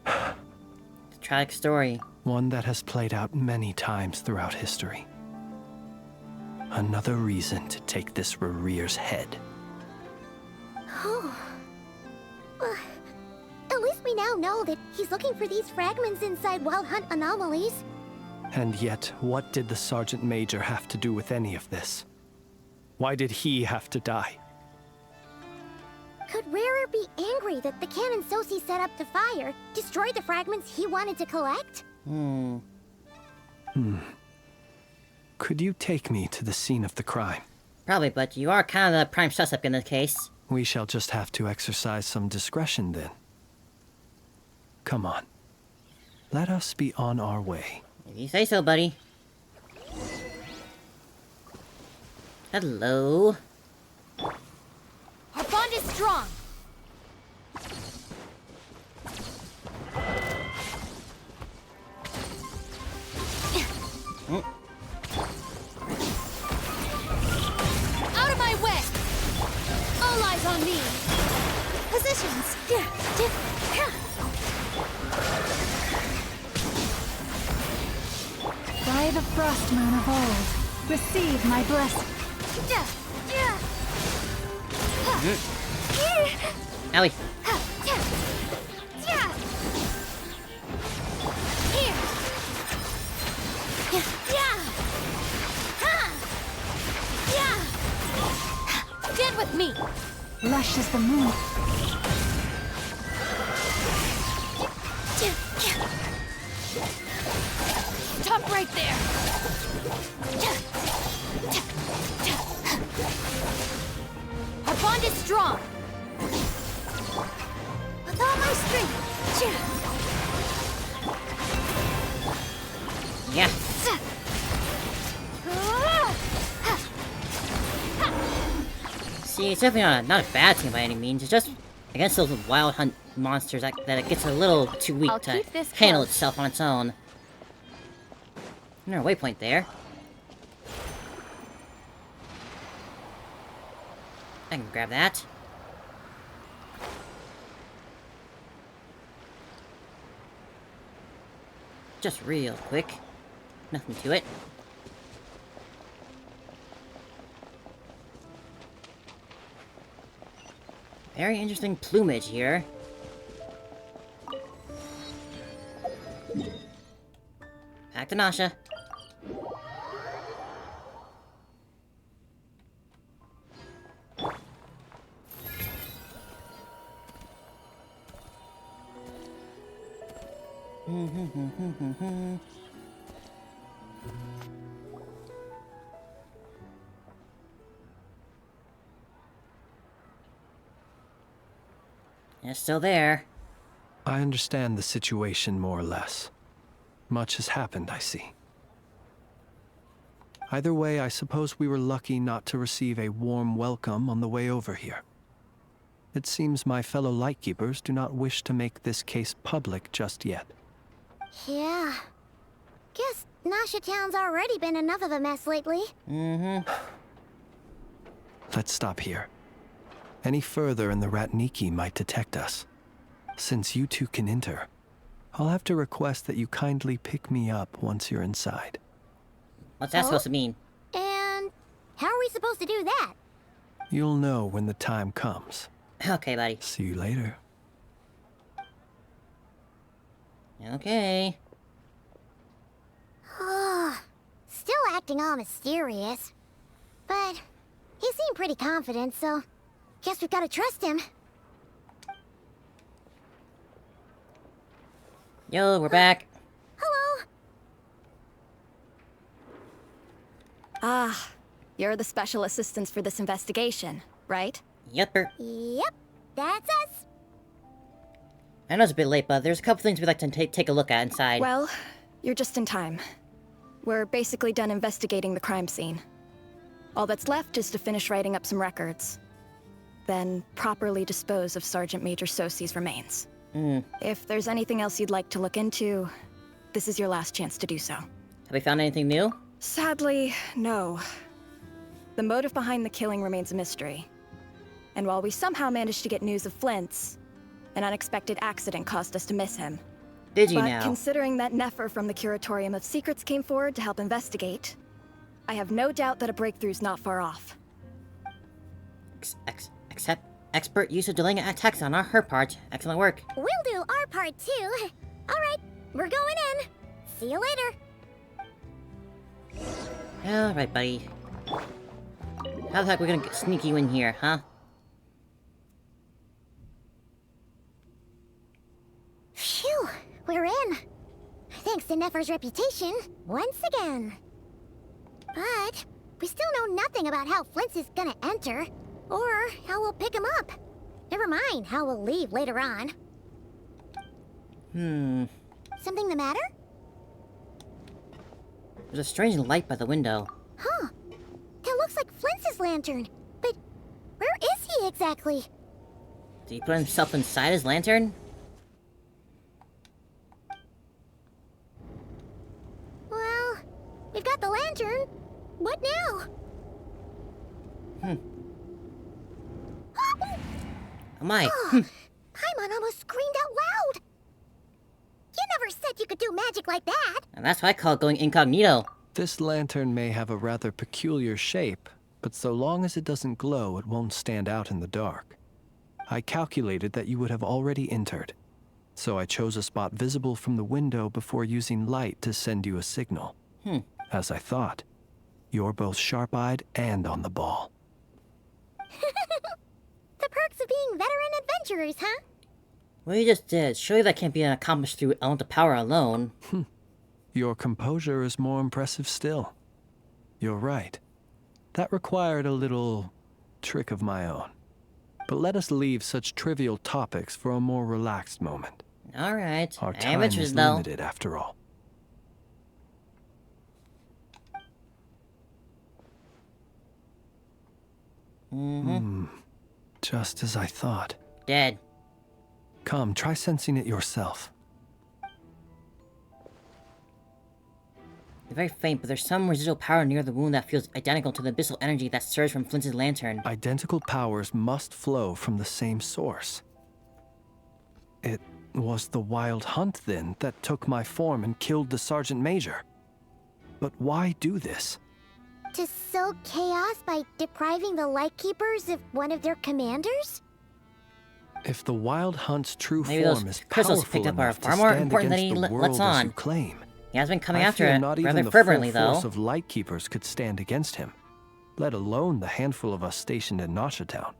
It's a tragic story. One that has played out many times throughout history. Another reason to take this Rerir's head. Oh. At least least we now know that he's looking for these fragments inside Wild Hunt anomalies. And yet, what did the Sergeant Major have to do with any of this? Why did he have to die? Could Rarer be angry that the cannon Sosi set up to fire destroyed the fragments he wanted to collect? Could you take me to the scene of the crime? Probably, but you are kind of the prime suspect in this case. We shall just have to exercise some discretion then. Come on. Let us be on our way. If you say so, buddy. Hello. Our bond is strong. Out of my way! All eyes on me. Positions. By the frost moon of old, receive my blessing. Owie. Stand with me. Lush as the moon. Stop right there. Our bond is strong. With all my strength. Yeah. See, it's definitely not a bad team by any means. It's just against those Wild Hunt monsters that it gets a little too weak to handle itself on its own. Another waypoint there. I can grab that. Just real quick. Nothing to it. Very interesting plumage here. Back to Nasha. It's still there. I understand the situation more or less. Much has happened, I see. Either way, I suppose we were lucky not to receive a warm welcome on the way over here. It seems my fellow Lightkeepers do not wish to make this case public just yet. Yeah. Guess Nasha Town's already been enough of a mess lately. Let's stop here. Any further and the Ratniki might detect us. Since you two can enter, I'll have to request that you kindly pick me up once you're inside. What's that supposed to mean? And how are we supposed to do that? You'll know when the time comes. Okay, buddy. See you later. Okay. Still acting all mysterious. But he seemed pretty confident, so guess we've got to trust him. Yo, we're back. Hello. Ah, you're the special assistants for this investigation, right? Yepper. Yep, that's us. I know it's a bit late, but there's a couple things we'd like to take a look at inside. Well, you're just in time. We're basically done investigating the crime scene. All that's left is to finish writing up some records. Then properly dispose of Sergeant Major Sosi's remains. If there's anything else you'd like to look into, this is your last chance to do so. Have we found anything new? Sadly, no. The motive behind the killing remains a mystery. And while we somehow managed to get news of Flint's, an unexpected accident caused us to miss him. Did you but now? Considering that Nefer from the Curatorium of Secrets came forward to help investigate, I have no doubt that a breakthrough's not far off. Except expert use of delaying attacks on her part. Excellent work. We'll do our part too. Alright, we're going in. See you later. Alright, buddy. How the heck are we gonna sneak you in here, huh? Phew, we're in. Thanks to Nefer's reputation, once again. But we still know nothing about how Flint's is gonna enter, or how we'll pick him up. Never mind how we'll leave later on. Something the matter? There's a strange light by the window. Huh. That looks like Flint's lantern. But where is he exactly? Did he put himself inside his lantern? Well, we've got the lantern. What now? Oh my. Paimon almost screamed out loud. You never said you could do magic like that. And that's what I call going incognito. This lantern may have a rather peculiar shape, but so long as it doesn't glow, it won't stand out in the dark. I calculated that you would have already entered, so I chose a spot visible from the window before using light to send you a signal. As I thought, you're both sharp-eyed and on the ball. The perks of being veteran adventurers, huh? What you just did, surely that can't be accomplished through element of power alone. Your composure is more impressive still. You're right. That required a little trick of my own. But let us leave such trivial topics for a more relaxed moment. Alright. Our time is limited after all. Just as I thought. Dead. Come, try sensing it yourself. They're very faint, but there's some residual power near the wound that feels identical to the abyssal energy that surged from Flint's lantern. Identical powers must flow from the same source. It was the Wild Hunt, then, that took my form and killed the Sergeant Major. But why do this? To sow chaos by depriving the Lightkeepers of one of their commanders? If the Wild Hunt's true Maybe form those is crystals powerful picked up are enough far to more stand important than against he the world lets as on. you claim, He has been coming I after fear it not even rather the fervently, full force though. of Lightkeepers could stand against him, let alone the handful of us stationed in Nashatown.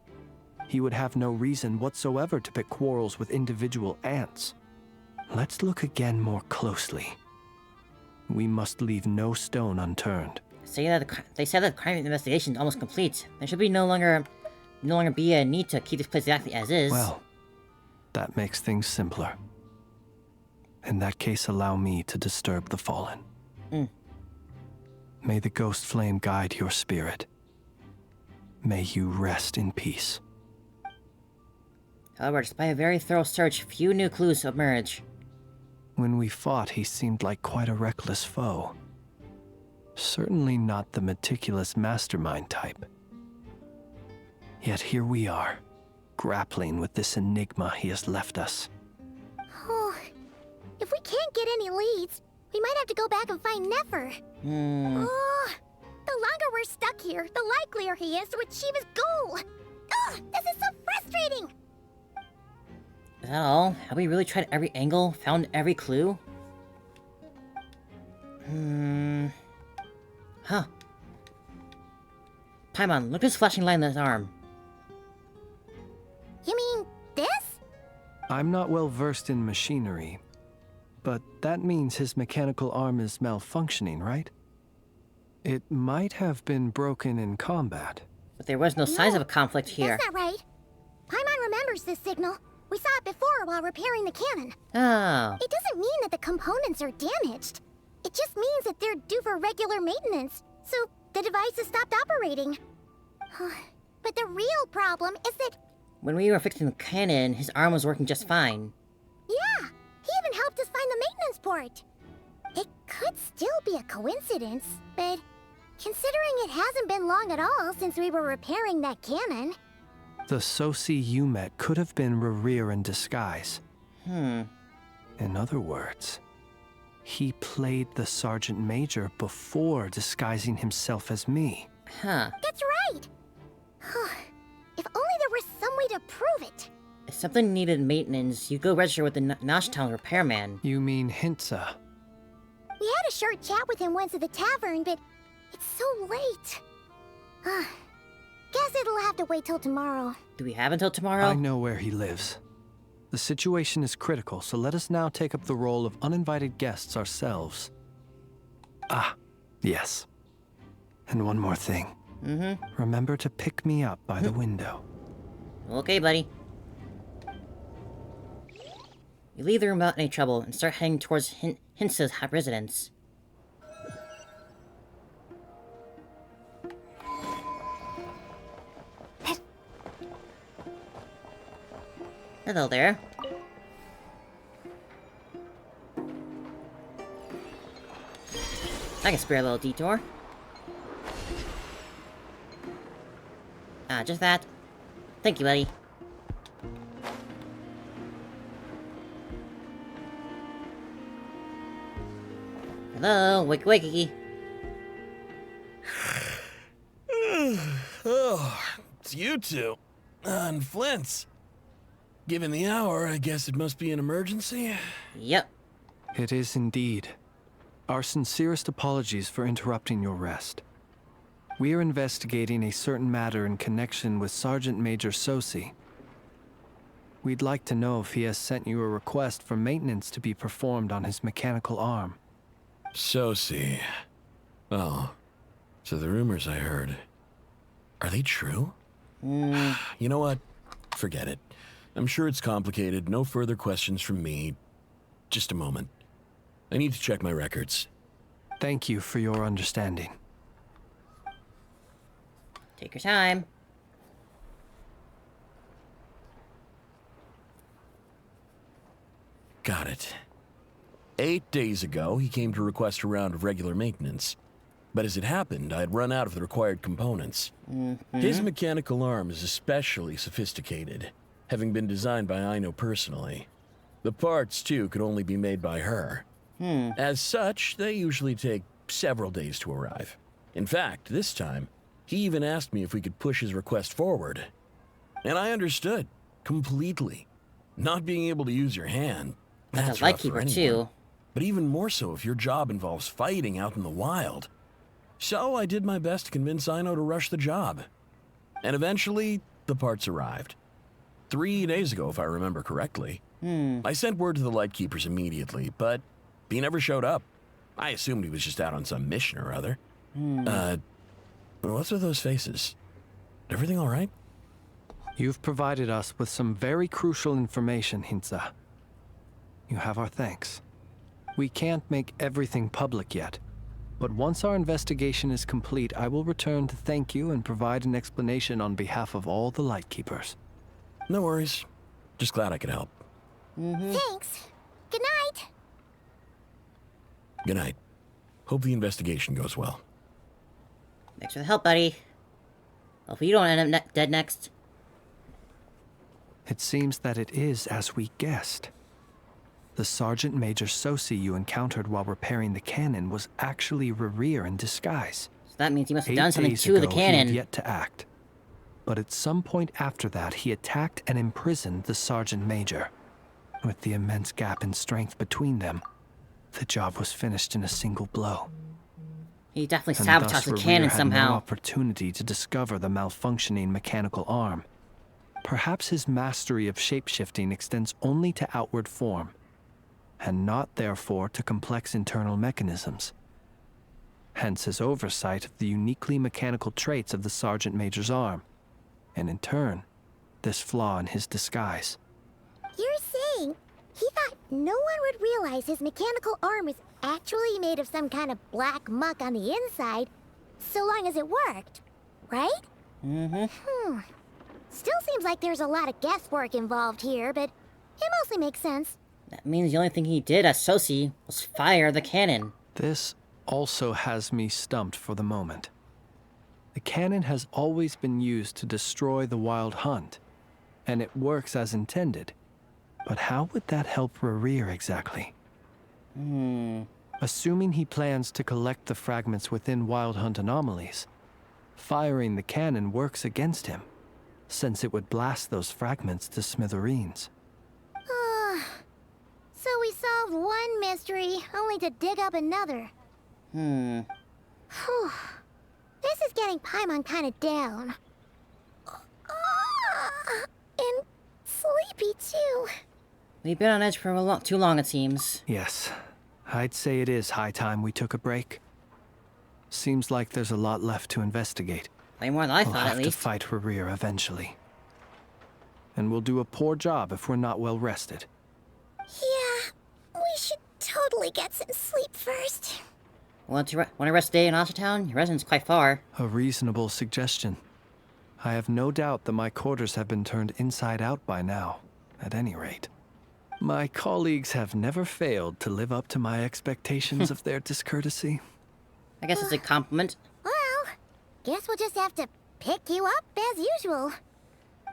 He would have no reason whatsoever to pick quarrels with individual ants. Let's look again more closely. We must leave no stone unturned. They said that the crime investigation is almost complete. There should be no longer be a need to keep this place exactly as is. Well, that makes things simpler. In that case, allow me to disturb the fallen. May the ghost flame guide your spirit. May you rest in peace. However, despite a very thorough search, few new clues emerge. When we fought, he seemed like quite a reckless foe. Certainly not the meticulous mastermind type. Yet here we are, grappling with this enigma he has left us. Oh, if we can't get any leads, we might have to go back and find Nefer. Oh, the longer we're stuck here, the likelier he is to achieve his goal. Ugh, this is so frustrating. Is that all? Have we really tried every angle, found every clue? Huh. Paimon, look at this flashing light in his arm. You mean this? I'm not well versed in machinery, but that means his mechanical arm is malfunctioning, right? It might have been broken in combat. But there was no signs of a conflict here. That's not right. Paimon remembers this signal. We saw it before while repairing the cannon. Oh. It doesn't mean that the components are damaged. It just means that they're due for regular maintenance, so the device has stopped operating. But the real problem is that... When we were fixing the cannon, his arm was working just fine. Yeah, he even helped us find the maintenance port. It could still be a coincidence, but considering it hasn't been long at all since we were repairing that cannon... The Soci you met could have been Rerir in disguise. In other words, he played the Sergeant Major before disguising himself as me. Huh. That's right! If only there was some way to something needed maintenance, you go register with the Nashtown repairman. You mean Hintsa? We had a short chat with him once at the tavern, but it's so late. Guess it'll have to wait till tomorrow. Do we have until tomorrow? I know where he lives. The situation is critical, so let us now take up the role of uninvited guests ourselves. Ah, yes. And one more thing. Remember to pick me up by the window. Okay, buddy. You leave the room without any trouble and start heading towards Hintsa's residence. Hello there. I can spare a little detour. Just that. Thank you, buddy. Hello, wakey wakey. Oh, it's you two. And Flint's. Given the hour, I guess it must be an emergency? Yep. It is indeed. Our sincerest apologies for interrupting your rest. We are investigating a certain matter in connection with Sergeant Major Sosi. We'd like to know if he has sent you a request for maintenance to be performed on his mechanical arm. Sosi. Oh, so the rumors I heard, are they true? You know what? Forget it. I'm sure it's complicated. No further questions from me. Just a moment. I need to check my records. Thank you for your understanding. Take your time. Got it. 8 days ago, he came to request a round of regular maintenance. But as it happened, I had run out of the required components. His mechanical arm is especially sophisticated, having been designed by Aino personally. The parts, too, could only be made by her. As such, they usually take several days to arrive. In fact, this time, he even asked me if we could push his request forward. And I understood, completely. Not being able to use your hand, that's rough for anyone. Too. But even more so if your job involves fighting out in the wild. So I did my best to convince Aino to rush the job. And eventually, the parts arrived. 3 days ago, if I remember correctly. I sent word to the Lightkeepers immediately, but he never showed up. I assumed he was just out on some mission or other. What's with those faces? Everything all right? You've provided us with some very crucial information, Hintsa. You have our thanks. We can't make everything public yet, but once our investigation is complete, I will return to thank you and provide an explanation on behalf of all the Lightkeepers. No worries. Just glad I could help. Thanks. Good night. Good night. Hope the investigation goes well. Thanks for the help, buddy. Hopefully you don't end up dead next. It seems that it is as we guessed. The Sergeant Major Sosi you encountered while repairing the cannon was actually Rerir in disguise. So that means he must have done something to the cannon. He had yet to act. But at some point after that, he attacked and imprisoned the Sergeant Major. With the immense gap in strength between them, the job was finished in a single blow. He definitely sabotaged the cannon somehow. Had no opportunity to discover the malfunctioning mechanical arm. Perhaps his mastery of shapeshifting extends only to outward form, and not therefore to complex internal mechanisms. Hence his oversight of the uniquely mechanical traits of the Sergeant Major's arm, and in turn, this flaw in his disguise. You're saying he thought no one would realize his mechanical arm was actually made of some kind of black muck on the inside, so long as it worked, right? Still seems like there's a lot of guesswork involved here, but it mostly makes sense. That means the only thing he did as Sosi was fire the cannon. This also has me stumped for the moment. The cannon has always been used to destroy the Wild Hunt, and it works as intended. But how would that help Rerir exactly? Assuming he plans to collect the fragments within Wild Hunt anomalies, firing the cannon works against him. since it would blast those fragments to smithereens. So we solved one mystery, only to dig up another. Hmm. Whew. This is getting Paimon kind of down. And sleepy, too. We've been on edge for too long, it seems. Yes, I'd say it is high time we took a break. Seems like there's a lot left to investigate. Way more than I we'll thought, at have to least. fight Rerir eventually. And we'll do a poor job if we're not well rested. Yeah, we should totally get some sleep first. Want to rest a day in Ashtown? Your residence quite far. A reasonable suggestion. I have no doubt that my quarters have been turned inside out by now, at any rate. My colleagues have never failed to live up to my expectations of their discourtesy. I guess it's a compliment. Well, guess we'll just have to pick you up as usual.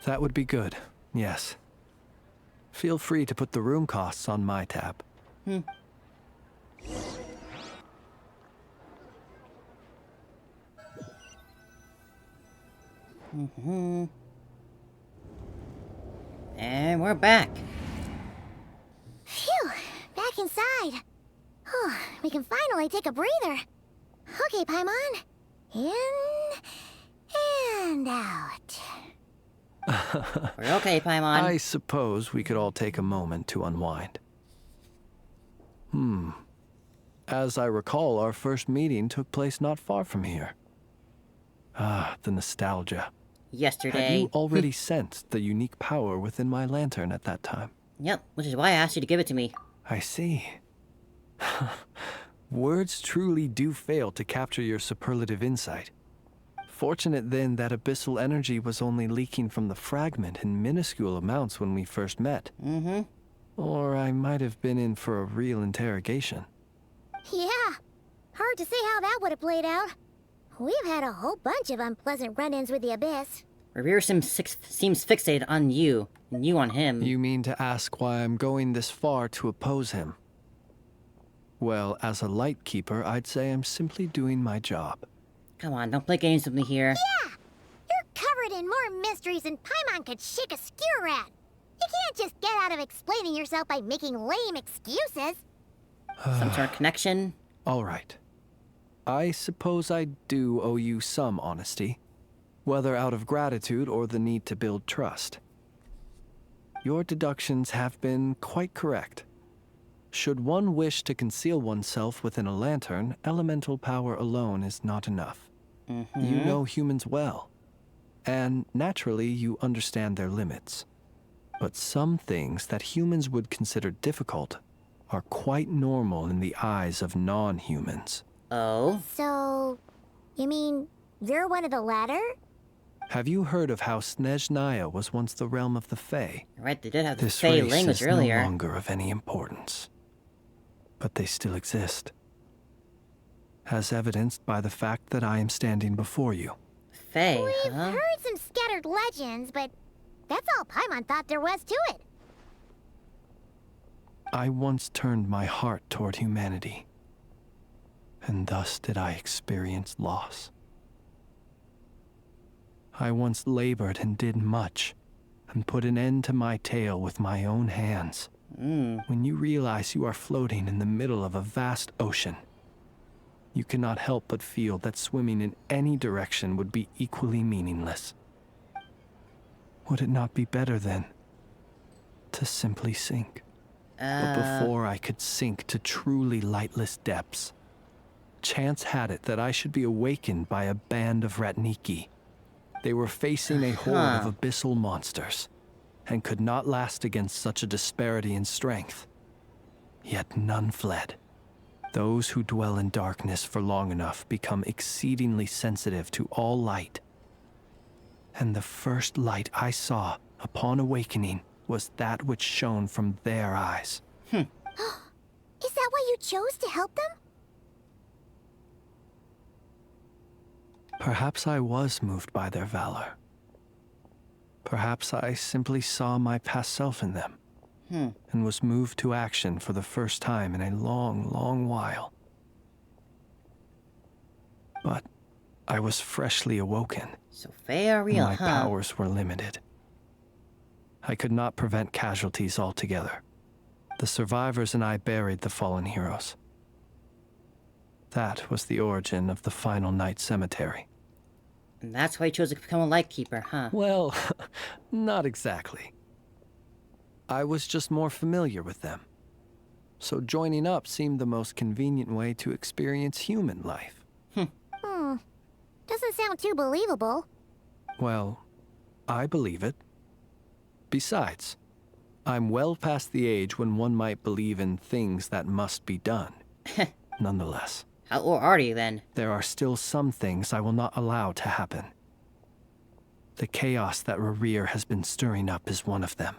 That would be good, yes. Feel free to put the room costs on my tab. And we're back. Phew, back inside. We can finally take a breather. Okay, Paimon. In and out. We're okay, Paimon. I suppose we could all take a moment to unwind. As I recall, our first meeting took place not far from here. Ah, the nostalgia. Yesterday. Had you already sensed the unique power within my lantern at that time? Yep, which is why I asked you to give it to me. I see. Words truly do fail to capture your superlative insight. Fortunate then that abyssal energy was only leaking from the fragment in minuscule amounts when we first met. Or I might have been in for a real interrogation. Yeah, hard to say how that would have played out. We've had a whole bunch of unpleasant run-ins with the Abyss. Rerir seems fixated on you, and you on him. You mean to ask why I'm going this far to oppose him? Well, as a light keeper, I'd say I'm simply doing my job. Come on, don't play games with me here. Yeah! You're covered in more mysteries than Paimon could shake a skewer at. You can't just get out of explaining yourself by making lame excuses. Some sort of connection? All right. I suppose I do owe you some honesty, whether out of gratitude or the need to build trust. Your deductions have been quite correct. Should one wish to conceal oneself within a lantern, elemental power alone is not enough. You know humans well, and naturally you understand their limits. But some things that humans would consider difficult are quite normal in the eyes of non-humans. Oh? So, you mean you're one of the latter? Have you heard of how Snezhnaya was once the realm of the Fae? Right, they did have the This Fae race language is earlier. no longer of any importance, but they still exist, as evidenced by the fact that I am standing before you. Fae, We've huh? heard some scattered legends, but that's all Paimon thought there was to it. I once turned my heart toward humanity, and thus did I experience loss. I once labored and did much, and put an end to my tale with my own hands. When you realize you are floating in the middle of a vast ocean, you cannot help but feel that swimming in any direction would be equally meaningless. Would it not be better, then, to simply sink? But before I could sink to truly lightless depths, chance had it that I should be awakened by a band of Ratniki. They were facing a horde of abyssal monsters, and could not last against such a disparity in strength. Yet none fled. Those who dwell in darkness for long enough become exceedingly sensitive to all light. And the first light I saw upon awakening was that which shone from their eyes. Is that why you chose to help them? Perhaps I was moved by their valor. Perhaps I simply saw my past self in them, and was moved to action for the first time in a long, long while. But I was freshly awoken. So very real, and my huh? powers were limited. I could not prevent casualties altogether. The survivors and I buried the fallen heroes. That was the origin of the final night cemetery. And that's why you chose to become a lightkeeper, huh? Well, not exactly. I was just more familiar with them. So joining up seemed the most convenient way to experience human life. Doesn't sound too believable. Well, I believe it. Besides, I'm well past the age when one might believe in things that must be done. Nonetheless. How old are you then? There are still some things I will not allow to happen. The chaos that Rerir has been stirring up is one of them.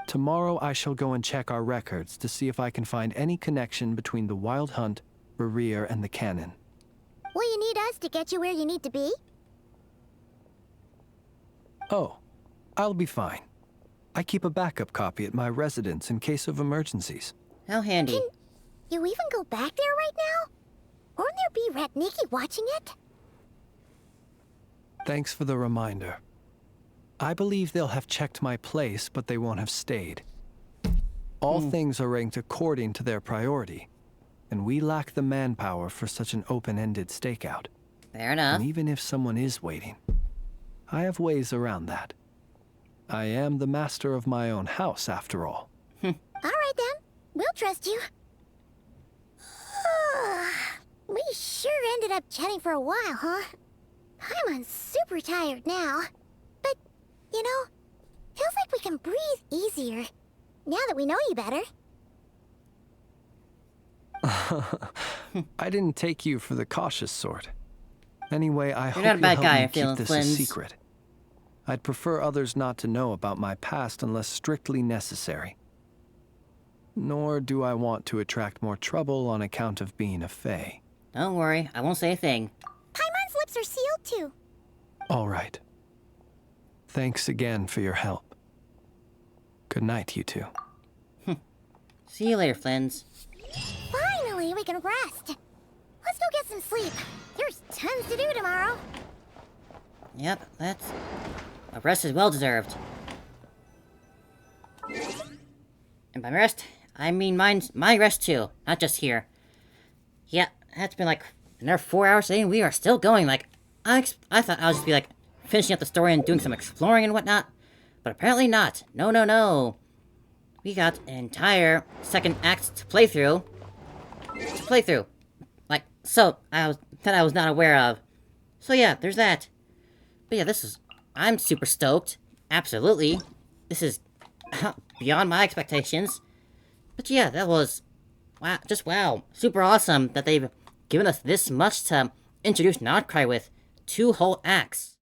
Tomorrow I shall go and check our records to see if I can find any connection between the Wild Hunt, Rerir, and the Cannon. Will you need us to get you where you need to be? Oh, I'll be fine. I keep a backup copy at my residence in case of emergencies. How handy. Can you even go back there right now? Won't there be Rat Nikki watching it? Thanks for the reminder. I believe they'll have checked my place, but they won't have stayed. All things are ranked according to their priority, and we lack the manpower for such an open-ended stakeout. Fair enough. And even if someone is waiting, I have ways around that. I am the master of my own house, after all. All right then, we'll trust you. We sure ended up chatting for a while, huh? I'm super tired now. But, you know, feels like we can breathe easier now that we know you better. I didn't take you for the cautious sort. Anyway, I hope not a you'll bad help guy, me I feel, keep this Flynns. a secret. I'd prefer others not to know about my past unless strictly necessary. Nor do I want to attract more trouble on account of being a fae. Don't worry, I won't say a thing. Paimon's lips are sealed too. All right. Thanks again for your help. Good night, you two. See you later, Flynns. Finally, we can rest. Let's go get some sleep. There's tons to do tomorrow. Yep, that's... A rest is well deserved. And by rest, I mean my rest too, not just here. Yeah, that's been like another 4 hours today, and we are still going. Like, I thought I would just be like finishing up the story and doing some exploring and whatnot, but apparently not. No. We got an entire second act to play through. Like, so that I was not aware of. So yeah, there's that. But yeah, I'm super stoked. Absolutely. This is beyond my expectations. But yeah, that was, wow, just wow. Super awesome that they've given us this much to introduce Krai with 2 whole acts.